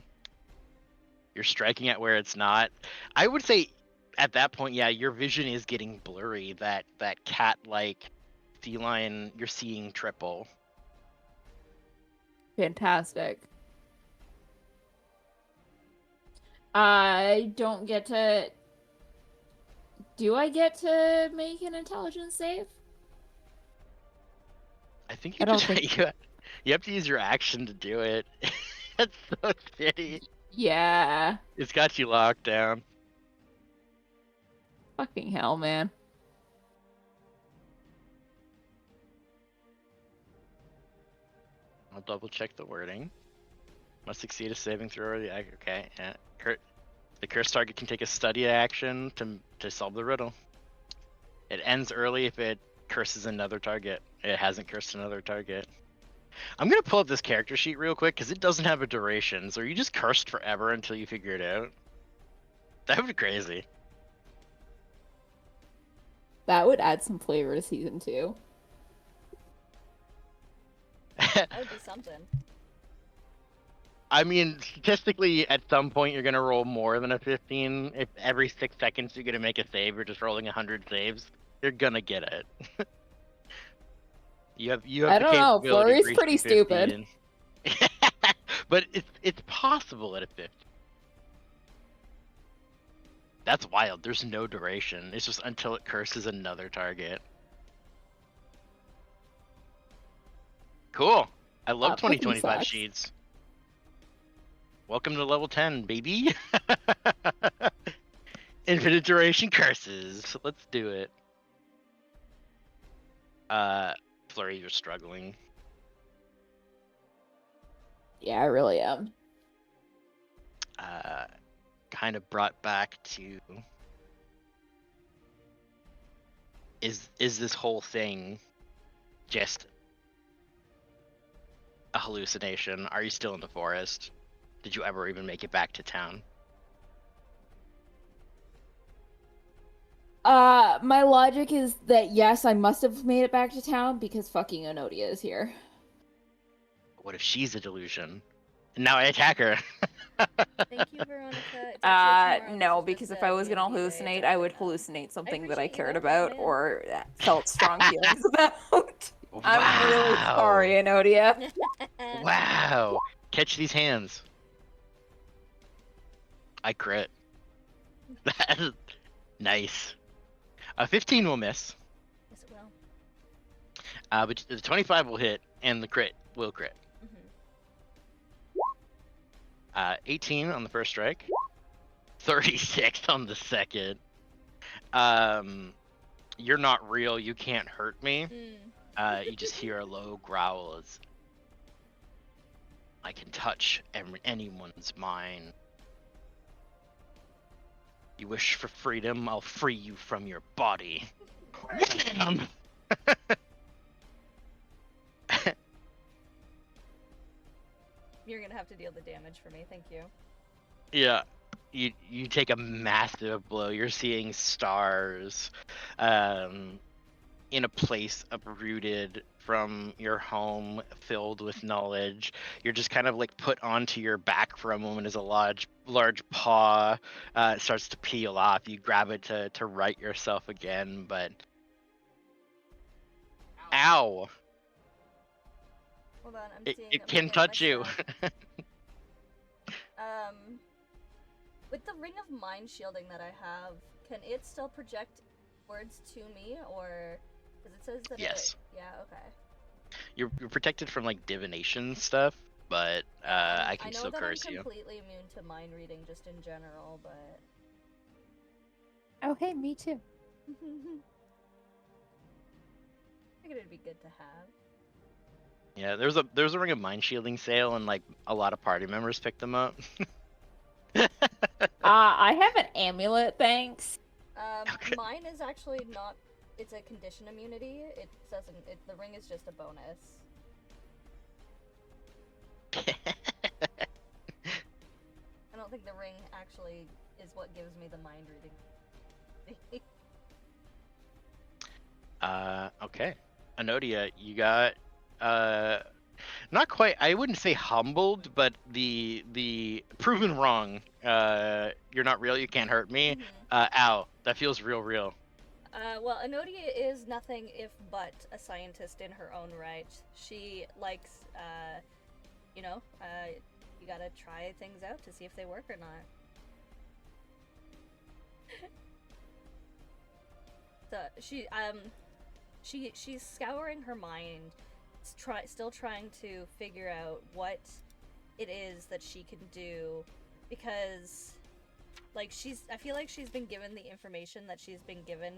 You're striking at where it's not. I would say at that point, yeah, your vision is getting blurry. That cat-like feline, you're seeing triple. Fantastic. I don't get to... Do I get to make an intelligence save? I think I you don't just think- you have to use your action to do it. That's so shitty. Yeah. It's got you locked down. Fucking hell, man. I'll double check the wording. Must succeed a saving throw. Okay, yeah. The cursed target can take a study action to solve the riddle. It ends early if it curses another target. It hasn't cursed another target. I'm gonna pull up this character sheet real quick because it doesn't have a duration. So are you just cursed forever until you figure it out? That would be crazy. That would add some flavor to season 2. That would be something. I mean, statistically, at some point you're gonna roll more than a 15. If every 6 seconds you're gonna make a save, you're just rolling 100 saves. You're gonna get it. you have I the don't know, capability of Flurry's reaching pretty stupid. 15. But it's possible at a 50. That's wild. There's no duration. It's just until it curses another target. Cool. I love That fucking 2025 sucks. sheets. Welcome to level 10, baby. Infinite duration curses. Let's do it. Flurry, you're struggling. Yeah, I really am. Kind of brought back to is this whole thing just a hallucination? Are you still in the forest? Did you ever even make it back to town? My logic is that yes, I must have made it back to town because fucking Onodia is here. What if she's a delusion? Now I attack her. Thank you, Veronica. It's actually tomorrow. No, This is because just if I a was gonna D&D day, hallucinate, don't I would bring that. hallucinate something that I appreciate you, cared though, about man. or felt strong feelings about. I'm really Wow. sorry, Enodia. Wow. Catch these hands. I crit. That is nice. 15 will miss. Yes, it will. But the 25 will hit, and the crit will crit. Mm-hmm. 18 on the first strike. 36 on the second. You're not real. You can't hurt me. You just hear a low growl as I can touch anyone's mind. You wish for freedom? I'll free you from your body. You're gonna have to deal the damage for me. Thank you. Yeah, you take a massive blow. You're seeing stars, in a place uprooted from your home, filled with knowledge. You're just kind of like put onto your back for a moment as a large paw starts to peel off. You grab it to right yourself again, but ow! Hold on, I'm seeing. It I'm can looking at touch my you. stat. With the ring of mind shielding that I have, can it still project words to me, or because it says that? Yes. Yeah. Okay. You're protected from like divination stuff, but I can still curse I'm you. completely immune to mind reading just in general, but. Oh, hey, me too. I figured it'd be good to have. Yeah, there's a ring of mind shielding sale, and like a lot of party members picked them up. I have an amulet, thanks. Okay. Mine is actually not. It's a condition immunity. It doesn't. The ring is just a bonus. I don't think the ring actually is what gives me the mind reading. Okay. Anodia, you got not quite, I wouldn't say humbled, but the proven wrong. You're not real, you can't hurt me. Ow, that feels real. Well, Enodia is nothing if but a scientist in her own right. She likes, you gotta try things out to see if they work or not. So she's scouring her mind, still trying to figure out what it is that she can do, because, like, I feel like she's been given the information that she's been given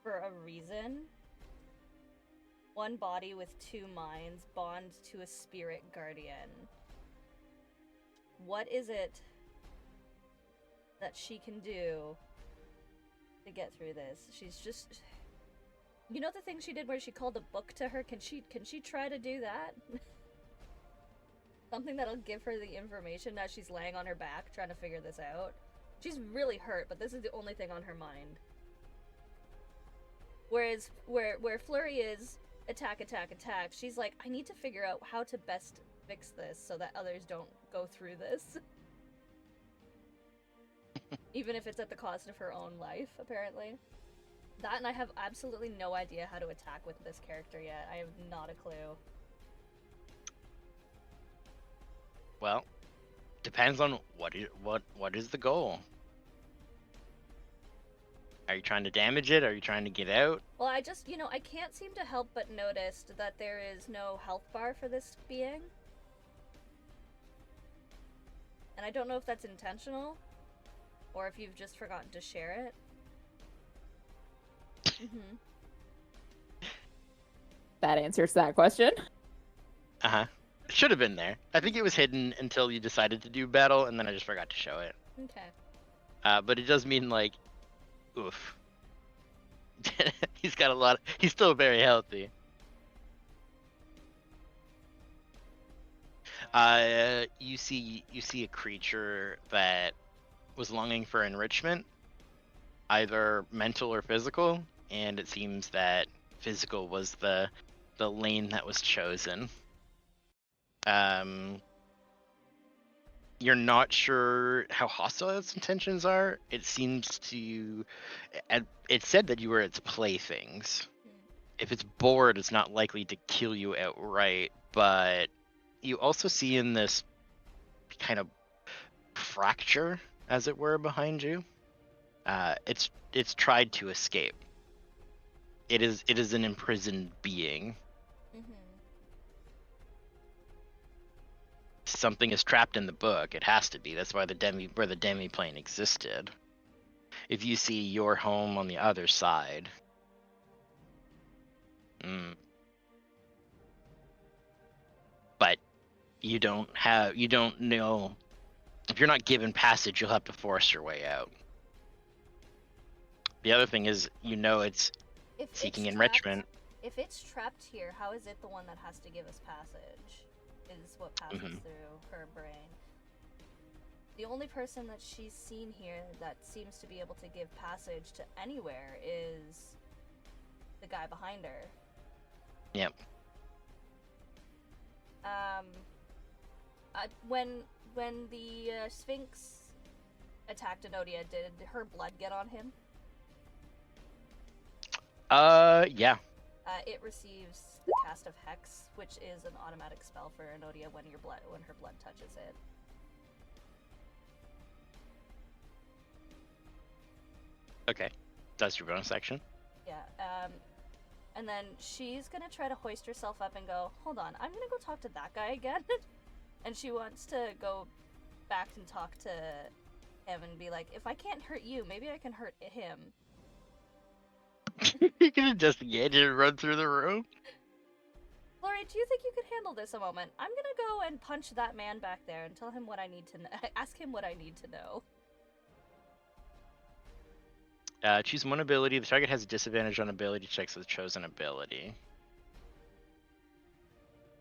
for a reason. One body with two minds bond to a spirit guardian. What is it that she can do to get through this? She's just... You know the thing she did where she called a book to her? Can she try to do that? Something that'll give her the information as she's laying on her back trying to figure this out. She's really hurt, but this is the only thing on her mind. Whereas where Flurry is attack, she's like, I need to figure out how to best fix this so that others don't go through this. Even if it's at the cost of her own life, apparently. That, and I have absolutely no idea how to attack with this character yet. I have not a clue. Well, depends on what is the goal. Are you trying to damage it? Are you trying to get out? Well, I just, I can't seem to help but notice that there is no health bar for this being. And I don't know if that's intentional, or if you've just forgotten to share it. That answers that question. Uh-huh. It should have been there. I think it was hidden until you decided to do battle, and then I just forgot to show it. Okay. But it does mean, like, oof. He's got a lot. He's still very healthy. You see a creature that was longing for enrichment, either mental or physical, and it seems that physical was the lane that was chosen. you're not sure how hostile its intentions are. It seems to, and it said that you were its playthings. If it's bored, it's not likely to kill you outright. But you also see in this kind of fracture, as it were, behind you, it's tried to escape. It is an imprisoned being. Mm-hmm. Something is trapped in the book. It has to be. That's why the demi plane existed. If you see your home on the other side, but you don't know. If you're not given passage, you'll have to force your way out. The other thing is, it's If seeking it's enrichment. If it's trapped here, how is it the one that has to give us passage? Is what passes through her brain. The only person that she's seen here that seems to be able to give passage to anywhere is the guy behind her. Yep. When the Sphinx attacked Enodia, did her blood get on him? Yeah. It receives the cast of Hex, which is an automatic spell for Enodia when her blood touches it. Okay. That's your bonus action. Yeah. And then she's gonna try to hoist herself up and go, hold on, I'm gonna go talk to that guy again. And she wants to go back and talk to him and be like, if I can't hurt you, maybe I can hurt him. You can investigate and run through the room. Lori, do you think you could handle this a moment? I'm gonna go and punch that man back there and tell him what I need to know. Ask him what I need to know. Choose one ability. The target has a disadvantage on ability checks with the chosen ability.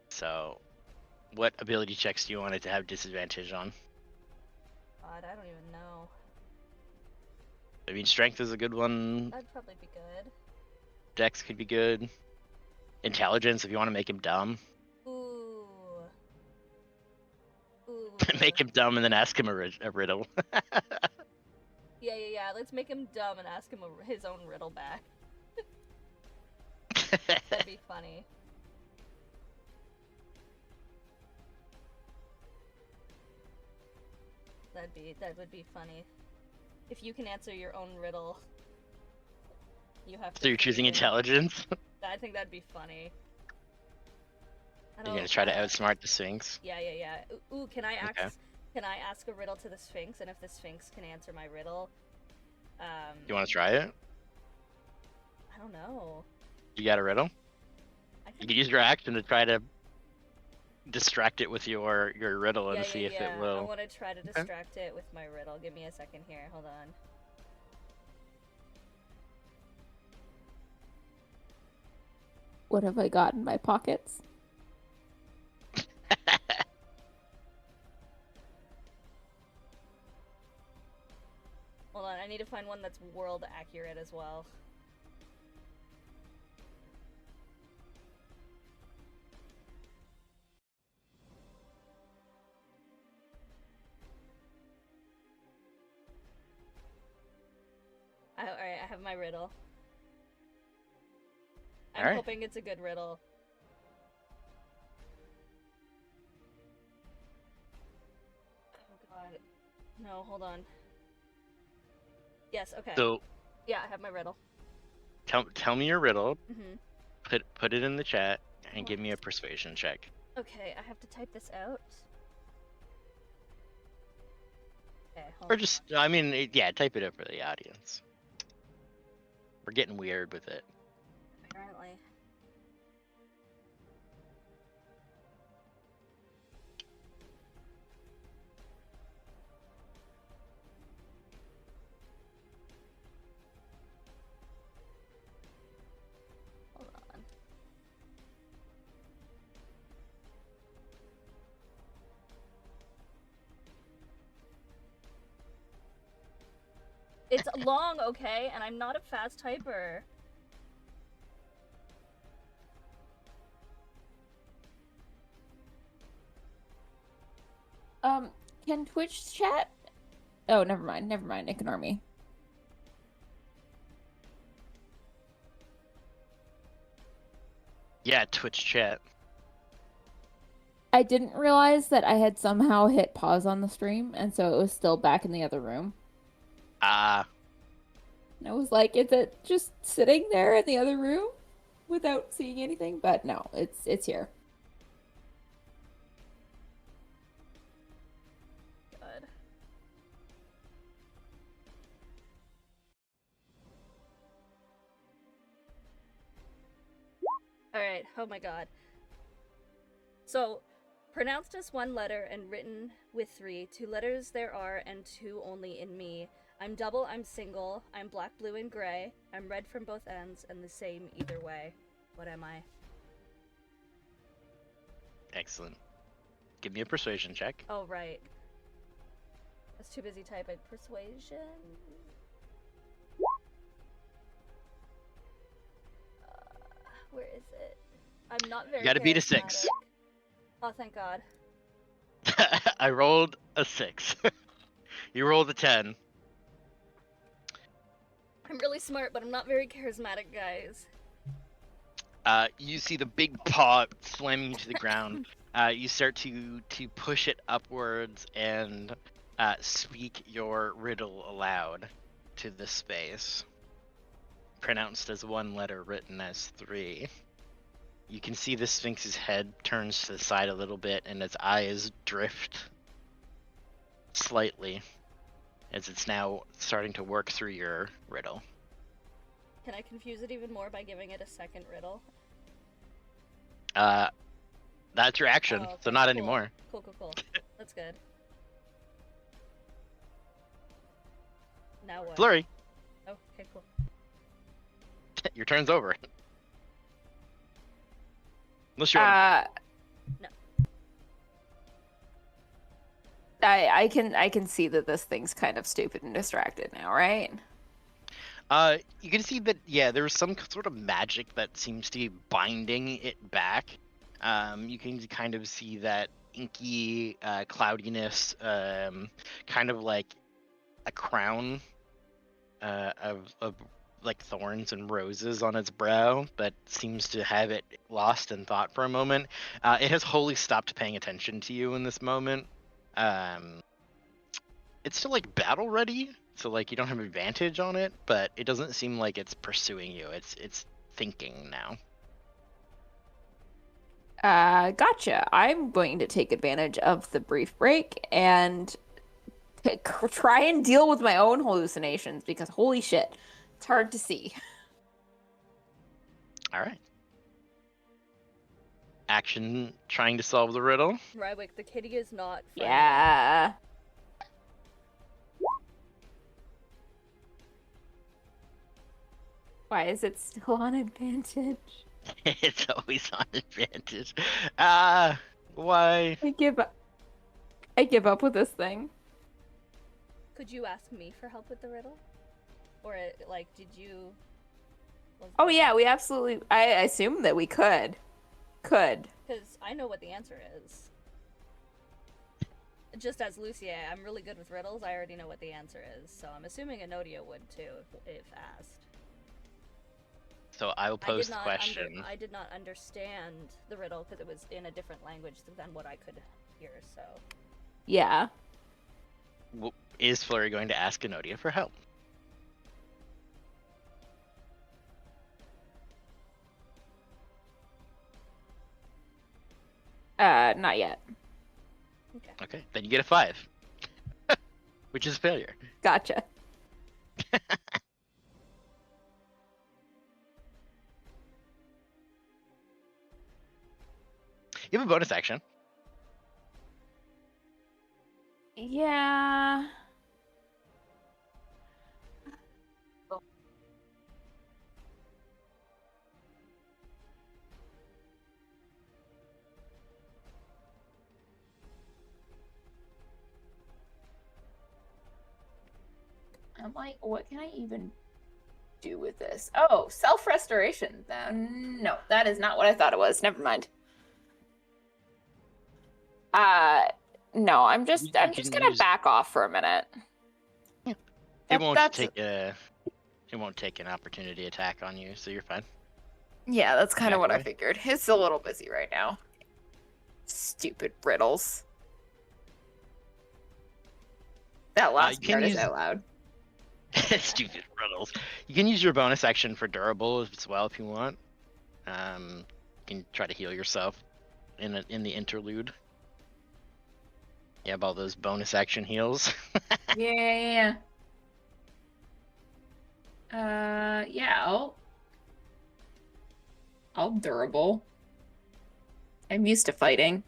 So, what ability checks do you want it to have disadvantage on? God, I don't even know. I mean, strength is a good one. That'd probably be good. Dex could be good. Intelligence, if you want to make him dumb. Ooh. Make him dumb and then ask him a riddle. Yeah. Let's make him dumb and ask him his own riddle back. That'd be funny. That would be funny. If you can answer your own riddle, you have to. So you're choosing intelligence? I think that'd be funny. You're gonna try to outsmart the Sphinx? Yeah. Ooh, can I ask a riddle to the Sphinx, and if the Sphinx can answer my riddle, You want to try it? I don't know. You got a riddle? You can use your action to try to distract it with your riddle and see if it will. I want to try to distract it with my riddle. Give me a second here. Hold on. What have I got in my pockets? Hold on, I need to find one that's world accurate as well. Alright, I have my riddle. I'm hoping it's a good riddle. Oh god. No, hold on. Yes, okay. So yeah, I have my riddle. tell me your riddle. Mm-hmm. Put it in the chat and give me a persuasion check. Okay, I have to type this out. Okay, hold Or on. just, I mean, yeah, type it up for the audience. We're getting weird with it. Apparently. Hold on. It's long, okay? And I'm not a fast typer. Can Twitch chat? Oh, never mind. Never mind. Ignore me. Yeah, Twitch chat. I didn't realize that I had somehow hit pause on the stream, and so it was still back in the other room. Ah, And I was like, is it just sitting there in the other room without seeing anything? But no, it's here. Good. Alright, oh my god. So, pronounced as one letter and written with three, 2 letters there are and 2 only in me. I'm double, I'm single, I'm black, blue, and gray. I'm red from both ends and the same either way. What am I? excellent. Give me a persuasion check. Oh, right. I was too busy typing persuasion. Where is it? I'm not very. You gotta beat a 6. charismatic. Oh, thank God. I rolled a 6. You rolled a 10. I'm really smart, but I'm not very charismatic, guys. You see the big paw slamming you to the ground. You start to push it upwards and speak your riddle aloud to the space. Pronounced as one letter, written as 3. You can see the Sphinx's head turns to the side a little bit, and its eyes drift slightly as it's now starting to work through your riddle. Can I confuse it even more by giving it a second riddle? That's your action, Oh, so okay, not cool. anymore. Cool. That's good. Now what? Flurry, Oh, okay, cool. your turn's over. Unless you want I can see that this thing's kind of stupid and distracted now, right? you can see that, yeah, there was some sort of magic that seems to be binding it back. You can kind of see that inky cloudiness, kind of like a crown of like thorns and roses on its brow, but seems to have it lost in thought for a moment. It has wholly stopped paying attention to you in this moment. It's still like battle ready, so like you don't have advantage on it, but it doesn't seem like it's pursuing you. It's thinking now. Gotcha. I'm going to take advantage of the brief break and try and deal with my own hallucinations because holy shit, it's hard to see. All right. Action trying to solve the riddle. Rywick, the kitty is not friendly. Yeah. Why is it still on advantage? It's always on advantage. Why? I give up. I give up with this thing. Could you ask me for help with the riddle? Or, like, did you... Oh yeah, we absolutely. I assume that we could. Because I know what the answer is. Just as Lucia, I'm really good with riddles. I already know what the answer is, so I'm assuming Enodia would too, if asked. So I will pose the question. I did not understand the riddle because it was in a different language than what I could hear, so... Yeah. Is Flurry going to ask Enodia for help? Not yet. Okay. Okay, then you get a 5. Which is a failure. Gotcha. You have a bonus action. Yeah. I'm like, what can I even do with this? Oh, self-restoration. No, that is not what I thought it was. Never mind. No, I'm just You I'm can just gonna use- back off for a minute. It That- won't that's take a. It won't take an opportunity attack on you, so you're fine. yeah, that's kind of Back what I away. figured. It's a little busy right now. Stupid riddles. That last you can part is use- out loud. Stupid riddles. You can use your bonus action for durable as well if you want. You can try to heal yourself in the interlude. You have all those bonus action heals. Yeah. Yeah, I'll durable. I'm used to fighting.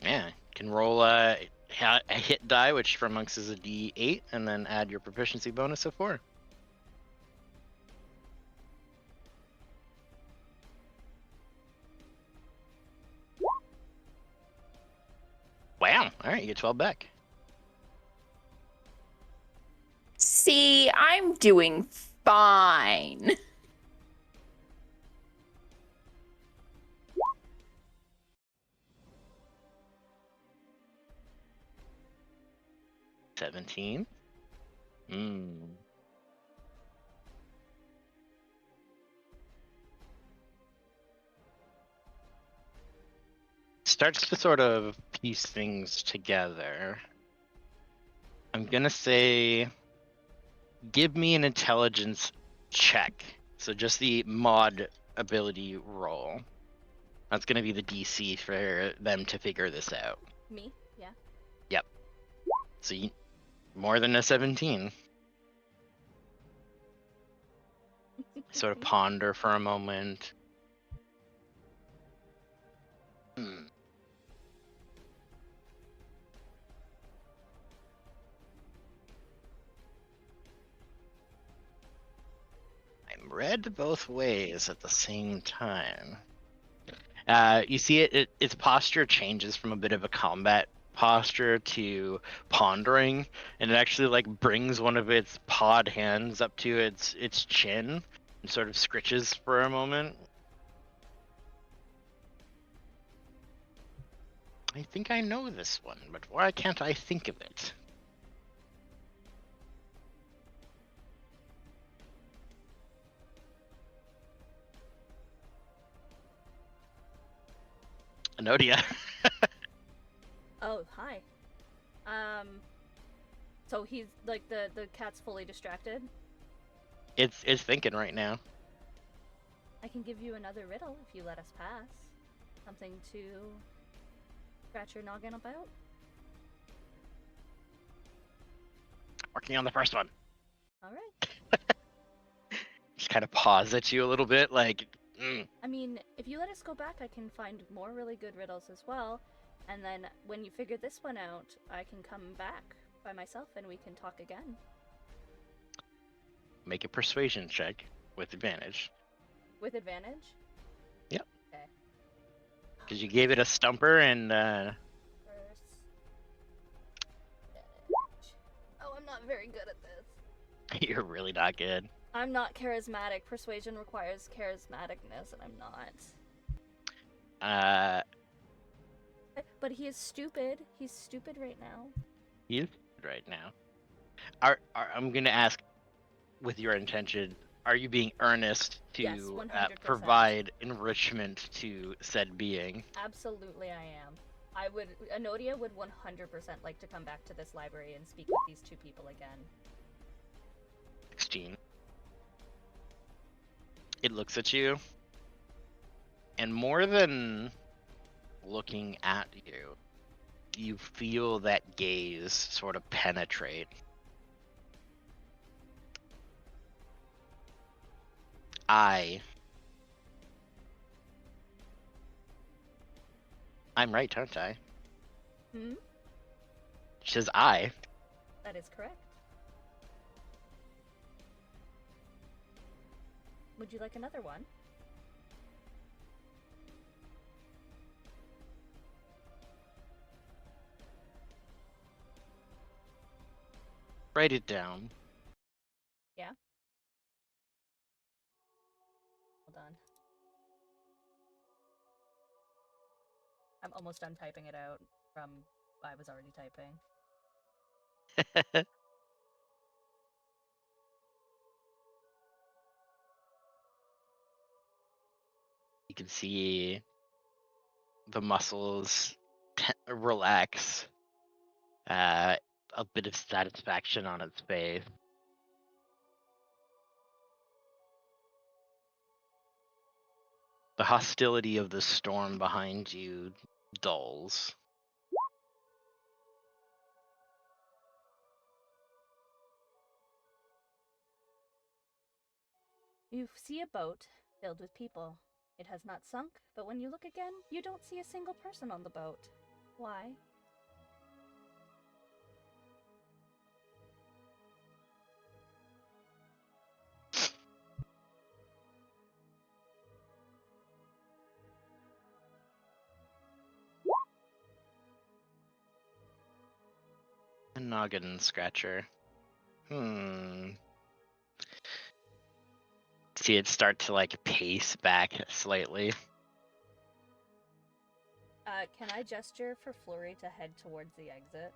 Yeah, you can roll a hit die, which for monks is a D8, and then add your proficiency bonus of 4. Wow! All right, you get 12 back. See, I'm doing fine. $17. Starts to sort of piece things together. I'm gonna say, give me an intelligence check. So just the mod ability roll. That's gonna be the DC for them to figure this out. Me? Yeah. So you, more than a 17. Sort of ponder for a moment. I'm read both ways at the same time. You see its posture changes from a bit of a combat posture to pondering, and it actually like brings one of its pawed hands up to its chin and sort of scritches for a moment. I think I know this one, but why can't I think of it? Anodia. Oh, hi. So he's like the cat's fully distracted. It's thinking right now. I can give you another riddle if you let us pass. Something to scratch your noggin about. Working on the first one. All right. Just kind of pause at you a little bit, like. I mean, if you let us go back, I can find more really good riddles as well. And then when you figure this one out, I can come back by myself and we can talk again. Make a persuasion check with advantage. With advantage? Yep. Okay. Because you gave it a stumper and First. Oh, I'm not very good at this. you're really not good. I'm not charismatic. Persuasion requires charismaticness, and I'm not. But he is stupid. He's stupid right now. He is right now. I'm gonna ask, with your intention, are you being earnest to Yes, 100%. provide enrichment to said being? Absolutely, I am. Anodia would 100% like to come back to this library and speak with these two people again. 16. It looks at you, and more than looking at you, you feel that gaze sort of penetrate. I'm right, aren't I? Hmm? She says I. That is correct. Would you like another one? Write it down. Yeah? Hold on. I'm almost done typing it out from I was already typing. You can see the muscles relax, a bit of satisfaction on its face. The hostility of the storm behind you dulls. You see a boat filled with people. It has not sunk, but when you look again, you don't see a single person on the boat. Why? A noggin scratcher. See it start to like pace back slightly. Can I gesture for Flurry to head towards the exit?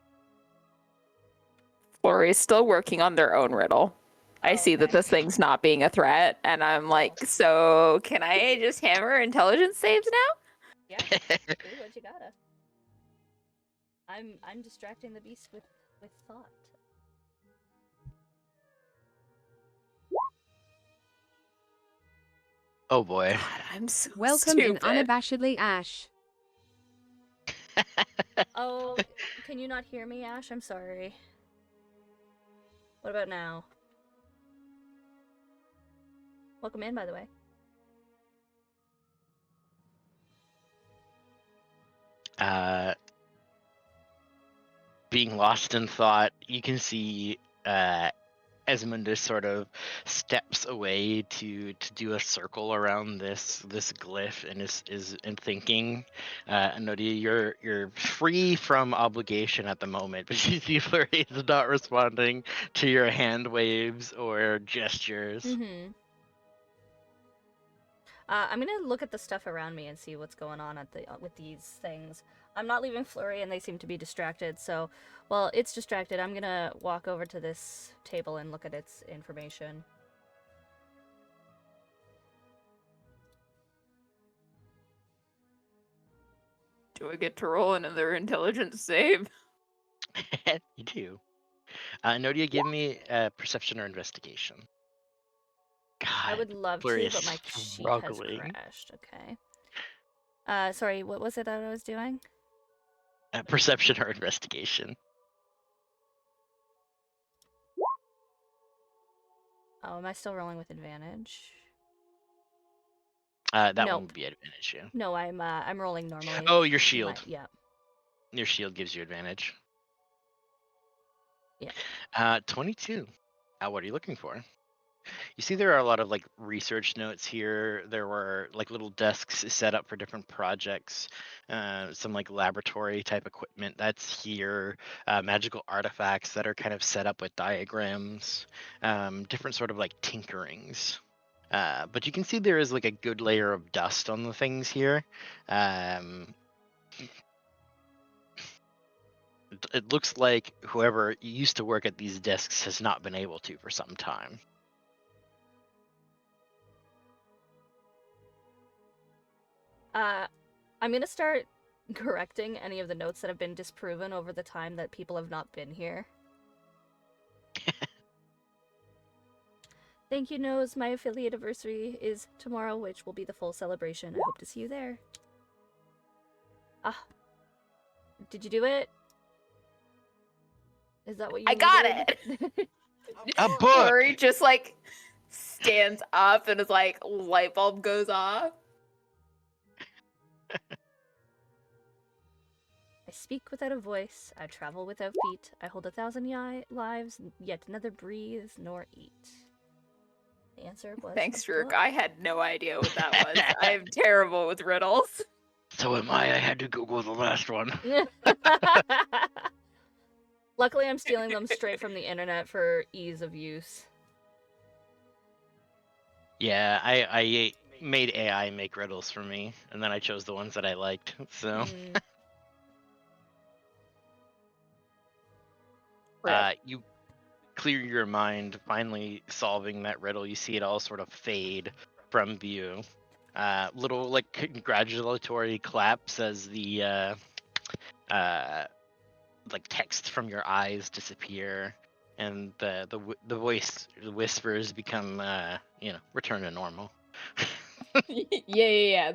Flurry's still working on their own riddle. I Oh, see that okay. this thing's not being a threat, and I'm like, so can I just hammer intelligence saves now? Yeah, do what you gotta. I'm distracting the beast with thought. Oh boy. God, I'm so Welcome in stupid. unabashedly, Ash. Oh, can you not hear me, Ash? I'm sorry. What about now? Welcome in, by the way. Being lost in thought, you can see Esmondus sort of steps away to do a circle around this glyph and is in thinking. Anodia, you're free from obligation at the moment, but you see Flurry is not responding to your hand waves or gestures. Mm-hmm. I'm gonna look at the stuff around me and see what's going on at the with these things. I'm not leaving Flurry, and they seem to be distracted. So, while it's distracted, I'm gonna walk over to this table and look at its information. Do I get to roll another intelligence save? You do. Nodia, give me perception or investigation. God, I would love Flurry to, is but my sheet has struggling. crashed. Okay. Sorry, what was it that I was doing? Perception or investigation. Oh, am I still rolling with advantage? That one Nope. would be advantage, yeah. No, I'm rolling normally. Oh, your shield. Yeah. Your shield gives you advantage. Yeah. 22. What are you looking for? You see there are a lot of like research notes here. There were like little desks set up for different projects, some like laboratory type equipment that's here, magical artifacts that are kind of set up with diagrams, different sort of like tinkerings. But you can see there is like a good layer of dust on the things here. It looks like whoever used to work at these desks has not been able to for some time. I'm gonna start correcting any of the notes that have been disproven over the time that people have not been here. Thank you, Nose. My affiliate anniversary is tomorrow, which will be the full celebration. I hope to see you there. Ah. Did you do it? Is that what you I got needed? it! A book! Flurry just like stands up and is like, light bulb goes off. I speak without a voice, I travel without feet, I hold 1,000 lives, yet neither breathe nor eat. The answer was Thanks, a Druk. book. I had no idea what that was. I am terrible with riddles. So am I. I had to Google the last one. Luckily, I'm stealing them straight from the internet for ease of use. Yeah, I made AI make riddles for me, and then I chose the ones that I liked. So You clear your mind, finally solving that riddle. You see it all sort of fade from view. Little like congratulatory claps as the like text from your eyes disappear, and the whispers become return to normal. Yeah.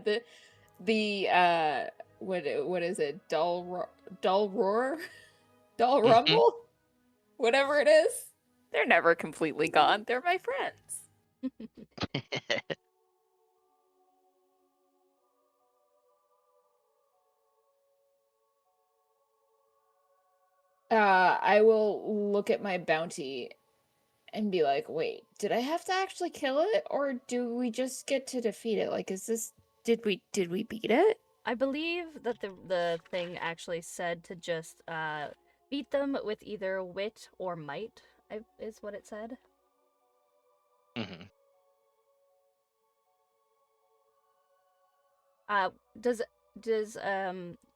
The what is it? Dull roar, dull rumble, whatever it is. They're never completely gone. They're my friends. I will look at my bounty and be like, wait, did I have to actually kill it, or do we just get to defeat it? Like, did we beat it? I believe that the thing actually said to just beat them with either wit or might, is what it said. Mm-hmm. Does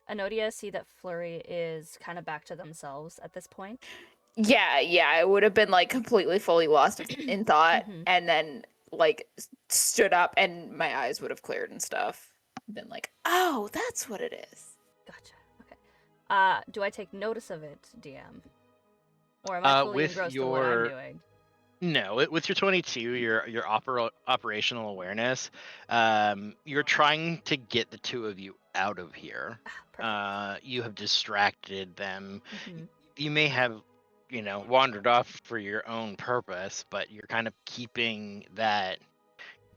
Anodia see that Flurry is kind of back to themselves at this point? Yeah, I would have been like completely fully lost in thought Mhm. and then like stood up and my eyes would have cleared and stuff. Been like, oh, that's what it is. Gotcha. Okay. Do I take notice of it, DM? Or am I fully With engrossed in what I'm doing? No, with your 22, your operational awareness, you're trying to get the two of you out of here. Perfect. You have distracted them. Mhm. You may have, wandered off for your own purpose, but you're kind of keeping that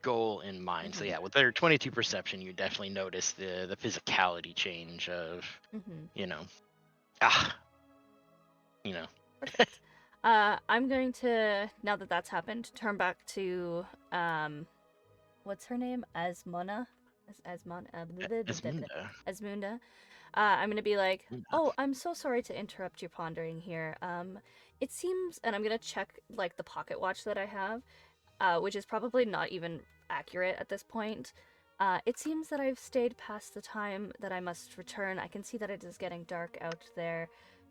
goal in mind. So Mhm. yeah, with their 22 perception, you definitely notice the physicality change of, Mhm. ah, you know. Perfect. I'm going to, now that that's happened, turn back to what's her name? Asmona? Esmunda. Asmunda. I'm gonna be like, Esmunda. oh, I'm so sorry to interrupt your pondering here. It seems, and I'm gonna check like the pocket watch that I have, which is probably not even accurate at this point. It seems that I've stayed past the time that I must return. I can see that it is getting dark out there.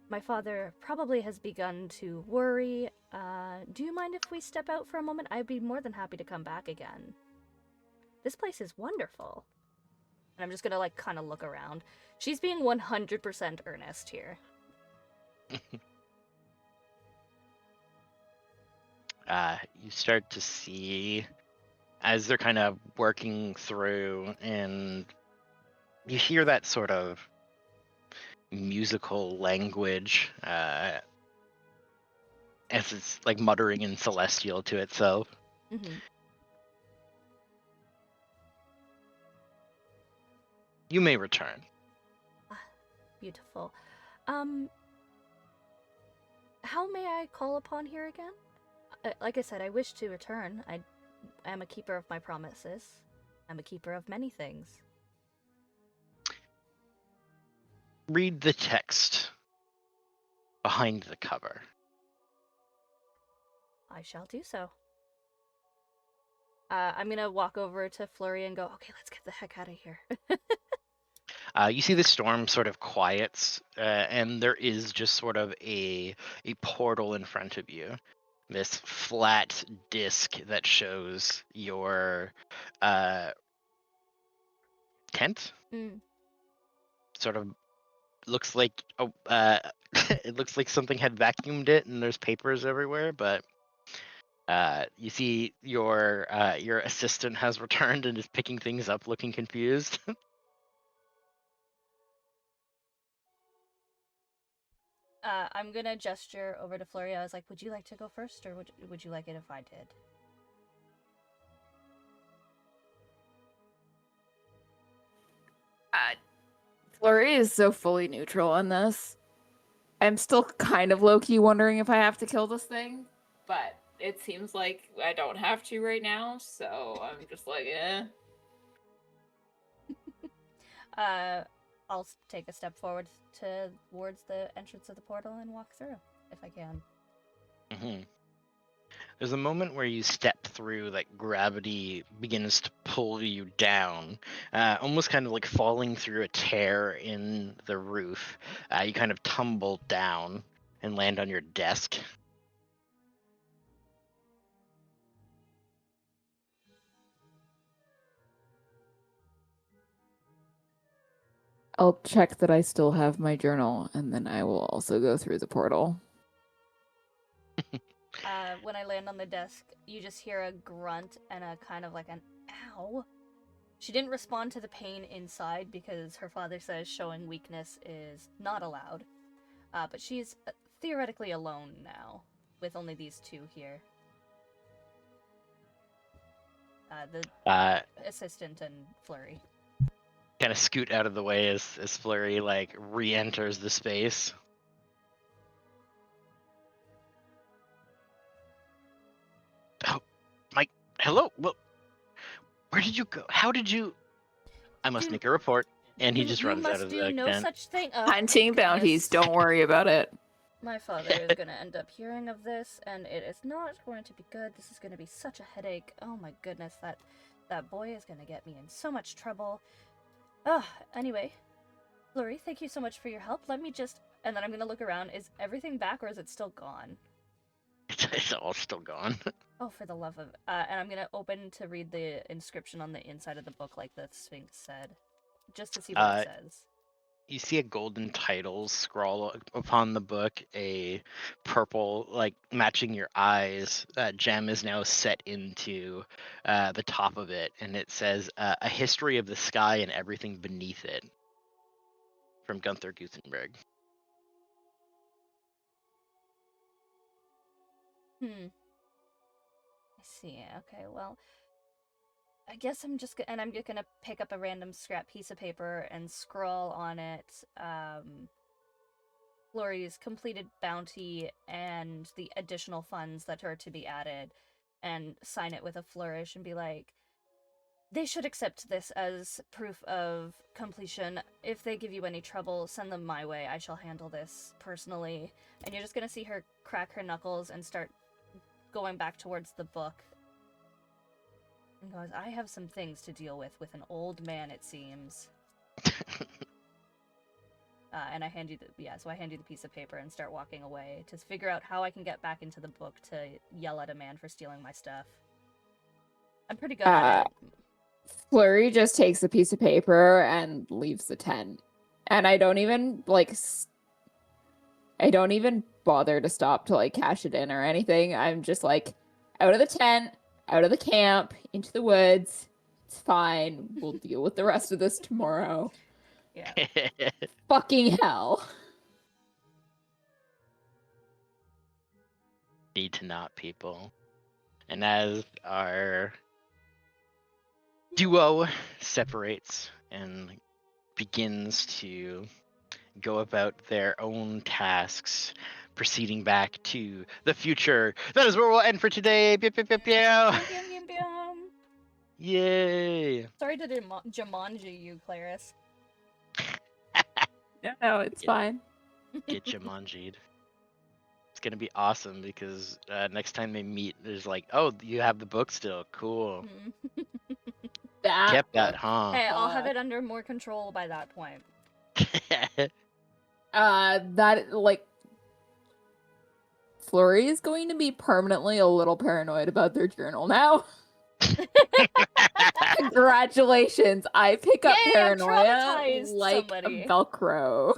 My father probably has begun to worry. Do you mind if we step out for a moment? I'd be more than happy to come back again. This place is wonderful. And I'm just gonna like kind of look around. She's being 100% earnest here. You start to see as they're kind of working through, and you hear that sort of musical language as it's like muttering in celestial to itself. Mm-hmm. You may return. Beautiful. How may I call upon here again? Like I said, I wish to return. I am a keeper of my promises. I'm a keeper of many things. Read the text behind the cover. I shall do so. I'm gonna walk over to Flurry and go, okay, let's get the heck out of here. You see the storm sort of quiets, and there is just sort of a portal in front of you. This flat disc that shows your tent. Mm. Sort of looks like it looks like something had vacuumed it, and there's papers everywhere. But you see your assistant has returned and is picking things up, looking confused. I'm gonna gesture over to Flurry. I was like, would you like to go first, or would you like it if I did? Flurry is so fully neutral on this. I'm still kind of low-key wondering if I have to kill this thing, but it seems like I don't have to right now, so I'm just like, eh. I'll take a step forward towards the entrance of the portal and walk through, if I can. Mm-hmm. There's a moment where you step through, like gravity begins to pull you down, almost kind of like falling through a tear in the roof. You kind of tumble down, and land on your desk. I'll check that I still have my journal, and then I will also go through the portal. When I land on the desk, you just hear a grunt and a kind of like an ow. She didn't respond to the pain inside because her father says showing weakness is not allowed. But she's theoretically alone now, with only these two here. The assistant and Flurry. Kind of scoot out of the way as Flurry like re-enters the space. Oh, Mike, hello. Well, where did you go? How did you? I must make a report. And he just runs out of You must the do no tent. such thing. Oh, Hunting my bounties, goodness. don't worry about it. My father is going to end up hearing of this, and it is not going to be good. This is going to be such a headache. Oh my goodness, that boy is going to get me in so much trouble. Anyway. Flurry, thank you so much for your help. Let me just... And then I'm going to look around. Is everything back, or is it still gone? It's all still gone. Oh, for the love of... and I'm going to open to read the inscription on the inside of the book like the Sphinx said. Just to see what it says. You see a golden title scroll upon the book, a purple, like matching your eyes, gem is now set into the top of it, and it says a history of the sky and everything beneath it, from Gunther Gutenberg. I see. Okay, well, I guess I'm just and I'm just gonna pick up a random scrap piece of paper and scrawl on it, Flurry's completed bounty and the additional funds that are to be added, and sign it with a flourish and be like, they should accept this as proof of completion. If they give you any trouble, send them my way. I shall handle this personally. And you're just gonna see her crack her knuckles and start going back towards the book. And goes, I have some things to deal with an old man, it seems. And I hand you so I hand you the piece of paper and start walking away to figure out how I can get back into the book to yell at a man for stealing my stuff. I'm pretty good at it. Flurry just takes a piece of paper and leaves the tent. And I don't even, I don't even bother to stop to, cash it in or anything. I'm just, out of the tent, out of the camp, into the woods. It's fine. We'll deal with the rest of this tomorrow. Yeah. Fucking hell. Need to not, people. And as our duo separates and begins to go about their own tasks, proceeding back to the future, that is where we'll end for today. Pew, pew, pew, pew. Yay! Sorry to Jumanji you, Claris. No, it's fine. Get Jumanji'd. It's gonna be awesome because next time they meet, there's like, oh, you have the book still. Cool. Kept that, huh? Hey, I'll have it under more control by that point. Flurry is going to be permanently a little paranoid about their journal now. Congratulations, I pick up paranoia like somebody. a Velcro.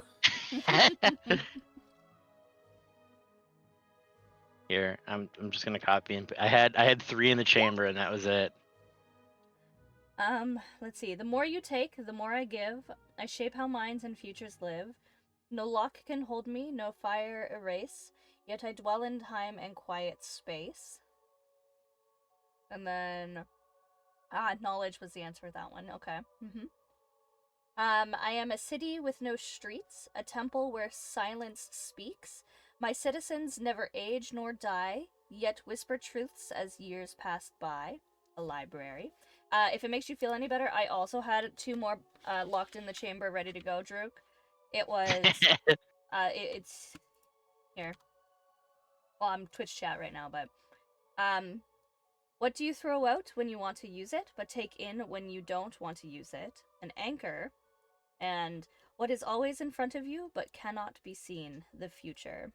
Here, I'm just gonna copy and I had 3 in the chamber and that was it. Let's see. The more you take, the more I give. I shape how minds and futures live. No lock can hold me, no fire erase. Yet I dwell in time and quiet space. And then, knowledge was the answer for that one. Okay. I am a city with no streets, a temple where silence speaks. My citizens never age nor die, yet whisper truths as years passed by. A library. If it makes you feel any better, I also had 2 more locked in the chamber ready to go, Drook. It was, it's, here. Well, I'm Twitch chat right now, but, what do you throw out when you want to use it, but take in when you don't want to use it? An anchor. And what is always in front of you, but cannot be seen? The future.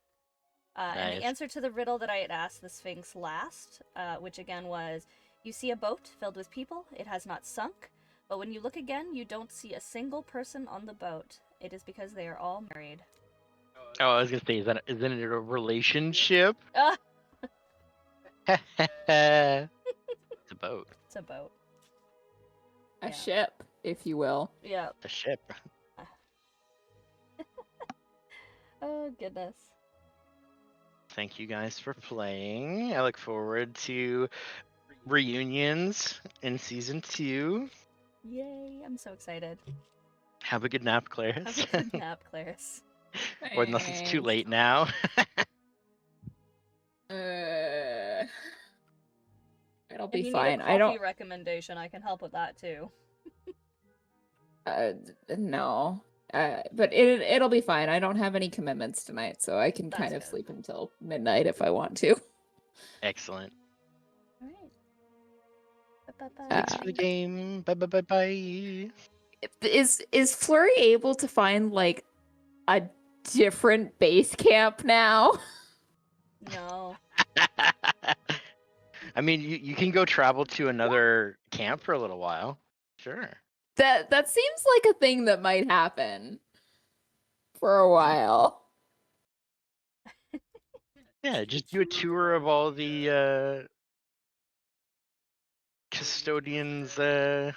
And the Nice. answer to the riddle that I had asked the Sphinx last, which again was, you see a boat filled with people, it has not sunk, but when you look again, you don't see a single person on the boat. It is because they are all married. Oh, I was gonna say, isn't it a relationship? Ah! It's a boat. It's a boat. A Yeah. ship, if you will. Yeah. A ship. Oh, goodness. Thank you guys for playing. I look forward to reunions in season 2. Yay, I'm so excited. Have a good nap, Have Claris. a good nap, Claris. Or unless it's too Thanks. late now. It'll If be you fine. need a I coffee don't. recommendation, I can help with that too. No. But it'll be fine. I don't have any commitments tonight, so I can That's kind of good. sleep until midnight if I want to. Excellent. Alright. Bye-bye-bye. Thanks for the game. Bye bye bye bye. Is Flurry able to find like a different base camp now? No. I mean, you can go travel to another camp for a little while. Sure. That seems like a thing that might happen for a while. Yeah, just do a tour of all the custodians' camp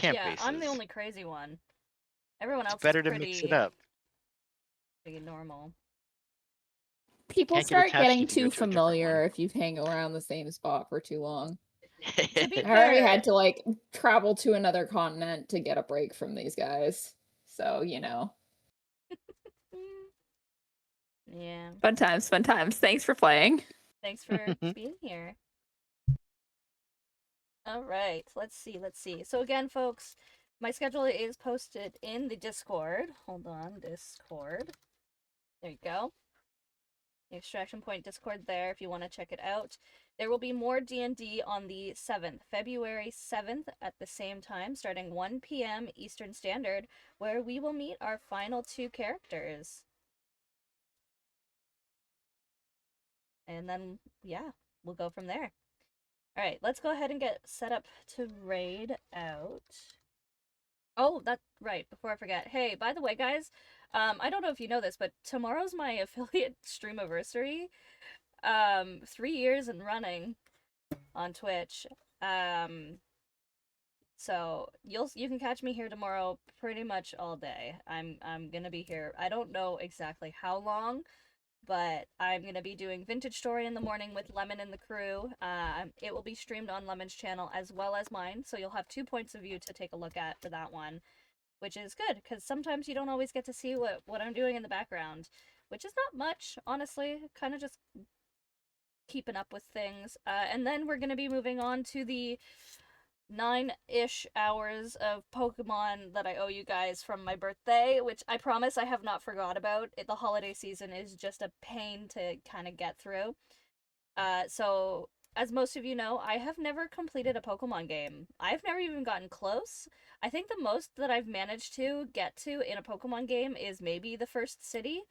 Yeah, bases. I'm the only crazy one. Everyone It's else better is to mix it pretty, up. pretty normal. People Can't get start attached getting if you go too to a different familiar if you hang around the same spot for too long. To be I already fair, had to like travel to another continent to get a break from these guys. So, you know. yeah. Fun times, fun times. Thanks for playing. Thanks for being here. All right, let's see. So again, folks, my schedule is posted in the Discord. Hold on, Discord. There you go. The Extraction Point Discord there if you want to check it out. There will be more D&D on the 7th, February 7th at the same time, starting 1 p.m. Eastern Standard, where we will meet our final 2 characters. And then, yeah, we'll go from there. All right, let's go ahead and get set up to raid out. Oh, that's right, before I forget. Hey, by the way, guys, I don't know if you know this, but tomorrow's my affiliate streamiversary. 3 years and running on Twitch. So you can catch me here tomorrow pretty much all day. I'm gonna be here. I don't know exactly how long, but I'm gonna be doing Vintage Story in the morning with Lemon and the crew. It will be streamed on Lemon's channel as well as mine, so you'll have 2 points of view to take a look at for that one, which is good because sometimes you don't always get to see what I'm doing in the background, which is not much, honestly. Kind of just keeping up with things. And then we're gonna be moving on to the 9-ish hours of Pokemon that I owe you guys from my birthday, which I promise I have not forgot about. The holiday season is just a pain to kind of get through. So, as most of you know, I have never completed a Pokemon game. I've never even gotten close. I think the most that I've managed to get to in a Pokemon game is maybe the first city.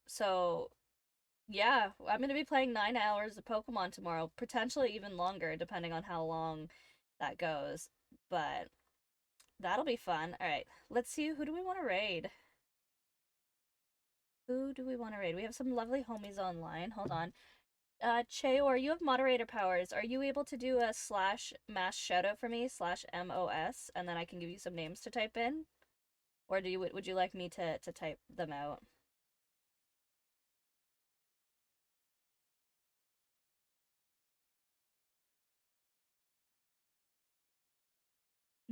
So yeah, I'm gonna be playing 9 hours of Pokemon tomorrow, potentially even longer, depending on how long that goes. But that'll be fun. Alright, let's see, who do we want to raid? Who do we want to raid? We have some lovely homies online. Hold on. Cheor, you have moderator powers. Are you able to do a /mass shoutout for me, /MOS, and then I can give you some names to type in? Or would you like me to type them out?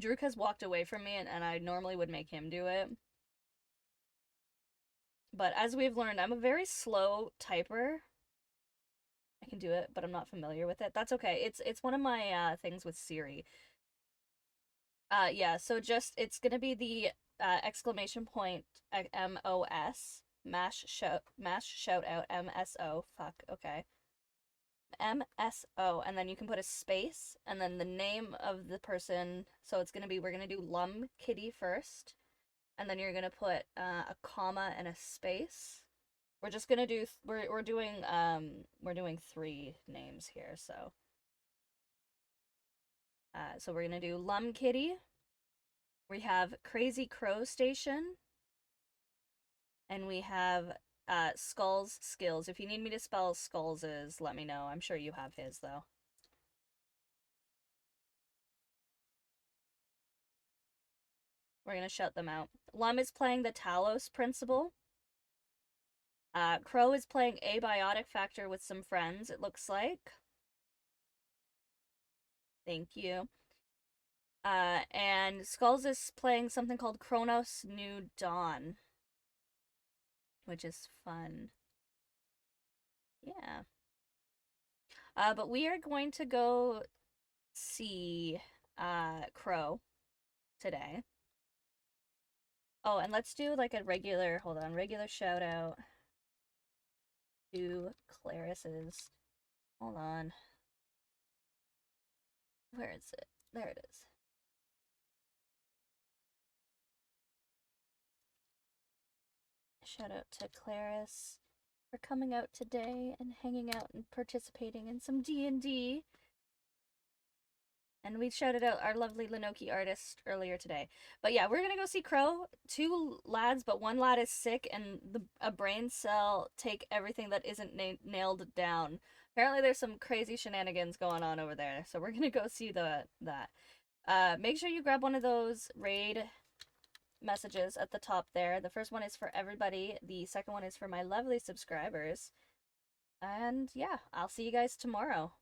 Druk has walked away from me, and I normally would make him do it. But as we've learned, I'm a very slow typer. I can do it, but I'm not familiar with it. That's okay. It's one of my things with Siri. Yeah, so just it's gonna be the exclamation point MOS mash shout out MSO. Fuck, okay. MSO, and then you can put a space and then the name of the person. So it's gonna be, we're gonna do Lum Kitty first, and then you're gonna put a comma and a space. We're just gonna do we're doing 3 names here, so we're gonna do Lum Kitty. We have Crazy Crow Station, and we have Skull's Skills. If you need me to spell Skull's, let me know. I'm sure you have his though. We're gonna shout them out. Lum is playing the Talos Principle. Crow is playing Abiotic Factor with some friends, it looks like. Thank you. And Skulls is playing something called Kronos New Dawn, which is fun. Yeah. But we are going to go see Crow today. Oh, and let's do like a regular shout out to Claris's. Hold on. Where is it? There it is. Shout out to Claris for coming out today and hanging out and participating in some D&D. And we shouted out our lovely Linoki artist earlier today. But yeah, we're gonna go see Crow. 2 lads, but 1 lad is sick, and a brain cell take everything that isn't nailed down. Apparently there's some crazy shenanigans going on over there, so we're gonna go see that. Make sure you grab one of those raid messages at the top there. The first one is for everybody. The second one is for my lovely subscribers. And yeah, I'll see you guys tomorrow.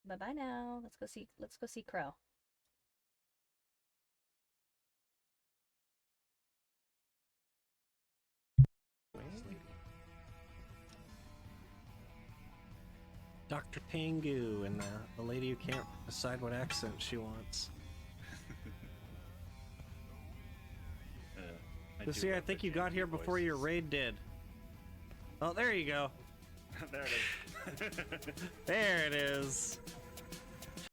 Bye-bye now. Let's go see Crow. Dr. Tengu and the lady who can't decide what accent she wants. Lucy, I think you got here before your raid did. Oh, there you go. There it is. There it is.